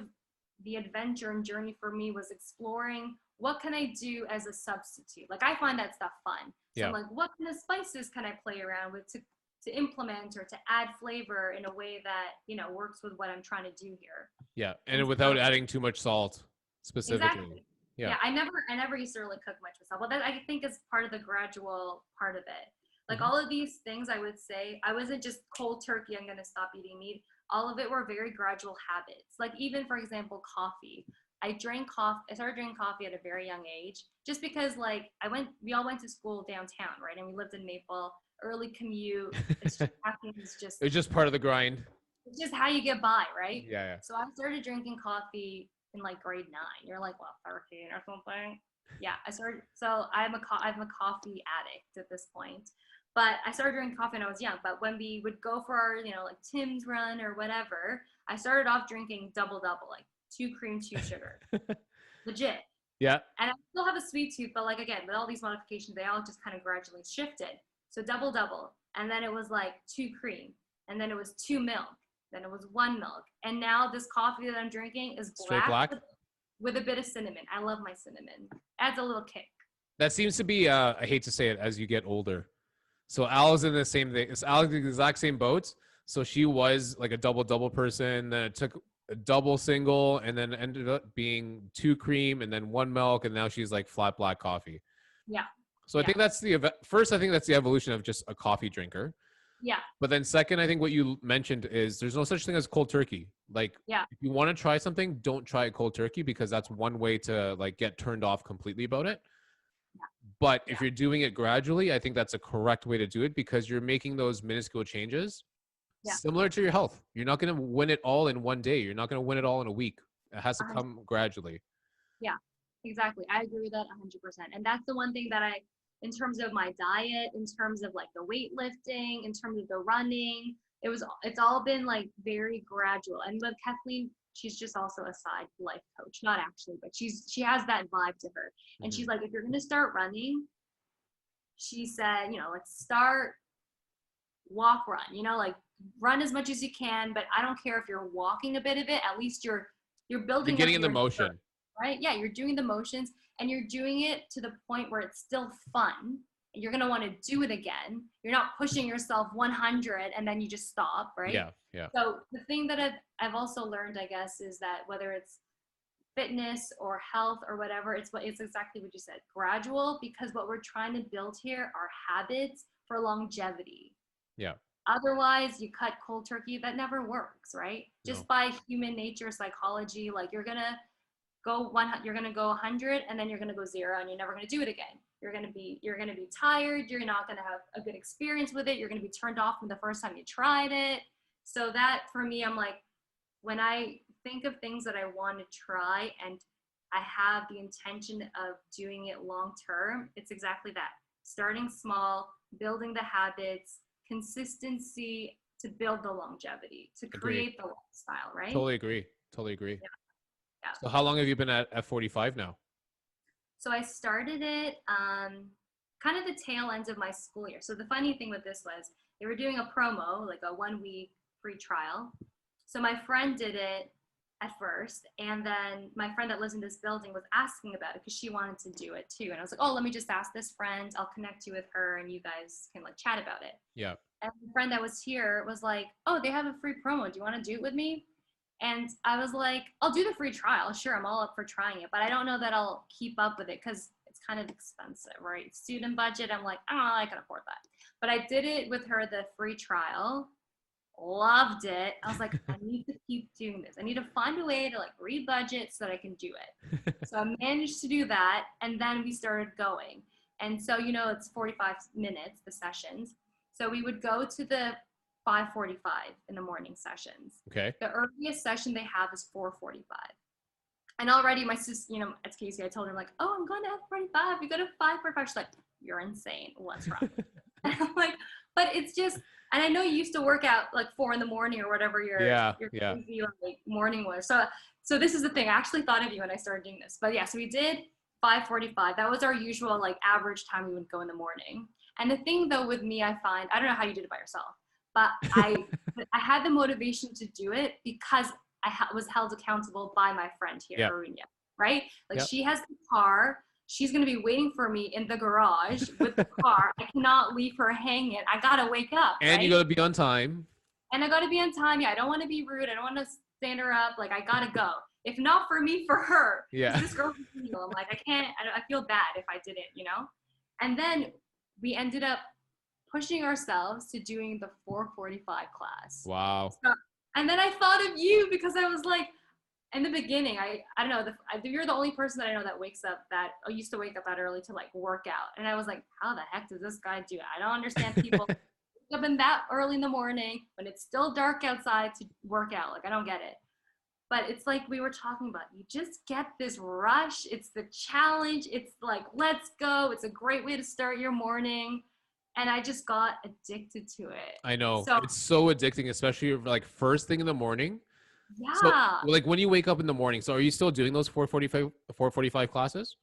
S1: the adventure and journey for me was exploring what can I do as a substitute. Like, I find that stuff fun. So
S2: Yeah.
S1: I'm like, what kind of spices can I play around with to implement or to add flavor in a way that, you know, works with what I'm trying to do here.
S2: Yeah. And
S1: And
S2: without
S1: so,
S2: adding too much salt specifically.
S1: exactly.
S2: Yeah.
S1: Yeah, I never used to really cook much myself. Well, that I think is part of the gradual part of it. Like,
S2: Mhm.
S1: all of these things, I would say, I wasn't just cold turkey, I'm gonna stop eating meat. All of it were very gradual habits. Like, even for example, coffee. I started drinking coffee at a very young age, just because like we all went to school downtown, right? And we lived in Maple, early commute. It's just caffeine is just
S2: It was just part of the grind.
S1: it's just how you get by, right?
S2: Yeah.
S1: So I started drinking coffee in like grade 9. You're like, what, 13 or something? Yeah, I started. So I'm a coffee addict at this point. But I started drinking coffee when I was young. But when we would go for our, you know, like Tim's run or whatever, I started off drinking double, like 2 cream, 2 sugar, legit.
S2: Yeah.
S1: And I still have a sweet tooth, but like, again, with all these modifications, they all just kind of gradually shifted. So double, and then it was like 2 cream, and then it was 2 milk, then it was 1 milk, and now this coffee that I'm drinking is
S2: Straight black.
S1: with a bit of cinnamon. I love my cinnamon. Adds a little kick.
S2: That seems to be I hate to say it, as you get older, So Al's in the same thing. It's Al's the exact same boat. So she was like a double person. Then it took a double single, and then ended up being 2 cream, and then 1 milk, and now she's like flat black coffee.
S1: Yeah.
S2: So I think that's the first. I think that's the evolution of just a coffee drinker.
S1: Yeah.
S2: But then second, I think what you mentioned is there's no such thing as cold turkey. Like, if you want to try something, don't try it cold turkey, because that's one way to like get turned off completely about it. But if you're doing it gradually, I think that's a correct way to do it, because you're making those minuscule changes similar to your health. You're not going to win it all in one day. You're not going to win it all in a week. It has to come gradually.
S1: Yeah, exactly. I agree with that 100%. And that's the one thing that in terms of my diet, in terms of like the weightlifting, in terms of the running, it's all been like very gradual. And with Kathleen, she's just also a side life coach, not actually, but she has that vibe to her. And she's like, if you're going to start running, she said, let's start walk, run, like run as much as you can, but I don't care if you're walking a bit of it, at least you're building,
S2: you're getting in the motion.
S1: Right? Yeah, you're doing the motions, and you're doing it to the point where it's still fun. And you're going to want to do it again. You're not pushing yourself 100 and then you just stop, right?
S2: Yeah.
S1: So the thing that I've also learned, I guess, is that whether it's fitness or health or whatever, it's exactly what you said, gradual, because what we're trying to build here are habits for longevity.
S2: Yeah.
S1: Otherwise, you cut cold turkey, that never works, right? Just by human nature, psychology, like you're gonna go 100 and then you're gonna go 0 and you're never gonna do it again. You're gonna be tired. You're not gonna have a good experience with it. You're gonna be turned off from the first time you tried it. So that for me, I'm like, when I think of things that I want to try and I have the intention of doing it long term, it's exactly that. Starting small, building the habits, consistency to build the longevity, to create the lifestyle, right?
S2: Totally agree. Yeah. So how long have you been at F45 now?
S1: So I started it kind of the tail end of my school year. So the funny thing with this was they were doing a promo, like a 1-week free trial. So my friend did it at first, and then my friend that lives in this building was asking about it because she wanted to do it too. And I was like, oh, let me just ask this friend. I'll connect you with her and you guys can like chat about it.
S2: Yeah.
S1: And the friend that was here was like, oh, they have a free promo. Do you want to do it with me? And I was like, I'll do the free trial. Sure, I'm all up for trying it, but I don't know that I'll keep up with it because it's kind of expensive, right? Student budget, I'm like, oh, I can afford that. But I did it with her, the free trial. Loved it. I was like, I need to keep doing this. I need to find a way to like rebudget so that I can do it. So I managed to do that, and then we started going. And so, it's 45 minutes, the sessions. So we would go to the 5:45 in the morning sessions.
S2: Okay.
S1: The earliest session they have is 4:45. And already my sister, as Casey, I told her, like, oh, I'm going to F45. We go to 5:45. She's like, you're insane. What's wrong? And I'm like, but it's just, and I know you used to work out like 4 a.m. or whatever your crazy like morning was. So this is the thing. I actually thought of you when I started doing this. But yeah, so we did 5:45. That was our usual like average time we would go in the morning. And the thing though with me, I find, I don't know how you did it by yourself, but I had the motivation to do it because I was held accountable by my friend here, Arunya, right? Like she has the car. She's going to be waiting for me in the garage with the car. I cannot leave her hanging. I got to wake up.
S2: And
S1: right?
S2: You got to be on time.
S1: And I got to be on time. Yeah, I don't want to be rude. I don't want to stand her up. Like, I got to go. If not for me, for her.
S2: Yeah.
S1: This girl, I'm like, I can't, I feel bad if I didn't, And then we ended up pushing ourselves to doing the 4:45 class.
S2: Wow.
S1: So, and then I thought of you because I was like, in the beginning, I don't know, you're the only person that I know that used to wake up that early to like work out. And I was like, how the heck does this guy do it? I don't understand people wake up in that early in the morning when it's still dark outside to work out. Like, I don't get it. But it's like we were talking about, you just get this rush. It's the challenge. It's like, let's go. It's a great way to start your morning. And I just got addicted to it.
S2: I know. It's so addicting, especially like first thing in the morning.
S1: Yeah.
S2: So, like when you wake up in the morning, so are you still doing those 4:45 classes?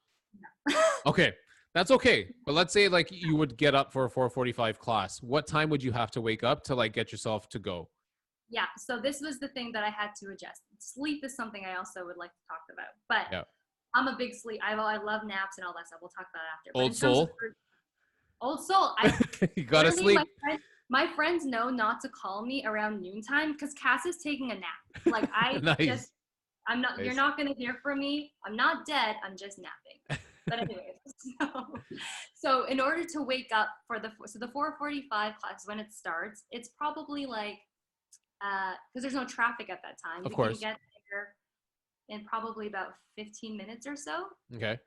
S2: No. Okay. That's okay. But let's say like you would get up for a 4:45 class. What time would you have to wake up to like get yourself to go?
S1: Yeah. So this was the thing that I had to adjust. Sleep is something I also would like to talk about. But I'm a big sleep. I love naps and all that stuff. We'll talk about it after.
S2: Old soul.
S1: Old soul. I
S2: You gotta
S1: literally
S2: sleep.
S1: my friends know not to call me around noontime because Cass is taking a nap. Like
S2: Nice.
S1: I'm not. You're
S2: Nice.
S1: not gonna hear from me. I'm not dead. I'm just napping. But anyways, so in order to wake up for the 4:45 class when it starts, it's probably like because there's no traffic at that time.
S2: Of
S1: We can
S2: course.
S1: get there in probably about 15 minutes or so.
S2: Okay.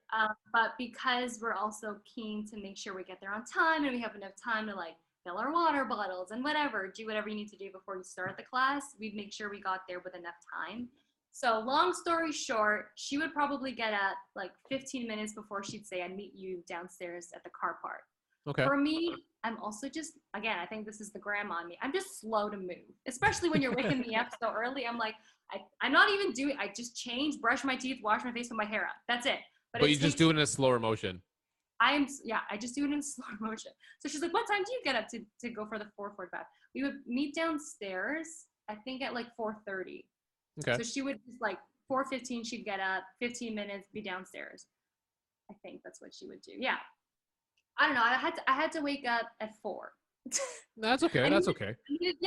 S1: But because we're also keen to make sure we get there on time and we have enough time to like fill our water bottles and whatever, do whatever you need to do before you start the class, we'd make sure we got there with enough time. So long story short, she would probably get up like 15 minutes before she'd say, I'd meet you downstairs at the car park.
S2: Okay.
S1: For me, I'm also just, again, I think this is the grandma in me. I'm just slow to move, especially when you're waking me up so early. I'm like, I'm not even doing, I just change, brush my teeth, wash my face, put my hair up. That's it.
S2: But you just do it in a slower motion.
S1: I just do it in slow motion. So she's like, what time do you get up to go for the 4:45? We would meet downstairs, I think at like 4:30.
S2: Okay.
S1: So she would just like 4:15, she'd get up, 15 minutes, be downstairs. I think that's what she would do. Yeah. I don't know. I had to wake up at 4.
S2: That's okay. That's okay.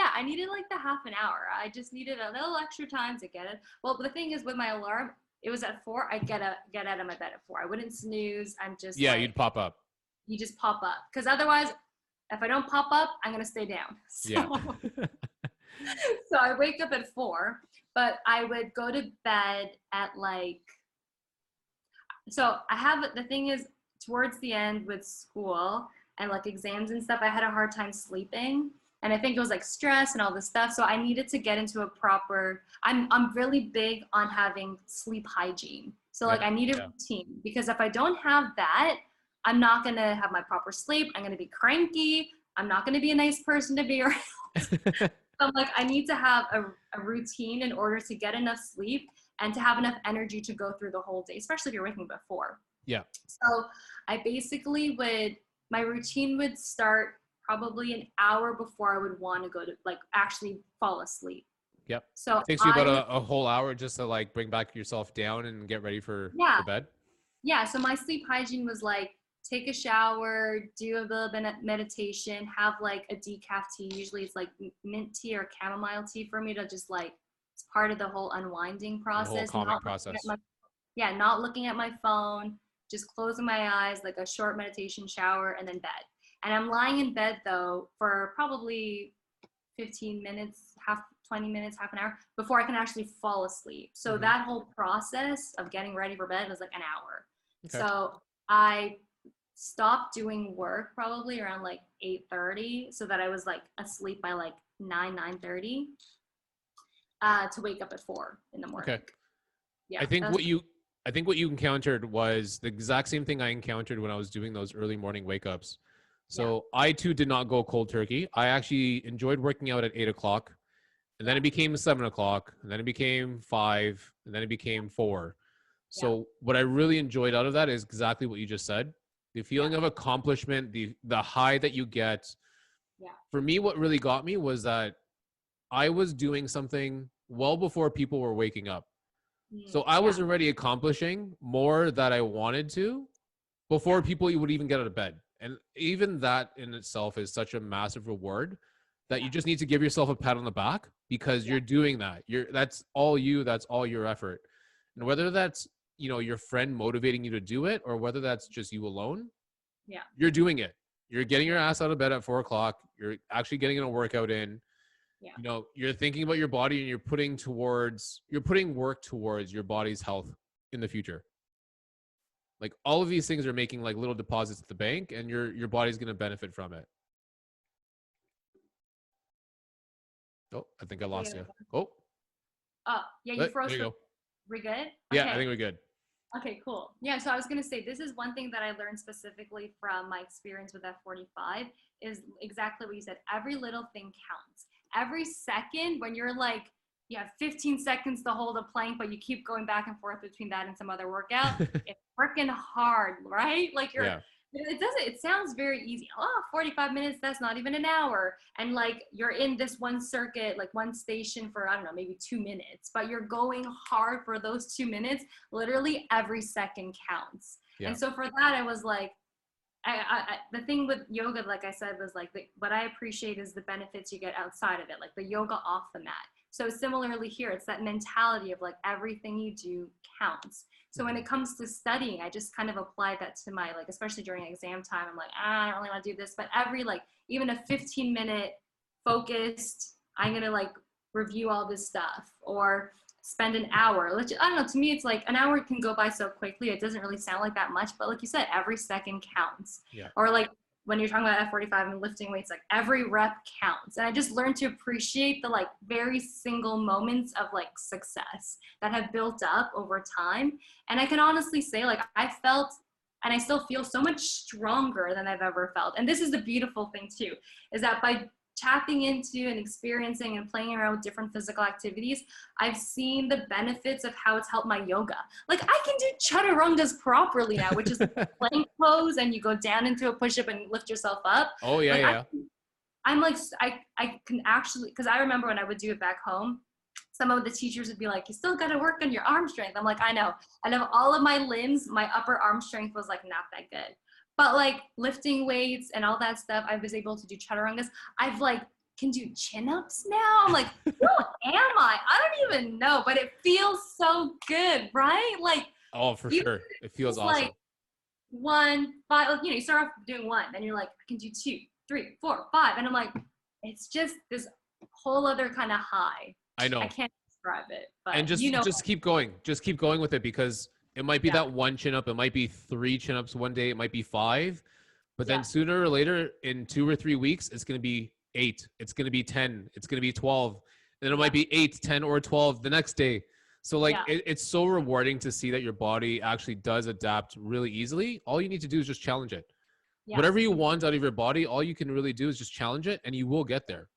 S1: I needed like the half an hour. I just needed a little extra time to get it. Well, the thing is with my alarm, it was at 4. I'd get out of my bed at 4. I wouldn't snooze. I'm just like,
S2: you'd pop up.
S1: You just pop up. Because otherwise, if I don't pop up, I'm gonna stay down. So,
S2: Yeah.
S1: so I wake up at 4, but I would go to bed at like, so I have, the thing is, towards the end with school and like exams and stuff, I had a hard time sleeping. And I think it was like stress and all this stuff. So I needed to get into a proper, I'm really big on having sleep hygiene. So like I need a routine, because if I don't have that, I'm not going to have my proper sleep. I'm going to be cranky. I'm not going to be a nice person to be around. So I'm like, I need to have a routine in order to get enough sleep and to have enough energy to go through the whole day, especially if you're waking up at 4.
S2: Yeah.
S1: So I basically my routine would start probably an hour before I would want to go to like actually fall asleep.
S2: Yep.
S1: So
S2: it takes you about a whole hour just to like bring back yourself down and get ready for bed.
S1: Yeah. So my sleep hygiene was like, take a shower, do a little bit of meditation, have like a decaf tea. Usually it's like mint tea or chamomile tea for me to just like, it's part of the whole unwinding process.
S2: The whole calming process.
S1: Not looking at my phone, just closing my eyes, like a short meditation, shower, and then bed. And I'm lying in bed though for probably 15 minutes, 20 minutes, half an hour before I can actually fall asleep. So that whole process of getting ready for bed was like an hour. Okay. So I stopped doing work probably around like 8:30 so that I was like asleep by like 9:30 to wake up at 4 in the morning. Okay.
S2: Yeah. I think what you encountered was the exact same thing I encountered when I was doing those early morning wake ups. So I too did not go cold turkey. I actually enjoyed working out at 8 o'clock, and then it became 7 o'clock, and then it became 5, and then it became 4. So what I really enjoyed out of that is exactly what you just said. The feeling of accomplishment, the high that you get. Yeah. For me, what really got me was that I was doing something well before people were waking up. So I was already accomplishing more that I wanted to before people would even get out of bed. And even that in itself is such a massive reward that you just need to give yourself a pat on the back because you're doing that. That's all your effort. And whether that's, your friend motivating you to do it or whether that's just you alone, you're doing it. You're getting your ass out of bed at 4 o'clock. You're actually getting a workout in. Yeah. You're thinking about your body and you're putting work towards your body's health in the future. Like all of these things are making like little deposits at the bank and your body's going to benefit from it. Oh, I think I lost you. Oh.
S1: You froze.
S2: There you go.
S1: We're good?
S2: Yeah, okay. I think we're good.
S1: Okay, cool. Yeah, so I was going to say, this is one thing that I learned specifically from my experience with F45 is exactly what you said. Every little thing counts. Every second when you're like, you have 15 seconds to hold a plank, but you keep going back and forth between that and some other workout, it's working hard, right? Like it sounds very easy. 45 minutes, that's not even an hour. And like you're in this one circuit, like one station for, I don't know, maybe 2 minutes, but you're going hard for those 2 minutes. Literally every second counts. Yeah. And so for that, I was like, the thing with yoga, like I said, was like what I appreciate is the benefits you get outside of it, like the yoga off the mat. So similarly here, it's that mentality of like everything you do counts. So when it comes to studying, I just kind of apply that to my, like, especially during exam time, I'm like, I don't really want to do this, but every like even a 15-minute focused, I'm gonna like review all this stuff, or spend an hour. I don't know, to me it's like an hour can go by so quickly, it doesn't really sound like that much, but like you said, every second counts.
S2: Yeah.
S1: Or like when you're talking about F45 and lifting weights, like every rep counts. And I just learned to appreciate the like very single moments of like success that have built up over time. And I can honestly say, like, I felt and I still feel so much stronger than I've ever felt. And this is the beautiful thing too, is that by tapping into and experiencing and playing around with different physical activities, I've seen the benefits of how it's helped my yoga. Like I can do chaturangas properly now, which is plank pose, and you go down into a push-up and lift yourself up.
S2: Oh yeah,
S1: like
S2: yeah.
S1: I'm like, I can actually, because I remember when I would do it back home, some of the teachers would be like, you still got to work on your arm strength. I'm like, I know. And of all of my limbs, my upper arm strength was like not that good. But like lifting weights and all that stuff, I was able to do chaturangas. I've like can do chin-ups now. I'm like, who am I? I don't even know, but it feels so good, right? Like,
S2: Oh, for sure. It feels awesome.
S1: Like 1, 5, you know, you start off doing 1, then you're like, I can do 2, 3, 4, 5. And I'm like, it's just this whole other kind of high.
S2: I know.
S1: I can't describe it, but
S2: and just keep going. Just keep going with it, because it might be that one chin up, it might be 3 chin ups one day, it might be 5, but then sooner or later in 2 or 3 weeks, it's going to be 8, it's going to be 10, it's going to be 12, and then it might be 8, 10, or 12 the next day. So like it's so rewarding to see that your body actually does adapt really easily. All you need to do is just challenge it. Whatever you want out of your body, all you can really do is just challenge it, and you will get there.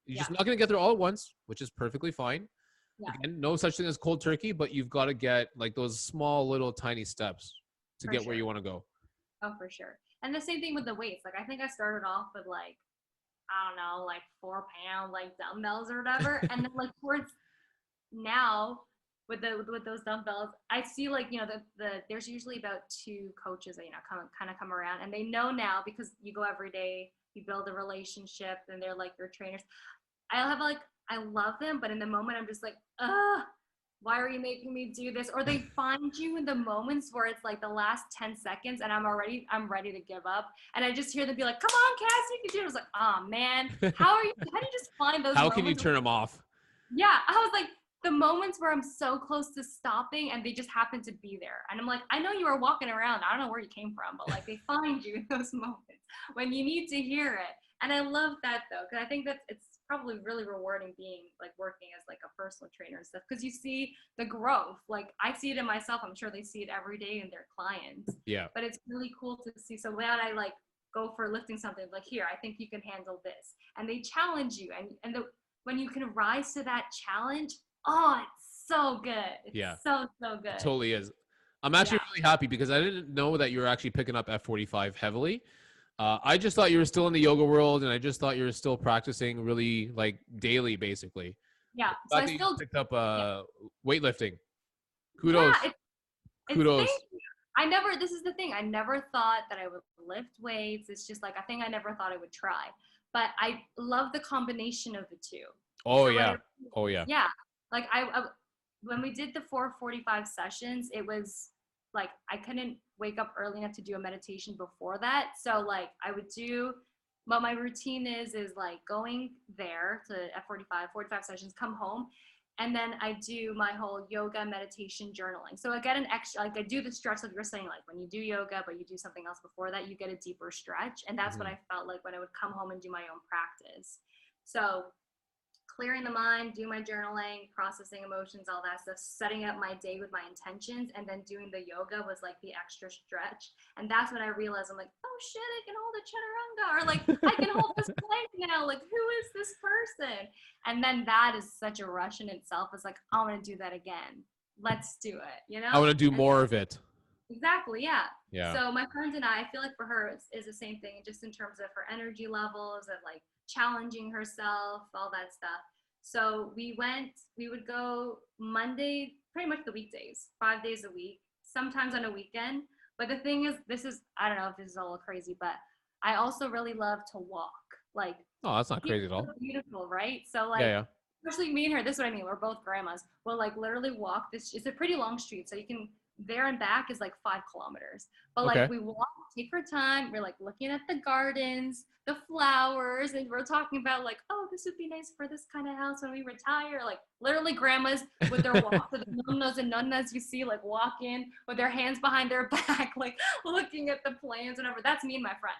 S2: You're just not going to get there all at once, which is perfectly fine. Again, no such thing as cold turkey, but you've got to get like those small little tiny steps to get where you want to go.
S1: Oh, for sure. And the same thing with the weights. Like I think I started off with like, I don't know, like 4-pound like dumbbells or whatever. And then like towards now with those dumbbells, I see like, you know, there's usually about 2 coaches that, you know, come around, and they know now because you go every day, you build a relationship, and they're like your trainers. I love them, but in the moment I'm just like, why are you making me do this? Or they find you in the moments where it's like the last 10 seconds and I'm ready to give up. And I just hear them be like, come on, Cass, you can do it. I was like, oh man, how do you just find those
S2: How
S1: moments?
S2: Can you turn them off?
S1: Yeah, I was like, the moments where I'm so close to stopping and they just happen to be there. And I'm like, I know you were walking around. I don't know where you came from, but like they find you in those moments when you need to hear it. And I love that though, because I think that it's probably really rewarding being like working as like a personal trainer and stuff, because you see the growth. Like I see it in myself. I'm sure they see it every day in their clients.
S2: Yeah.
S1: But it's really cool to see. So when I like go for lifting something, like here, I think you can handle this. And they challenge you. And when you can rise to that challenge, oh, it's so good. It's so good.
S2: It totally is. I'm actually really happy because I didn't know that you were actually picking up F45 heavily. I just thought you were still in the yoga world, and I just thought you were still practicing really like daily, basically.
S1: Yeah. So I still
S2: picked up weightlifting. Kudos.
S1: Yeah,
S2: Kudos.
S1: This is the thing. I never thought that I would lift weights. It's just like a thing I never thought I would try. But I love the combination of the two.
S2: Oh,
S1: so
S2: yeah.
S1: Yeah. Like I when we did the 4:45 sessions, it was like I couldn't wake up early enough to do a meditation before that. So like I would do what my routine is like going there to F45, 45 sessions, come home, and then I do my whole yoga, meditation, journaling. So I get an extra, like I do the stretch, like you're saying, like when you do yoga, but you do something else before that, you get a deeper stretch. And that's what I felt like when I would come home and do my own practice. So clearing the mind, do my journaling, processing emotions, all that stuff, setting up my day with my intentions, and then doing the yoga was like the extra stretch. And that's when I realized, I'm like, oh shit, I can hold a chaturanga, or like I can hold this plank now. Like, who is this person? And then that is such a rush in itself. It's like, I want to do that again. Let's do it. You know?
S2: I want to do more of it.
S1: Exactly. Yeah.
S2: Yeah.
S1: So my friend and I feel like for her is the same thing, just in terms of her energy levels, of like challenging herself, all that stuff. So we would go Monday, pretty much the weekdays, 5 days a week, sometimes on a weekend, But the thing is, I don't know if this is a little crazy, but I also really love to walk. Like,
S2: Oh, that's not crazy
S1: people
S2: at all.
S1: are beautiful, right? So
S2: Yeah,
S1: like,
S2: yeah.
S1: especially me and her, this is what I mean. We're both grandmas. We'll like literally walk this. It's a pretty long street, so you can there and back is like 5 kilometers. But like
S2: Okay.
S1: we walk, take our time. We're like looking at the gardens, the flowers, and we're talking about like, oh, this would be nice for this kind of house when we retire. Like literally grandmas with their walk, the nonnas and nonnas you see like walking with their hands behind their back, like looking at the plants, whatever. That's me and my friend.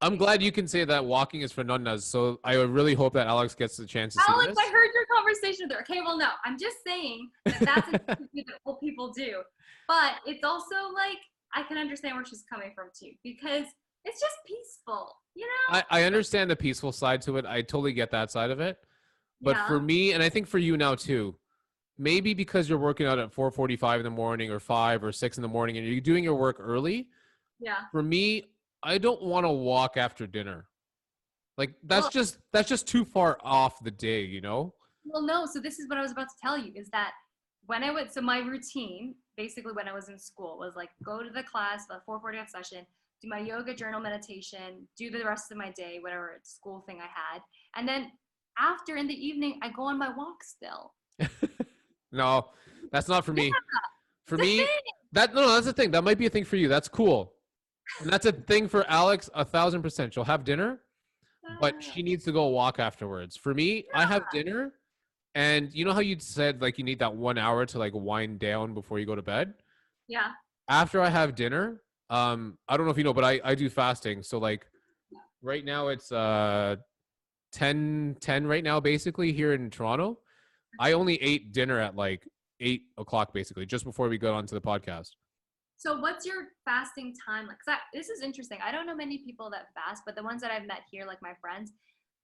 S2: I'm glad you can say that walking is for nunnas. So I really hope that Alex gets the chance to see
S1: Alex,
S2: this.
S1: I heard your conversation with her. Okay, well, no, I'm just saying that that's an activity that old people do. But it's also like, I can understand where she's coming from too, because it's just peaceful, you know?
S2: I understand the peaceful side to it. I totally get that side of it. But
S1: Yeah.
S2: for me, and I think for you now too, maybe because you're working out at 4:45 in the morning or 5 or 6 in the morning and you're doing your work early,
S1: Yeah.
S2: for me, I don't want to walk after dinner. Like
S1: Well,
S2: that's just too far off the day, you know?
S1: well, no. So this is what I was about to tell you is that when I went, so my routine, basically when I was in school, was like go to the class, the 4:45 session, do my yoga journal meditation, do the rest of my day, whatever school thing I had. And then after in the evening, I go on my walk still.
S2: No, that's not for
S1: Yeah,
S2: me. For
S1: it's a
S2: me,
S1: thing.
S2: that's the thing. That might be a thing for you. That's cool. And that's a thing for Alex, 1,000%. She'll have dinner, but she needs to go walk afterwards. For me, I have dinner, and you know how you said like you need that 1 hour to like wind down before you go to bed?
S1: Yeah.
S2: After I have dinner, I don't know if you know, but I do fasting. So like right now it's 10 right now, basically here in Toronto. I only ate dinner at like 8 o'clock, basically, just before we got onto the podcast.
S1: So what's your fasting time like? 'Cause this is interesting. I don't know many people that fast, but the ones that I've met here, like my friends,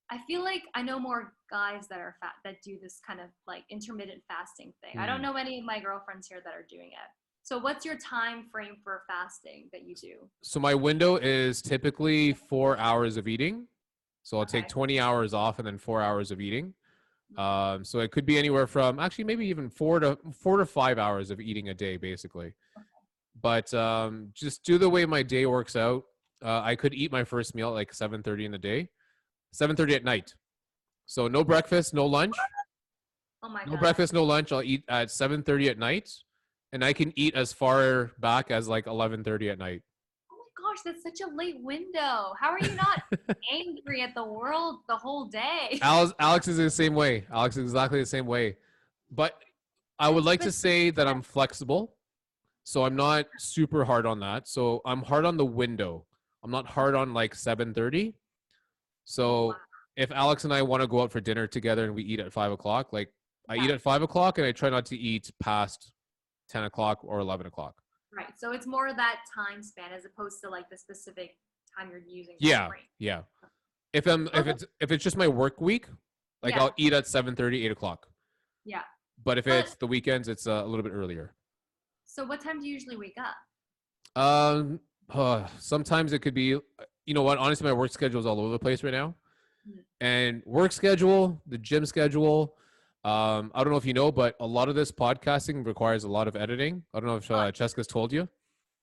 S1: I feel like I know more guys that are fat that do this kind of like intermittent fasting thing. I don't know any of my girlfriends here that are doing it. So what's your time frame for fasting that you do?
S2: So my window is typically 4 hours of eating. So I'll take
S1: Okay.
S2: 20 hours off and then 4 hours of eating.
S1: Mhm.
S2: So it could be anywhere from actually maybe even 4 to 5 hours of eating a day, basically. But just do the way my day works out. I could eat my first meal at like 7:30 in the day, 7:30 at night. So no breakfast, no lunch.
S1: Oh my
S2: No
S1: God.
S2: breakfast, no lunch. I'll eat at 7:30 at night, and I can eat as far back as like 11:30 at night.
S1: Oh my gosh, that's such a late window. How are you not angry at the world the whole day?
S2: Alex is the same way. Alex is exactly the same way. But I would like to
S1: But
S2: say that I'm flexible. So I'm not super hard on that. So I'm hard on the window. I'm not hard on like 7:30.
S1: oh wow.
S2: So if Alex and I want to go out for dinner together and we eat at 5 o'clock, like I
S1: Yeah.
S2: eat at 5 o'clock and I try not to eat past 10 o'clock or 11 o'clock.
S1: Right. So it's more that time span as opposed to like the specific time you're using for
S2: Yeah.
S1: frame.
S2: Yeah.
S1: Okay.
S2: If it's just my work week, like
S1: Yeah.
S2: I'll eat at 7:30, 8 o'clock.
S1: Yeah.
S2: But if
S1: But
S2: it's the weekends, it's a little bit earlier.
S1: so what time do you usually wake up?
S2: Um, sometimes it could be, you know what? Honestly, my work schedule is all over the place right now.
S1: Mhm.
S2: And work schedule, the gym schedule. I don't know if you know, but a lot of this podcasting requires a lot of editing. I don't know if
S1: Oh,
S2: Cheska's told you.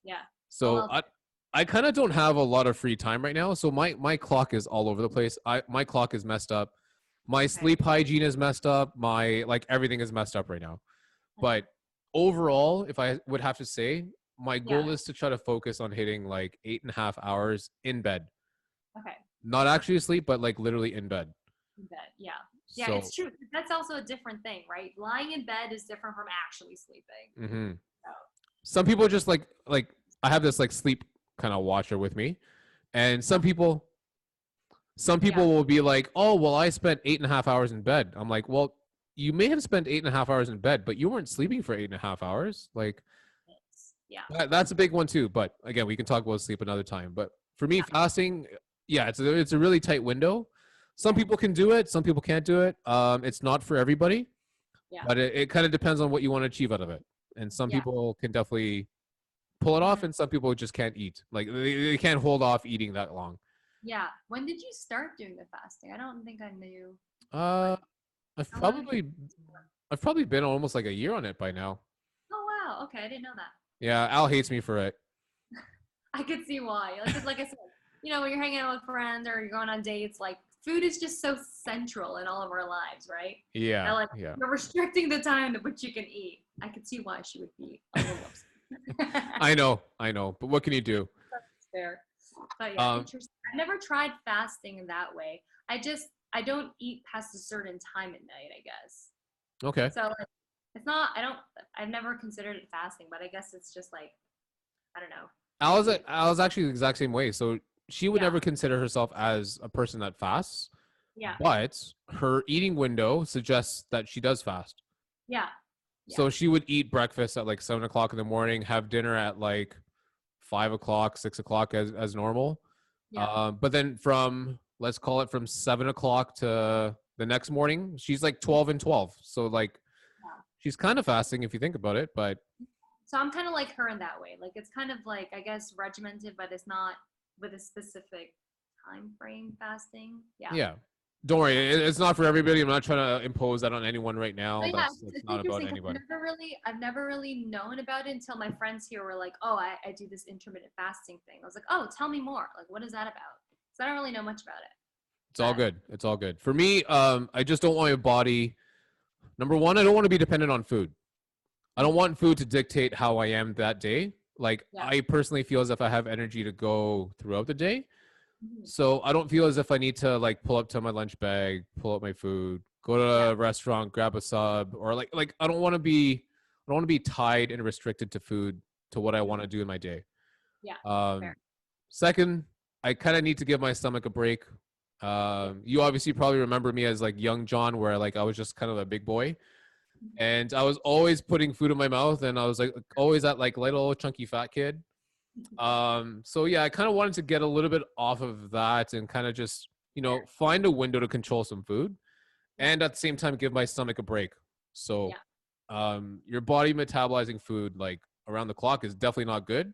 S1: yeah. A
S2: So
S1: little bit.
S2: I kind of don't have a lot of free time right now. So my clock is all over the place. My clock is messed up. My
S1: Okay.
S2: sleep hygiene is messed up. My like everything is messed up right now.
S1: Mhm.
S2: But overall, if I would have to say, my
S1: Yeah.
S2: goal is to try to focus on hitting like 8.5 hours in bed.
S1: Okay.
S2: Not actually asleep, but like literally in bed.
S1: In bed. Yeah. Yeah,
S2: So
S1: it's true. That's also a different thing, right? Lying in bed is different from actually sleeping. So,
S2: some people just like I have this like sleep kind of watcher with me, and some
S1: yeah.
S2: people will be like, oh well, I spent 8.5 hours in bed. I'm like, well, you may have spent 8.5 hours in bed, but you weren't sleeping for 8.5 hours. Like
S1: Yeah.
S2: that's a big one too. But again, we can talk about sleep another time. But for me,
S1: Yeah.
S2: fasting, yeah, it's a really tight window. Some
S1: Yeah.
S2: people can do it, some people can't do it. It's not for everybody,
S1: Yeah.
S2: but it kind of depends on what you want to achieve out of it. And some
S1: Yeah.
S2: people can definitely pull it off,
S1: Mhm.
S2: and some people just can't eat. Like they can't hold off eating that long.
S1: Yeah. When did you start doing the fasting? I don't think I knew.
S2: Uh,
S1: Like,
S2: I've
S1: how long did you?
S2: probably I've probably been almost like a year on it by now.
S1: Oh wow. Okay, I didn't know that.
S2: Yeah, Al hates me for it.
S1: I could see why. Like, 'cause like I said, when you're hanging out with friends or you're going on dates, like food is just so central in all of our lives, right?
S2: Yeah,
S1: And like
S2: yeah.
S1: you're restricting the time that which you can eat. I could see why she would be a little upset.
S2: I know, but what can you do?
S1: That's fair. But yeah,
S2: Um,
S1: interesting. I've never tried fasting in that way. I don't eat past a certain time at night, I guess.
S2: okay.
S1: So like, it's not I've never considered it fasting, but I guess it's just like I don't know. Maybe
S2: I was actually the exact same way. So she would
S1: yeah.
S2: never consider herself as a person that fasts,
S1: Yeah.
S2: but her eating window suggests that she does fast.
S1: Yeah. Yeah.
S2: So she would eat breakfast at like 7 o'clock in the morning, have dinner at like 5 o'clock, 6 o'clock as normal.
S1: Yeah.
S2: But then from let's call it from 7 o'clock to the next morning, she's like 12 and 12. So like
S1: Yeah.
S2: she's kind of fasting if you think about it, but
S1: So I'm kind of like her in that way. Like it's kind of like I guess regimented, but it's not with a specific time frame fasting. Yeah.
S2: yeah. Don't worry, it's not for everybody. I'm not trying to impose that on anyone right
S1: But
S2: now.
S1: yeah,
S2: That's
S1: it's
S2: not about
S1: interesting because
S2: anybody.
S1: I've never really known about it until my friends here were like, "Oh, I do this intermittent fasting thing." I was like, "Oh, tell me more. Like, what is that about?" So I don't really know much about it.
S2: It's all
S1: But
S2: good. It's all good. For me, I just don't want my body. Number one, I don't want to be dependent on food. I don't want food to dictate how I am that day. Like
S1: yeah,
S2: I personally feel as if I have energy to go throughout the day.
S1: mhm,
S2: So I don't feel as if I need to like pull up to my lunch bag, pull up my food, go to
S1: yeah,
S2: a restaurant, grab a sub, or like I don't want to be tied and restricted to food to what I want to
S1: mhm,
S2: do in my day.
S1: yeah,
S2: Um,
S1: fair.
S2: Second, I kind of need to give my stomach a break.
S1: Yeah,
S2: You obviously probably remember me as like young John, where like I was just kind of a big boy,
S1: mhm,
S2: and I was always putting food in my mouth, and I was like always that like little chunky fat kid.
S1: mhm,
S2: So yeah, I kind of wanted to get a little bit off of that and kind of just
S1: fair.
S2: find a window to control some food,
S1: Yeah,
S2: and at the same time give my stomach a break. So
S1: yeah,
S2: your body metabolizing food like around the clock is definitely not good.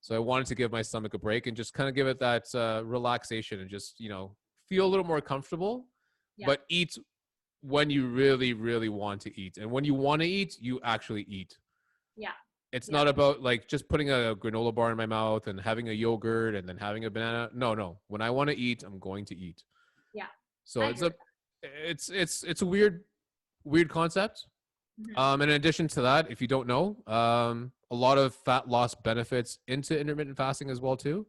S2: So I wanted to give my stomach a break and just kind of give it that relaxation and just feel a little more comfortable,
S1: yeah,
S2: but eat when you really really want to eat, and when you want to eat, you actually eat.
S1: yeah,
S2: It's
S1: yeah,
S2: not about like just putting a granola bar in my mouth and having a yogurt and then having a banana. No, no. When I want to eat, I'm going to eat.
S1: yeah.
S2: So
S1: I
S2: it's
S1: agree
S2: a
S1: with
S2: it's a weird concept.
S1: that. Hmm.
S2: In addition to that, if you don't know, a lot of fat loss benefits into intermittent fasting as well too.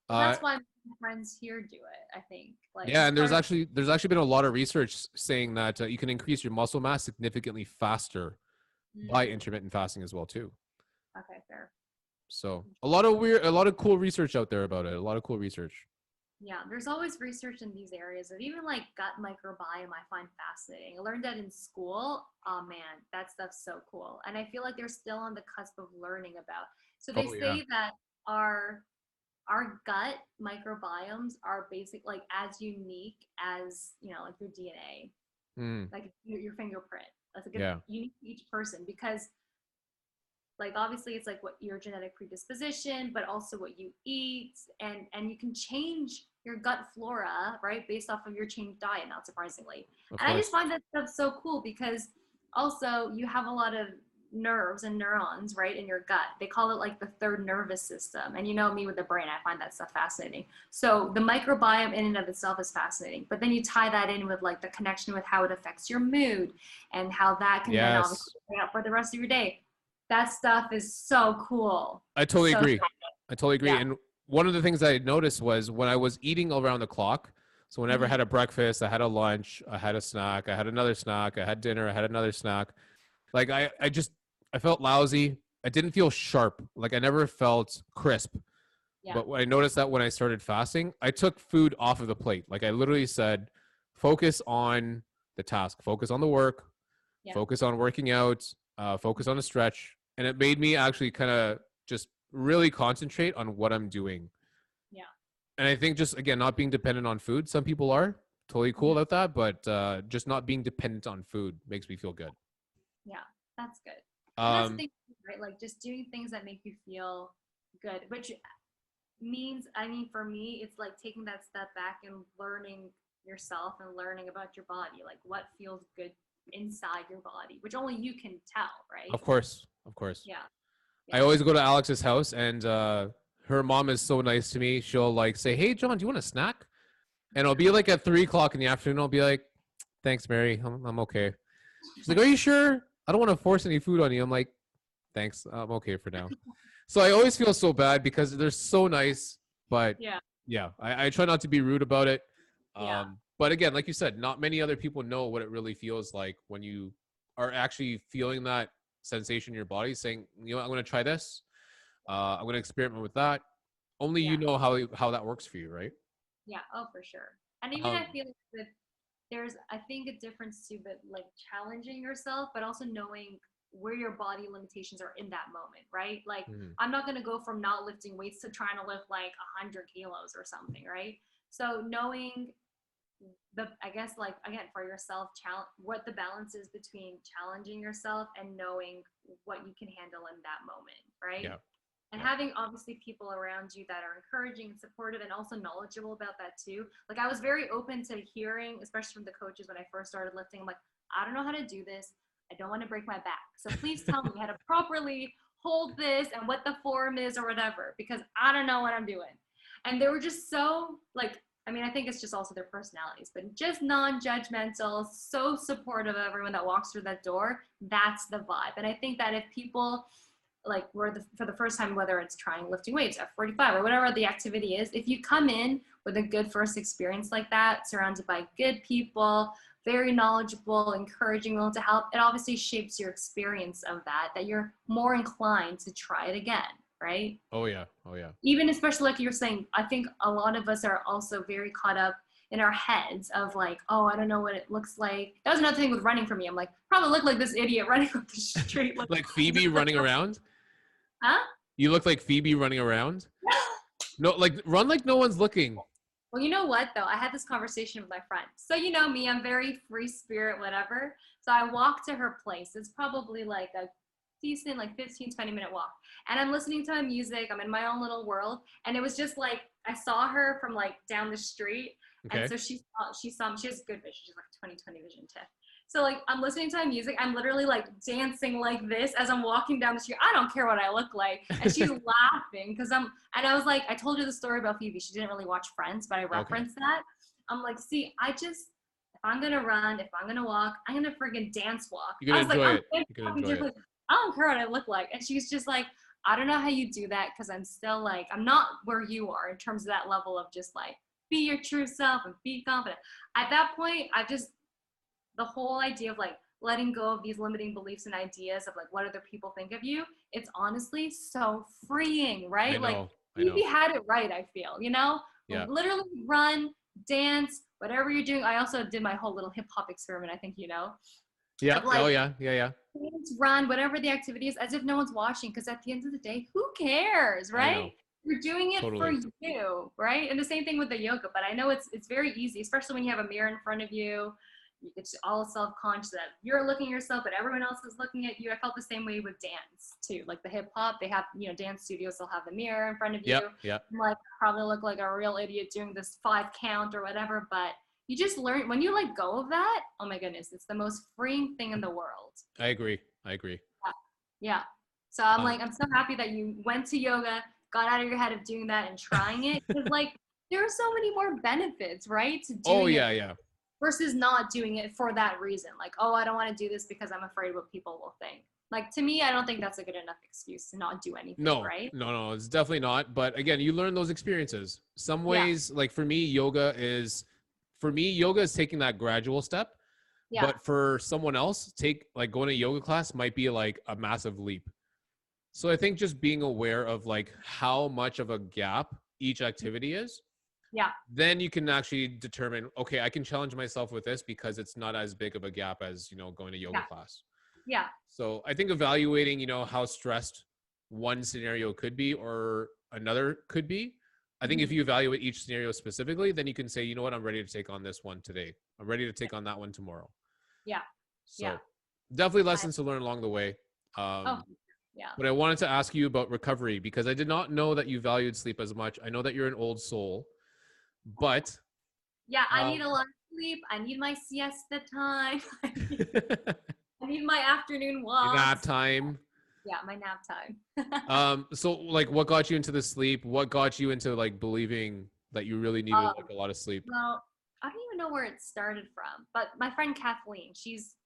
S1: Well,
S2: Uh,
S1: that's why my friends here do it. I think like
S2: yeah,
S1: it
S2: and
S1: started.
S2: there's actually been a lot of research saying that you can increase your muscle mass significantly faster by
S1: Mm,
S2: intermittent fasting as well too.
S1: okay, fair.
S2: So a lot of cool research out there about it. A lot of cool research.
S1: Yeah, there's always research in these areas of even like gut microbiome. I find fascinating. I learned that in school. Oh man, that stuff's so cool. And I feel like they're still on the cusp of learning about. So they
S2: Oh yeah.
S1: say that our our gut microbiomes are basic like as unique as like your DNA,
S2: Mm,
S1: like your fingerprint. That's like
S2: yeah.
S1: unique to each person because like obviously it's like what your genetic predisposition but also what you eat and you can change your gut flora right based off of your changed diet not surprisingly
S2: Of
S1: and I just
S2: course.
S1: find that stuff so cool because also you have a lot of nerves and neurons right in your gut they call it like the third nervous system and me with the brain I find that stuff fascinating so the microbiome in and of itself is fascinating but then you tie that in with like the connection with how it affects your mood and how that can then obviously
S2: Yes.
S1: play out for the rest of your day that stuff is so cool.
S2: I totally
S1: So
S2: agree. I totally agree.
S1: yeah.
S2: And one of the things I noticed was when I was eating around the clock. So whenever I
S1: Mhm.
S2: had a breakfast, I had a lunch, I had a snack, I had another snack, I had dinner, I had another snack. Like I felt lousy. I didn't feel sharp. Like I never felt crisp.
S1: Yeah.
S2: But I noticed that when I started fasting, I took food off of the plate. Like I literally said, focus on the task, focus on the work,
S1: Yeah.
S2: focus on working out, focus on the stretch. And it made me actually kind of just really concentrate on what I'm doing.
S1: Yeah.
S2: And I think just, again, not being dependent on food. Some people are totally cool
S1: Mhm.
S2: about that, but just not being dependent on food makes me feel good.
S1: Yeah. That's good. And that's the
S2: Um,
S1: thing, right? Like just doing things that make you feel good, which means, I mean, for me, it's like taking that step back and learning yourself and learning about your body, like what feels good inside your body, which only you can tell, right?
S2: of course, of course.
S1: Yeah.
S2: I
S1: Yeah.
S2: always go to Alex's house and her mom is so nice to me. She'll like say, "Hey, John, do you want a snack?" And it'll be like at 3 o'clock in the afternoon. I'll be like, "Thanks, Mary. I'm okay." She's like, "Are you sure? I don't want to force any food on you." I'm like, "Thanks. I'm okay for now." So I always feel so bad because they're so nice, but
S1: Yeah.
S2: yeah, I try not to be rude about it.
S1: Yeah.
S2: But again, like you said, not many other people know what it really feels like when you are actually feeling that sensation in your body, saying, "You know, what, I'm going to try this. I'm going to experiment with that." Only you
S1: Yeah.
S2: know how that works for you, right?
S1: Yeah. Oh, for sure. And even I
S2: Um,
S1: feel like with there's I think a difference too, but like challenging yourself, but also knowing where your body limitations are in that moment, right? Like
S2: mhm.
S1: I'm not gonna go from not lifting weights to trying to lift like 100 kilos or something, right? So knowing the I guess like again for yourself, what the balance is between challenging yourself and knowing what you can handle in that moment, right?
S2: Yeah,
S1: And
S2: yeah.
S1: having obviously people around you that are encouraging and supportive and also knowledgeable about that too. Like I was very open to hearing, especially from the coaches when I first started lifting. I'm like, I don't know how to do this. I don't want to break my back. So please tell me how to properly hold this and what the form is or whatever, because I don't know what I'm doing. And they were just so like, I mean, I think it's just also their personalities, but just non-judgmental, so supportive of everyone that walks through that door. That's the vibe. And I think that if people like for the first time, whether it's trying lifting weights at 45 or whatever the activity is, if you come in with a good first experience like that, surrounded by good people, very knowledgeable, encouraging, willing to help, it obviously shapes your experience of that you're more inclined to try it again, right?
S2: Oh yeah, oh yeah.
S1: Even especially like you're saying, I think a lot of us are also very caught up in our heads of like, oh, I don't know what it looks like. That was another thing with running for me. I'm like, probably look like this idiot running up the street. Like,
S2: Like Phoebe running around.
S1: huh?
S2: You look like Phoebe running around. No, like run like no one's looking.
S1: Well, you know what though? I had this conversation with my friend. So you know me, I'm very free spirit, whatever. So I walk to her place. It's probably like a decent, like 15, 20-minute walk. And I'm listening to my music. I'm in my own little world. And it was just like I saw her from like down the street. And
S2: Okay.
S1: so she saw me. She has good vision. She's like 20/20 vision too. So like I'm listening to my music. I'm literally like dancing like this as I'm walking down the street. I don't care what I look like. And she's laughing because and I was like, I told her the story about Phoebe. She didn't really watch Friends, but I
S2: Okay.
S1: referenced that. I'm like, see, if I'm gonna run, if I'm gonna walk, I'm gonna friggin' dance walk.
S2: You
S1: I
S2: can
S1: was like,
S2: enjoy
S1: I'm
S2: it. You can
S1: fucking
S2: enjoy it.
S1: different. I don't care what I look like. And she's just like, I don't know how you do that because I'm still like, I'm not where you are in terms of that level of just like, be your true self and be confident. At that point, the whole idea of like letting go of these limiting beliefs and ideas of like what other people think of you, it's honestly so freeing,
S2: I
S1: right? Like
S2: know. I
S1: Phoebe
S2: know.
S1: had it right, I feel,
S2: Yeah.
S1: literally run, dance, whatever you're doing. I also did my whole little hip hop experiment, I think,
S2: Yeah.
S1: of
S2: Oh
S1: like
S2: yeah. Yeah. Yeah.
S1: dance, run, whatever the activity is, as if no one's watching. Because at the end of the day, who cares,
S2: I
S1: right?
S2: know.
S1: You're doing it for
S2: Totally.
S1: you, right? And the same thing with the yoga. But I know it's very easy, especially when you have a mirror in front of you. It's all self-conscious that you're looking at yourself, but everyone else is looking at you. I felt the same way with dance too. Like the hip hop, they have dance studios. They'll have the mirror in front of you.
S2: Yep. Yep.
S1: I'm like probably look like a real idiot doing this 5 count or whatever, but you just learn when you let go of that. Oh my goodness, it's the most freeing thing in the world.
S2: I agree. I agree.
S1: Yeah. So I'm
S2: Um.
S1: like, I'm so happy that you went to yoga, got out of your head of doing that and trying it. Because like there are so many more benefits, right? To
S2: Oh
S1: doing it
S2: yeah. Yeah.
S1: versus not doing it for that reason. Like, oh, I don't want to do this because I'm afraid what people will think. Like to me, I don't think that's a good enough excuse to not do anything,
S2: No.
S1: right?
S2: No. No. It's definitely not. But again, you learn those experiences. Some
S1: Yeah.
S2: ways, like for me, yoga is taking that gradual step.
S1: Yeah.
S2: But for someone else, take like going to yoga class might be like a massive leap. So I think just being aware of like how much of a gap each activity is,
S1: Yeah.
S2: then you can actually determine, okay, I can challenge myself with this because it's not as big of a gap as, going to yoga
S1: Yeah.
S2: class.
S1: Yeah.
S2: So I think evaluating, how stressed one scenario could be or another could be. I think if
S1: Mm-hmm.
S2: you evaluate each scenario specifically, then you can say, you know what, I'm ready to take on this one today. I'm ready to
S1: Yeah.
S2: take on that one tomorrow.
S1: Yeah. Yeah.
S2: So definitely
S1: I,
S2: lessons to learn along the way.
S1: oh,
S2: Um,
S1: yeah.
S2: but I wanted to ask you about recovery because I did not know that you valued sleep as much. I know that you're an old soul, but
S1: Yeah. I need
S2: um,
S1: a lot of sleep. I need my siesta time. I need my afternoon
S2: nap
S1: walks.
S2: time.
S1: Yeah, my nap time.
S2: So like what got you into the sleep? What got you into like believing that you really needed like
S1: Um,
S2: a lot of sleep?
S1: well, I don't even know where it started from, but my friend Kathleen, she's,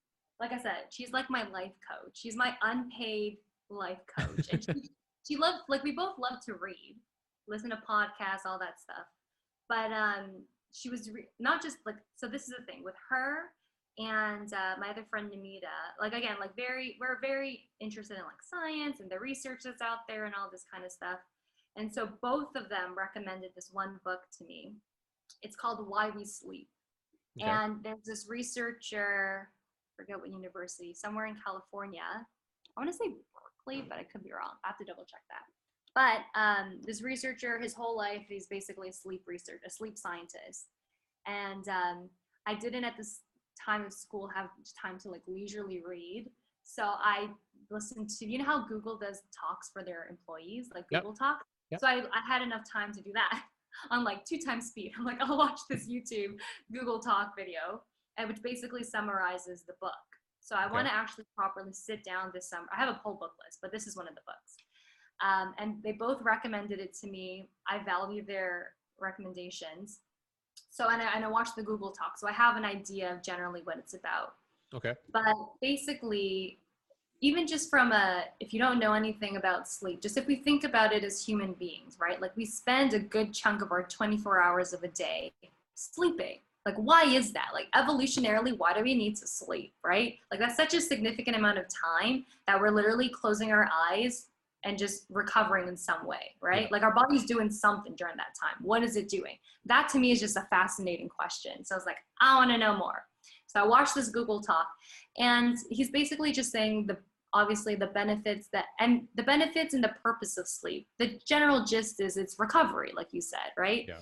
S1: like I said, she's like my life coach. She's my unpaid life coach. And she loves, like, we both love to read, listen to podcasts, all that stuff. But she was not just like, so this is the thing with her and my other friend Namita, like, again, like, we're very interested in like science and the research that's out there and all this kind of stuff. And so both of them recommended this one book to me. It's called Why We Sleep.
S2: Okay.
S1: And there's this researcher, I forget what university, somewhere in California. I want to say Berkeley, but I could be wrong. I have to double check that. But this researcher, his whole life, he's basically a sleep scientist. And I didn't at this time of school have time to like leisurely read. So I listened to, you know how Google does talks for their employees, like
S2: Yep.
S1: Google Talk?
S2: Yep.
S1: So I had enough time to do that on like 2 times speed. I'm like, I'll watch this YouTube Google Talk video, and which basically summarizes the book. So I want to actually properly sit down this summer. I have a whole book list, but this is one of the books. And they both recommended it to me. I value their recommendations. So, and I watched the Google Talk, so I have an idea of generally what it's about.
S2: Okay.
S1: But basically, even just from if you don't know anything about sleep, just if we think about it as human beings, right? Like, we spend a good chunk of our 24 hours of a day sleeping. Like, why is that? Like, evolutionarily, why do we need to sleep, right? Like, that's such a significant amount of time that we're literally closing our eyes and just recovering in some way, right?
S2: Yeah.
S1: Like, our body's doing something during that time. What is it doing? That to me is just a fascinating question. So I was like, I want to know more. So I watched this Google Talk, and he's basically just saying obviously the benefits and the purpose of sleep. The general gist is it's recovery, like you said, right?
S2: Yeah.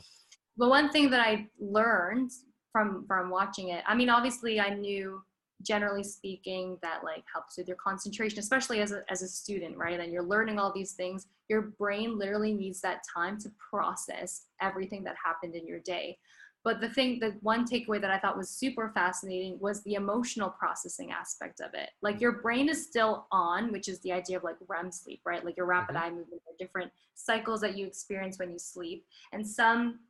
S1: But one thing that I learned from watching it, I mean, obviously I knew, generally speaking, that like helps with your concentration, especially as a student, right? And you're learning all these things. Your brain literally needs that time to process everything that happened in your day. But the one takeaway that I thought was super fascinating was the emotional processing aspect of it. Like, your brain is still on, which is the idea of like REM sleep, right? Like your rapid eye movement, or different cycles that you experience when you sleep. And some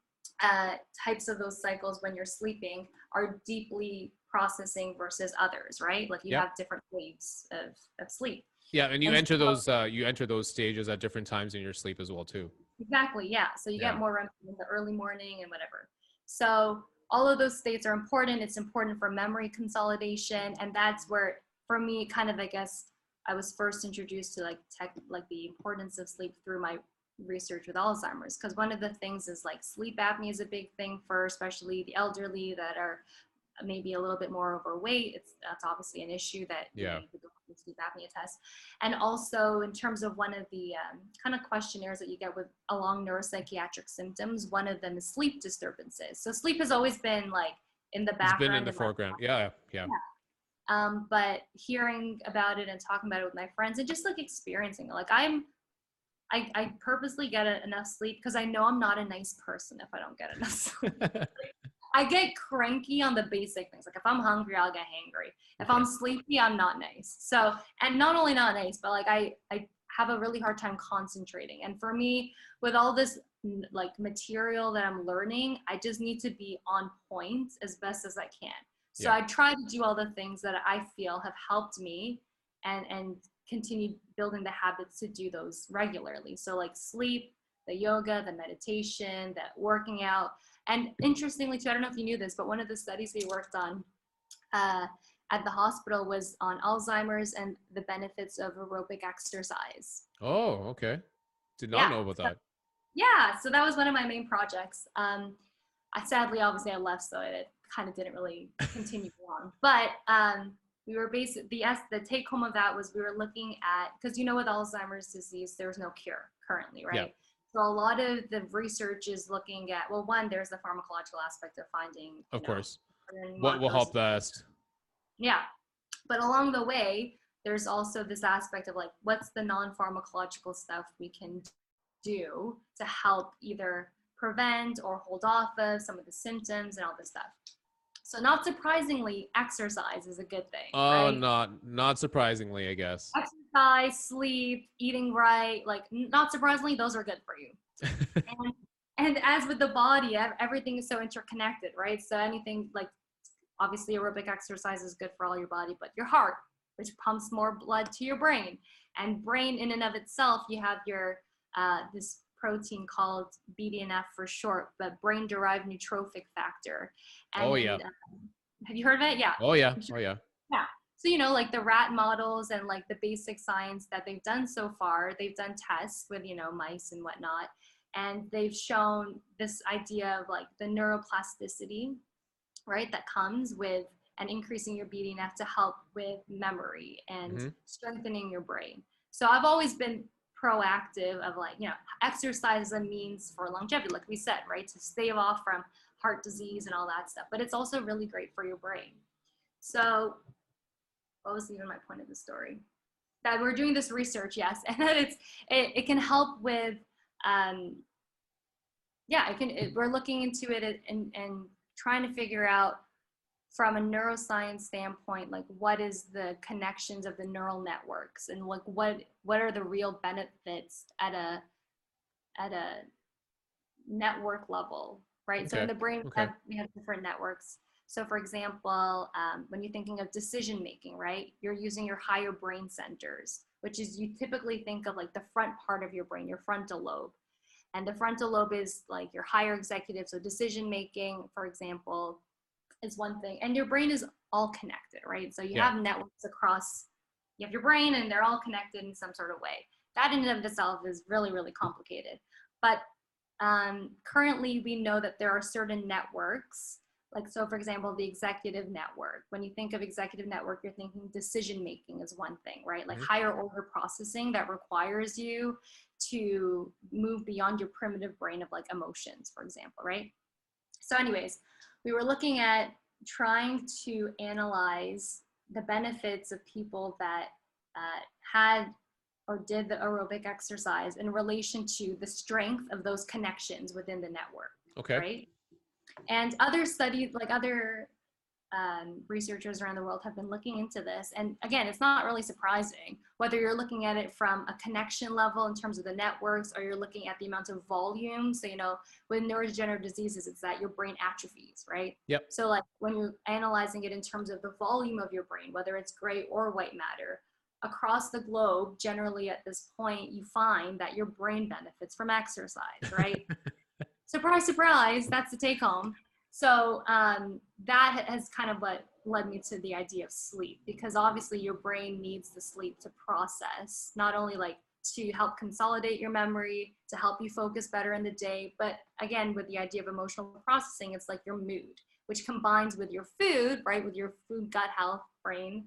S1: types of those cycles when you're sleeping are deeply processing versus others, right? Like, you have different waves of sleep.
S2: Yeah, and you
S1: And
S2: enter
S1: so,
S2: those stages at different times in your sleep as well too.
S1: exactly, yeah. So you get more REM in the early morning and whatever. So all of those states are important. It's important for memory consolidation, and that's where, for me, kind of, I guess, I was first introduced to like the importance of sleep through my research with Alzheimer's. Because one of the things is like sleep apnea is a big thing for especially the elderly that are maybe a little bit more overweight. That's obviously an issue that you could go through the sleep apnea test. And also, in terms of one of the kind of questionnaires that you get with along neuropsychiatric symptoms, one of them is sleep disturbances. So sleep has always been like in the background.
S2: It's been in the foreground. Yeah.
S1: But hearing about it and talking about it with my friends and just like experiencing it, like I purposely get enough sleep because I know I'm not a nice person if I don't get enough sleep. I get cranky on the basic things. Like, if I'm hungry, I'll get hangry. If I'm sleepy, I'm not nice. So, and not only not nice, but like I have a really hard time concentrating. And for me, with all this like material that I'm learning, I just need to be on point as best as I can. So I try to do all the things that I feel have helped me and continue building the habits to do those regularly. So like sleep, the yoga, the meditation, the working out. And interestingly too, I don't know if you knew this, but one of the studies we worked on at the hospital was on Alzheimer's and the benefits of aerobic exercise.
S2: Oh, okay. Did not know about that.
S1: Yeah, so that was one of my main projects. I sadly, obviously, I left, so it kind of didn't really continue on. But we were basically, the take home of that was we were looking at, because with Alzheimer's disease, there's no cure currently, right?
S2: Yeah.
S1: So a lot of the research is looking at, well, one, there's the pharmacological aspect of finding,
S2: of course, what will
S1: markers.
S2: help best.
S1: Yeah, but along the way, there's also this aspect of like, what's the non-pharmacological stuff we can do to help either prevent or hold off of some of the symptoms and all this stuff. So not surprisingly, exercise is a good thing,
S2: Oh,
S1: right?
S2: not surprisingly, I guess.
S1: Exercise, sleep, eating right, like not surprisingly, those are good for you. And and as with the body, everything is so interconnected, right? So anything like obviously aerobic exercise is good for all your body, but your heart, which pumps more blood to your brain, and brain in and of itself, you have your this protein called BDNF for short, but brain derived neurotrophic factor.
S2: Oh
S1: And
S2: yeah.
S1: in have you heard of it? Yeah.
S2: Oh yeah.
S1: I'm sure.
S2: Oh yeah.
S1: Yeah. So, you know, like the rat models and like the basic science that they've done so far, they've done tests with, you know, mice and whatnot. And they've shown this idea of like the neuroplasticity, right, that comes with and increasing your BDNF to help with memory and
S2: Hmm.
S1: strengthening your brain. So I've always been proactive of like, you know, exercise as a means for longevity, like we said, right, to stave off from heart disease and all that stuff. But it's also really great for your brain. So what was even my point of the story? That we're doing this research, yes, and that it can help with, um, yeah, we're looking into it and trying to figure out from a neuroscience standpoint, like what is the connections of the neural networks and like what are the real benefits at a network level, right? So in
S2: Okay.
S1: the brain,
S2: Okay.
S1: we have different networks. So for example, when you're thinking of decision making, right, you're using your higher brain centers, which is you typically think of like the front part of your brain, your frontal lobe. And the frontal lobe is like your higher executive. So decision making, for example, is one thing. And your brain is all connected, right? So you
S2: Yeah.
S1: have networks across, you have your brain and they're all connected in some sort of way. That in and of itself is really, really complicated. But currently we know that there are certain networks, like, so for example, the executive network. When you think of executive network, you're thinking decision making is one thing, right? Like
S2: Hmm.
S1: higher order processing that requires you to move beyond your primitive brain of like emotions, for example, right? So anyways, we were looking at trying to analyze the benefits of people that had or did the aerobic exercise in relation to the strength of those connections within the network,
S2: Okay.
S1: right? And other studies, like other researchers around the world have been looking into this. And again, it's not really surprising whether you're looking at it from a connection level in terms of the networks, or you're looking at the amount of volume. So, you know, with neurodegenerative diseases, it's that your brain atrophies, right?
S2: Yep.
S1: So like when you're analyzing it in terms of the volume of your brain, whether it's gray or white matter, across the globe, generally at this point, you find that your brain benefits from exercise, right? Surprise, surprise, that's the take home. So that has kind of what led me to the idea of sleep, because obviously your brain needs the sleep to process, not only like to help consolidate your memory, to help you focus better in the day, but again, with the idea of emotional processing, it's like your mood, which combines with your food, right? With your food, gut health, brain,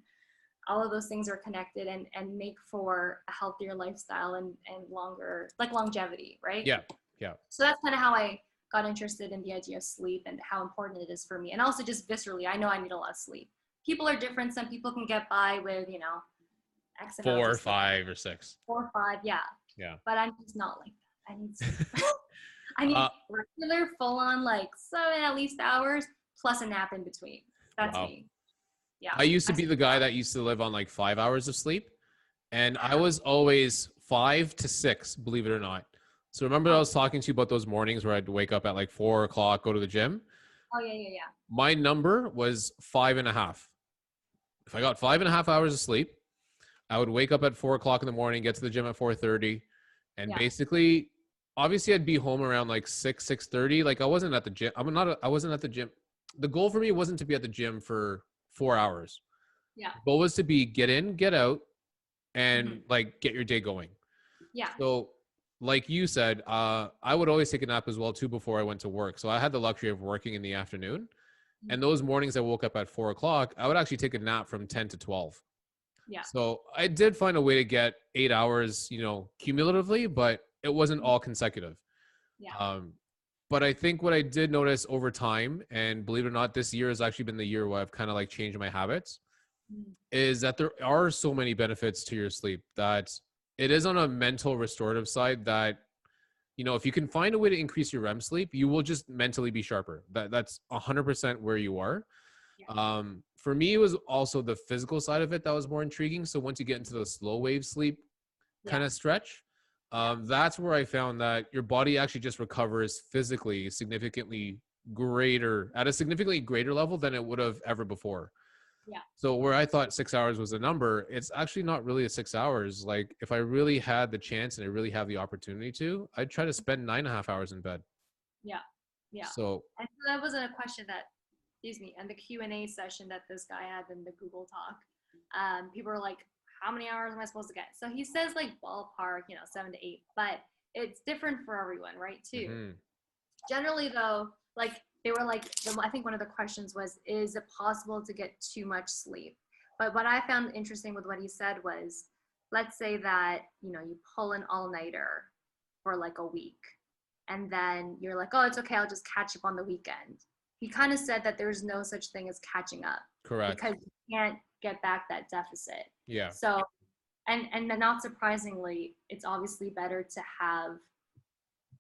S1: all of those things are connected and make for a healthier lifestyle and longer, like longevity, right?
S2: Yeah. Yeah.
S1: So that's kind of how I got interested in the idea of sleep and how important it is for me. And also just viscerally, I know I need a lot of sleep. People are different. Some people can get by with, you know, X amount
S2: Four,
S1: of sleep,
S2: 5, or 6.
S1: 4 or 5, yeah.
S2: Yeah.
S1: But I'm just not like that. I need sleep. I need
S2: uh,
S1: regular, full on, like 7 at least hours plus a nap in between. That's
S2: wow.
S1: me. Yeah.
S2: I used to
S1: I
S2: be
S1: sleep
S2: the
S1: a
S2: guy
S1: lot.
S2: that used to live on like 5 hours of sleep. And I
S1: Wow.
S2: was always 5 to 6, believe it or not. So remember I
S1: Oh,
S2: was talking to you about those mornings where I'd wake up at like 4 o'clock, go to the gym.
S1: oh yeah, yeah, yeah.
S2: My number was 5.5. If I got 5.5 hours of sleep, I would wake up at 4 o'clock in the morning, get to the gym at 4:30, and
S1: Yeah.
S2: basically, obviously, I'd be home around like 6:30. Like I wasn't at the gym. I wasn't at the gym. The goal for me wasn't to be at the gym for 4 hours.
S1: Yeah.
S2: The goal was to be get in, get out,
S1: Hmm.
S2: and like get your day going.
S1: Yeah.
S2: So, like you said, I would always take a nap as well too before I went to work. So I had the luxury of working in the afternoon. And those mornings I woke up at 4 o'clock, I would actually take a nap from 10 to 12.
S1: Yeah.
S2: So I did find a way to get 8 hours, cumulatively, but it wasn't all consecutive.
S1: Yeah.
S2: Um, but I think what I did notice over time, and believe it or not, this year has actually been the year where I've kind of like changed my habits,
S1: Mm.
S2: is that there are so many benefits to your sleep that it is on a mental restorative side that, if you can find a way to increase your REM sleep, you will just mentally be sharper. That's 100% where you are. For me, it was also the physical side of it that was more intriguing. So once you get into the slow wave sleep kind of stretch, that's where I found that your body actually just recovers physically significantly greater at a significantly greater level than it would have ever before.
S1: Yeah.
S2: So where I thought 6 hours was a number, it's actually not really a 6 hours. Like if I really had the chance and I really have the opportunity to, I'd try to spend 9.5 hours in bed.
S1: Yeah. Yeah.
S2: So
S1: and so that was a question that, excuse me, and the Q&A session that this guy had in the Google Talk, people were like, how many hours am I supposed to get? So he says like ballpark, 7 to 8, but it's different for everyone, right? Too. Generally though, like they were like, I think one of the questions was, is it possible to get too much sleep? But what I found interesting with what he said was, let's say that, you pull an all-nighter for like a week, and then you're like, oh, it's okay, I'll just catch up on the weekend. He kind of said that there's no such thing as catching up.
S2: correct.
S1: Because you can't get back that deficit.
S2: Yeah.
S1: So, and not surprisingly, it's obviously better to have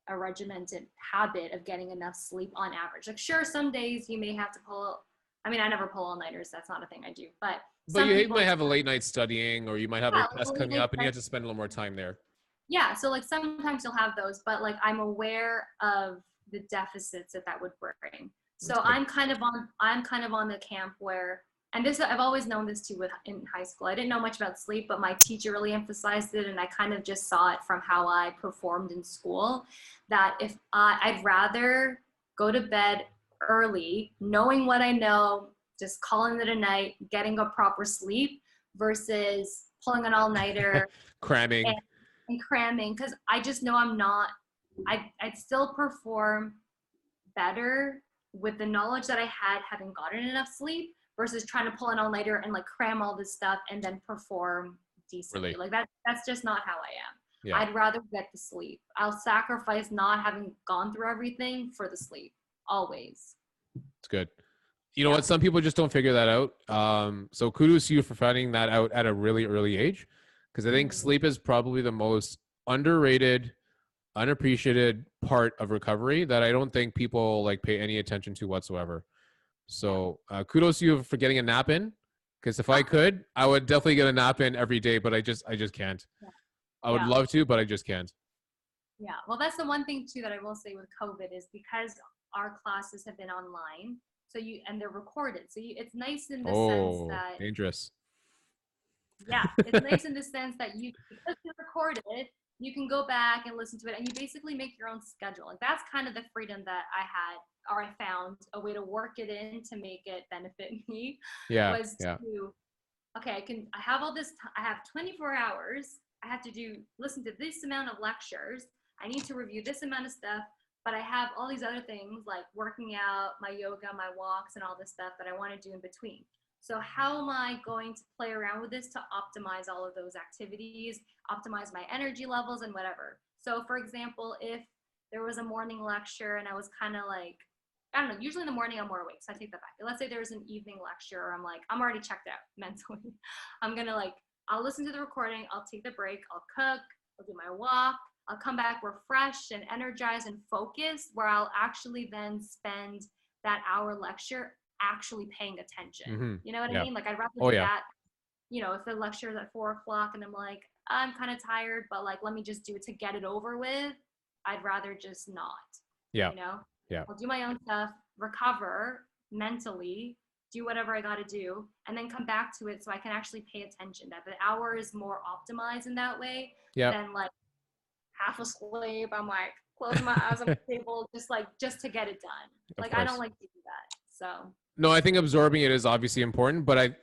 S1: a regimented habit of getting enough sleep on average. Like, sure, some days you may have to pull. I mean, I never pull all-nighters. That's not a thing I do. But
S2: you might have a late night studying, or you might have a test coming up, and you have to spend a little more time there.
S1: Yeah, so like sometimes you'll have those, but like I'm aware of the deficits that would bring. So I'm kind of on the camp where, and this I've always known this too in high school. I didn't know much about sleep, but my teacher really emphasized it, and I kind of just saw it from how I performed in school. That if I'd rather go to bed early, knowing what I know, just calling it a night, getting a proper sleep, versus pulling an all-nighter,
S2: cramming.
S1: And cramming, because I just know I'd still perform better with the knowledge that I had having gotten enough sleep versus trying to pull an all-nighter and like cram all this stuff and then perform decently. Like that's just not how I am. Yeah. I'd rather get the sleep. I'll sacrifice not having gone through everything for the sleep, always.
S2: It's good. You know what? Some people just don't figure that out. So kudos to you for finding that out at a really early age. Because I think sleep is probably the most underrated, unappreciated part of recovery that I don't think people like pay any attention to whatsoever. So kudos to you for getting a nap in. Because if I could, I would definitely get a nap in every day, but I just can't. Yeah. I would love to, but I just can't.
S1: Yeah. Well, that's the one thing too that I will say with COVID is because our classes have been online, and they're recorded. So it's nice in the sense that
S2: dangerous.
S1: Yeah, it's nice in the sense that because it's recorded, you can go back and listen to it, and you basically make your own schedule. Like that's kind of the freedom that I had, or I found a way to work it in to make it benefit me. Okay, I have all this. I have 24 hours. I have to listen to this amount of lectures. I need to review this amount of stuff, but I have all these other things like working out, my yoga, my walks, and all this stuff that I want to do in between. So how am I going to play around with this to optimize all of those activities, optimize my energy levels and whatever? So for example, if there was a morning lecture and I was kind of like, I don't know, usually in the morning I'm more awake, so I take that back. Let's say there's an evening lecture, I'm like, I'm already checked out mentally. I'm gonna I'll listen to the recording, I'll take the break, I'll cook, I'll do my walk, I'll come back refreshed and energized and focused, where I'll actually then spend that hour lecture actually paying attention. You know what I mean? Like I'd rather do that, if the lecture is at 4:00 and I'm like, I'm kind of tired, but like, let me just do it to get it over with. I'd rather just not, I'll do my own stuff, recover mentally, do whatever I got to do, and then come back to it so I can actually pay attention. That the hour is more optimized in that way than like half asleep. I'm like closing my eyes on the table, just to get it done. Like I don't like to do that. So
S2: no, I think absorbing it is obviously important, but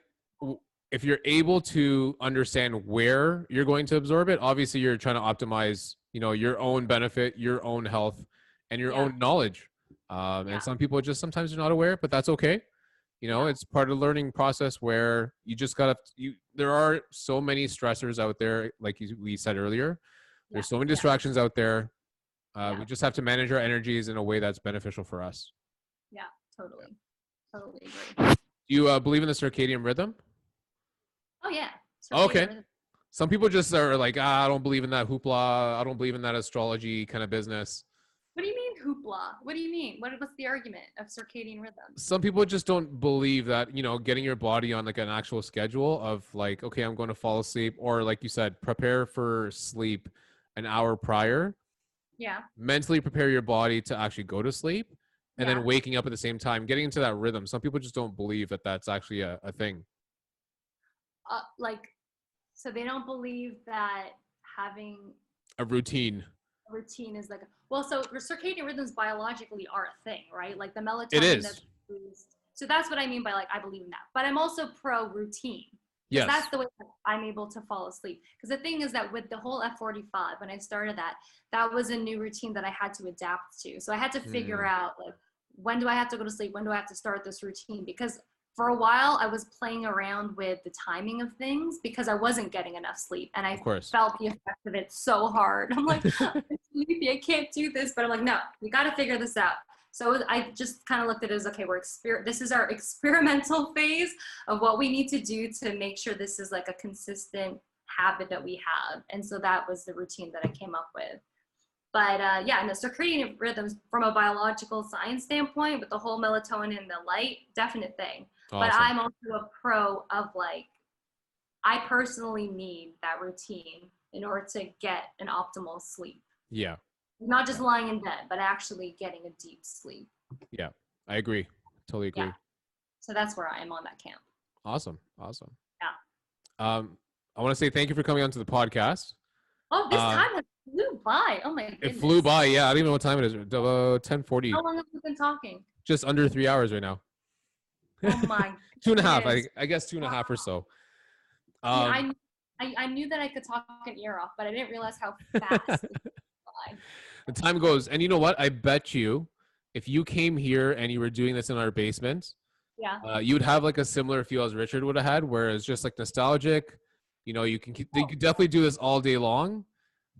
S2: if you're able to understand where you're going to absorb it, obviously you're trying to optimize, your own benefit, your own health, and your own knowledge. And some people sometimes are not aware, but that's okay. It's part of the learning process where you just there are so many stressors out there. Like we said earlier, there's so many distractions out there. We just have to manage our energies in a way that's beneficial for us.
S1: Yeah, totally. Totally agree.
S2: Do you believe in the circadian rhythm?
S1: Oh yeah.
S2: Okay. Some people just are like, I don't believe in that hoopla. I don't believe in that astrology kind of business.
S1: What do you mean hoopla? What do you mean? What's the argument of circadian rhythms?
S2: Some people just don't believe that, getting your body on like an actual schedule of like, okay, I'm going to fall asleep, or like you said, prepare for sleep an hour prior.
S1: Yeah.
S2: Mentally prepare your body to actually go to sleep, and then waking up at the same time, getting into that rhythm. Some people just don't believe that that's actually a thing.
S1: So they don't believe that having
S2: A routine
S1: is like, well, so circadian rhythms biologically are a thing, right? Like the
S2: it
S1: melatonin that's
S2: is.
S1: produced. So that's what I mean by like, I believe in that. But I'm also pro routine, because
S2: Yes.
S1: that's the way that I'm able to fall asleep. Because the thing is that with the whole F45, when I started that was a new routine that I had to adapt to. So I had to figure out like, when do I have to go to sleep? When do I have to start this routine? Because for a while I was playing around with the timing of things because I wasn't getting enough sleep, and I felt the effect of it so hard. I'm like, I'm sleepy, I can't do this. But I'm like, no, we got to figure this out. So I just kind of looked at it as, okay, this is our experimental phase of what we need to do to make sure this is like a consistent habit that we have. And so that was the routine that I came up with. But and the circadian rhythms from a biological science standpoint, with the whole melatonin and the light, definite thing. Awesome. But I'm also a pro of like, I personally need that routine in order to get an optimal sleep.
S2: Yeah.
S1: Not just lying in bed, but actually getting a deep sleep.
S2: Yeah, I agree. Totally agree.
S1: Yeah. So that's where I am on that camp.
S2: Awesome.
S1: Yeah.
S2: I want to say thank you for coming on to the podcast.
S1: Oh, this time flew by. Oh my goodness.
S2: It flew by. Yeah, I don't even know what time it is. 10:40.
S1: How long have we been talking?
S2: Just under 3 hours right now.
S1: Oh my.
S2: 2.5. I guess 2.5 or so.
S1: I knew that I could talk an ear off, but I didn't realize how fast it fly.
S2: The time goes. And you know what? I bet you, if you came here and you were doing this in our basement, you would have like a similar feel as Richard would have had, where it's just like nostalgic. You can definitely do this all day long.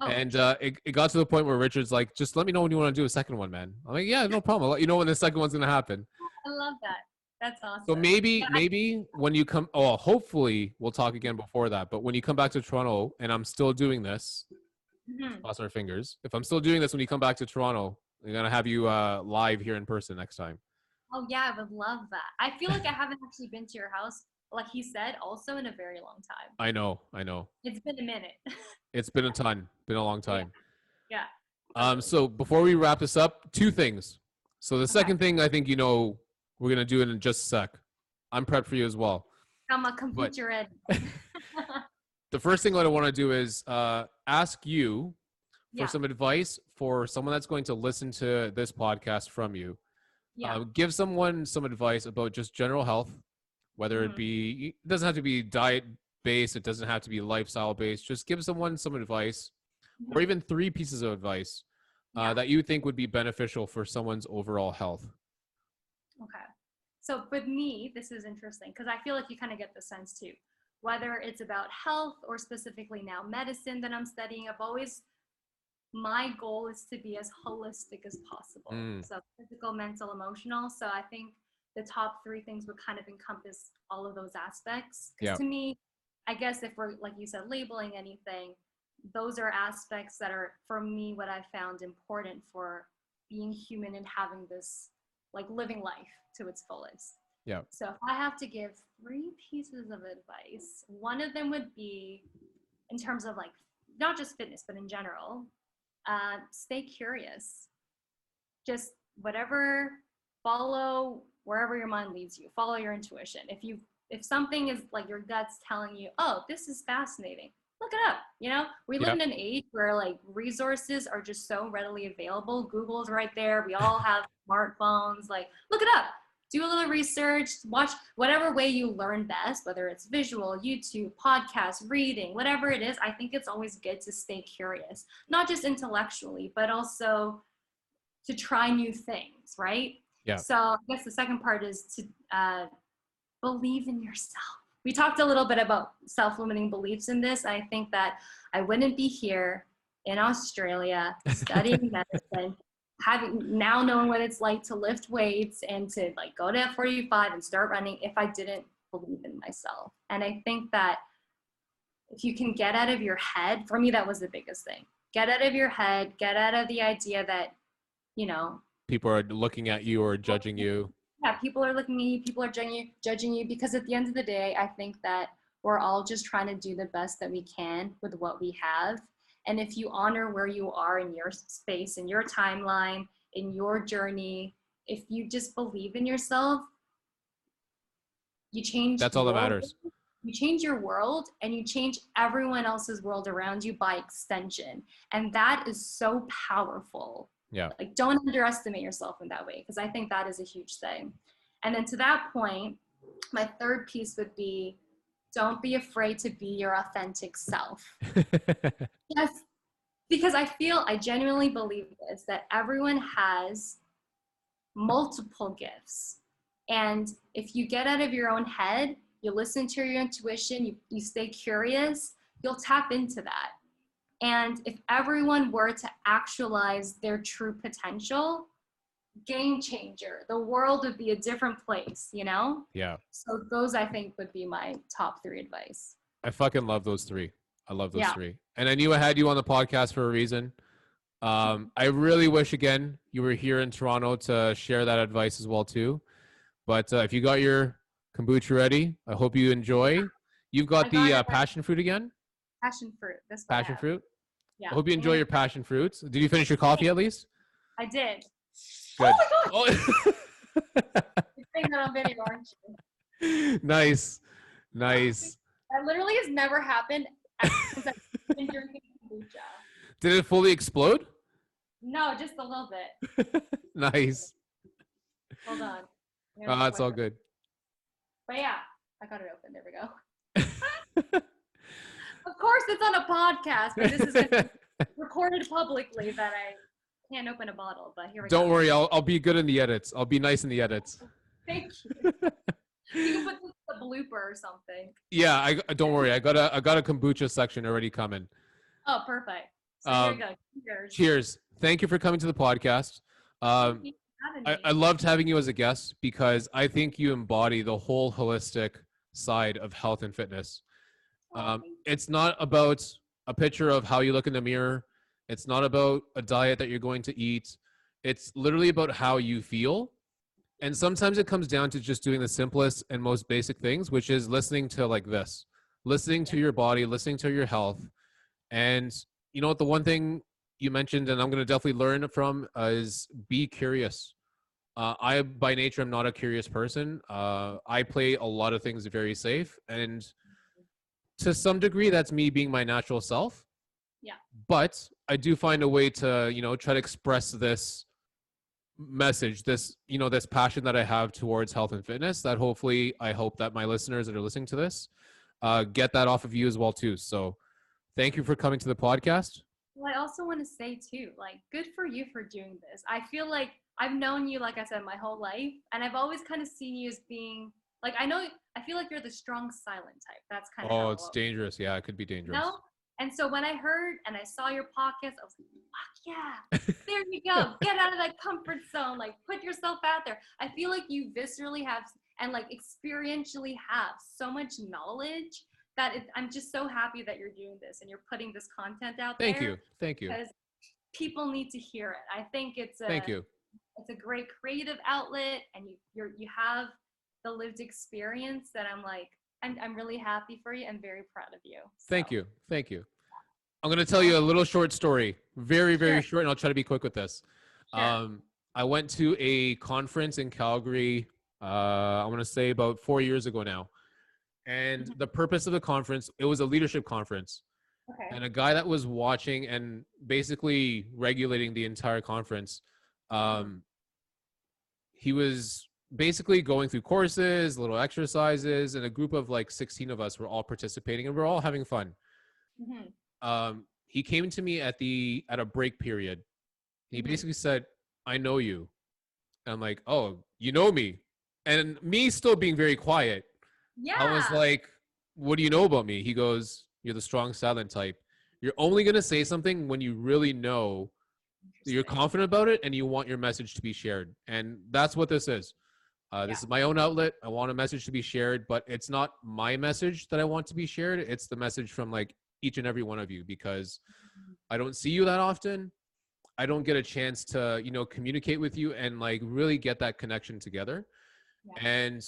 S2: Oh. And it got to the point where Richard's like, just let me know when you want to do a second one, man. I'm like, yeah, no problem. I'll let you know when the second one's going to happen.
S1: I love that. That's awesome.
S2: So maybe when you come, hopefully we'll talk again before that. But when you come back to Toronto and I'm still doing this, cross our fingers. If I'm still doing this when you come back to Toronto, we're going to have you live here in person next time.
S1: Oh, yeah, I would love that. I feel like I haven't actually been to your house, like he said, also in a very long time.
S2: I know.
S1: It's been a minute.
S2: It's been been a long time.
S1: Yeah.
S2: So before we wrap this up, 2 things. So the second thing, I think, we're going to do it in just a sec. I'm prepped for you as well.
S1: I'm a complete your head.
S2: The first thing I want to do is ask you for some advice for someone that's going to listen to this podcast from you. Give someone some advice about just general health, whether it doesn't have to be diet based, it doesn't have to be lifestyle based. Just give someone some advice, or even 3 pieces of advice that you think would be beneficial for someone's overall health.
S1: Okay. So with me, this is interesting because I feel like you kind of get the sense too, whether it's about health or specifically now medicine that I'm studying, my goal is to be as holistic as possible. So physical, mental, emotional. So I think the top 3 things would kind of encompass all of those aspects. Because to me, I guess if we're, like you said, labeling anything, those are aspects that are, for me, what I found important for being human and having this, like, living life to its fullest.
S2: Yeah.
S1: So if I have to give 3 pieces of advice, one of them would be in terms of like, not just fitness, but in general, stay curious. Just follow wherever your mind leads you. Follow your intuition. If something is like your gut's telling you, oh, this is fascinating, look it up. We live in an age where like resources are just so readily available. Google's right there. We all have smartphones. Like, look it up. Do a little research, watch whatever way you learn best, whether it's visual, YouTube, podcast, reading, whatever it is. I think it's always good to stay curious, not just intellectually, but also to try new things, right?
S2: Yeah.
S1: So I guess the second part is to believe in yourself. We talked a little bit about self-limiting beliefs in this. I think that I wouldn't be here in Australia studying medicine, now knowing what it's like to lift weights and to like go to F45 and start running if I didn't believe in myself. And I think that if you can get out of your head, for me, that was the biggest thing. Get out of your head, get out of the idea that you know,
S2: People are looking at you or judging you.
S1: yeah, people are looking at you, people are judging you, because at the end of the day, I think that we're all just trying to do the best that we can with what we have. And if you honor where you are in your space, in your timeline, in your journey, if you just believe in yourself, you change
S2: That's all that
S1: your
S2: matters.
S1: you change your world, and you change everyone else's world around you by extension. And that is so powerful.
S2: Yeah.
S1: Like, don't underestimate yourself in that way, because I think that is a huge thing. And then to that point, my third piece would be, don't be afraid to be your authentic self. Yes, because I genuinely believe this, that everyone has multiple gifts. And if you get out of your own head, you listen to your intuition, you stay curious, you'll tap into that. And if everyone were to actualize their true potential, game changer. The world would be a different place, you know?
S2: Yeah.
S1: So those, I think, would be my top 3 advice.
S2: I fucking love those 3. I love those
S1: Yeah.
S2: 3. And I knew I had you on the podcast for a reason. I really wish, again, you were here in Toronto to share that advice as well too. But if you got your kombucha ready, I hope you enjoy. You've got the passion fruit again?
S1: Passion fruit. This
S2: passion fruit?
S1: Yeah.
S2: I hope you enjoy your passion fruits. Did you finish your coffee at least?
S1: I did.
S2: Good.
S1: Oh my god! You're saying that on video, aren't you?
S2: Nice. Nice.
S1: That literally has never happened since I've been drinking kombucha.
S2: Did it fully explode?
S1: No, just a little bit.
S2: Nice.
S1: Hold on.
S2: Oh, that's all good.
S1: But yeah, I got it open. There we go. Of course, it's on a podcast, but this is going to be recorded publicly that I can't open a bottle. But here we go.
S2: Don't worry, I'll be good in the edits. I'll be nice in the edits.
S1: Thank you. You can put this as a blooper or something.
S2: Yeah, I don't worry. I got a kombucha section already coming.
S1: Oh, perfect. So here we go. Cheers.
S2: Cheers. Thank you for coming to the podcast. I loved having you as a guest because I think you embody the whole holistic side of health and fitness. It's not about a picture of how you look in the mirror. It's not about a diet that you're going to eat. It's literally about how you feel. And sometimes it comes down to just doing the simplest and most basic things, which is listening to like this, listening to your body, listening to your health. And you know what, the one thing you mentioned, and I'm going to definitely learn from, is be curious. I, by nature, am not a curious person. I play a lot of things very safe. And to some degree, that's me being my natural self.
S1: Yeah.
S2: But I do find a way to, you know, try to express this message, this, you know, this passion that I have towards health and fitness, that hopefully I hope that my listeners that are listening to this get that off of you as well too. So thank you for coming to the podcast.
S1: Well, I also want to say too, like, good for you for doing this. I feel like I've known you, like I said, my whole life, and I've always kind of seen you as being like, I feel like you're the strong silent type. That's kind of
S2: oh, it's dangerous. Yeah, it could be dangerous.
S1: No? And so when I heard and I saw your podcast, I was like, fuck yeah, there you go. Get out of that comfort zone. Like, put yourself out there. I feel like you viscerally have and like experientially have so much knowledge that I'm just so happy that you're doing this and you're putting this content out there.
S2: Thank you. Thank you.
S1: Because people need to hear it. I think it's
S2: Thank you.
S1: It's a great creative outlet, and you have the lived experience that I'm really happy for you and very proud of you. So.
S2: Thank you. Thank you. I'm going to tell you a little short story. Very, very short, and I'll try to be quick with this. Sure. I went to a conference in Calgary, I want to say about 4 years ago now. And the purpose of the conference, it was a leadership conference. Okay. And a guy that was watching and basically regulating the entire conference, he was basically going through courses, little exercises, and a group of like 16 of us were all participating and we're all having fun. Mm-hmm. He came to me at a break period. He basically said, "I know you." And I'm like, "Oh, you know me?" And me still being very quiet. Yeah. I was like, "What do you know about me?" He goes, "You're the strong silent type. You're only going to say something when you really know you're confident about it and you want your message to be shared." And that's what this is. This is my own outlet. I want a message to be shared, but it's not my message that I want to be shared. It's the message from like each and every one of you, because I don't see you that often. I don't get a chance to, communicate with you and like really get that connection together.
S1: Yeah.
S2: And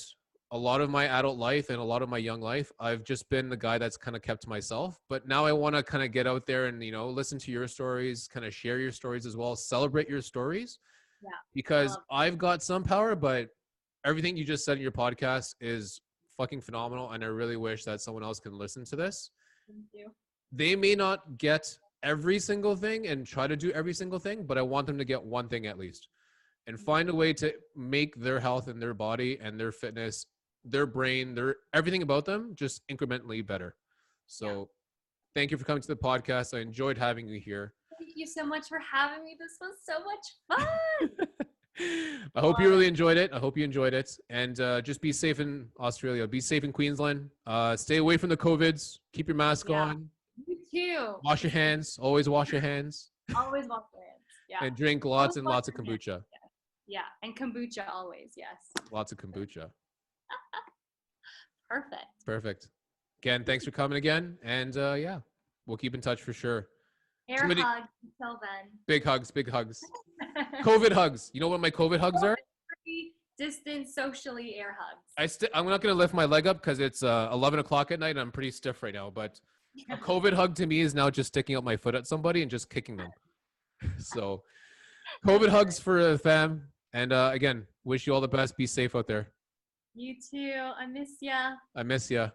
S2: a lot of my adult life and a lot of my young life, I've just been the guy that's kind of kept to myself. But now I want to kind of get out there and, listen to your stories, kind of share your stories as well, celebrate your stories,
S1: Yeah.
S2: because I've got some power, but everything you just said in your podcast is fucking phenomenal. And I really wish that someone else can listen to this.
S1: Thank you.
S2: They may not get every single thing and try to do every single thing, but I want them to get one thing at least and find a way to make their health and their body and their fitness, their brain, their everything about them just incrementally better. So thank you for coming to the podcast. I enjoyed having you here.
S1: Thank you so much for having me. This was so much fun.
S2: I hope you really enjoyed it. I hope you enjoyed it. And just be safe in Australia. Be safe in Queensland. Stay away from the COVIDs. Keep your mask on.
S1: You too.
S2: Wash your hands. Always wash your hands.
S1: Always wash your hands. Yeah.
S2: And drink lots and lots of kombucha.
S1: Yeah. And kombucha always. Yes.
S2: Lots of kombucha.
S1: Perfect.
S2: Again, thanks for coming again. And we'll keep in touch for sure.
S1: Air hug until then.
S2: Big hugs. COVID hugs. You know what my COVID hugs are?
S1: Distant, socially air hugs.
S2: I'm not going to lift my leg up because it's 11 o'clock at night and I'm pretty stiff right now. But a COVID hug to me is now just sticking out my foot at somebody and just kicking them. So COVID hugs for the fam. And again, wish you all the best. Be safe out there.
S1: You too. I miss ya.
S2: I miss ya.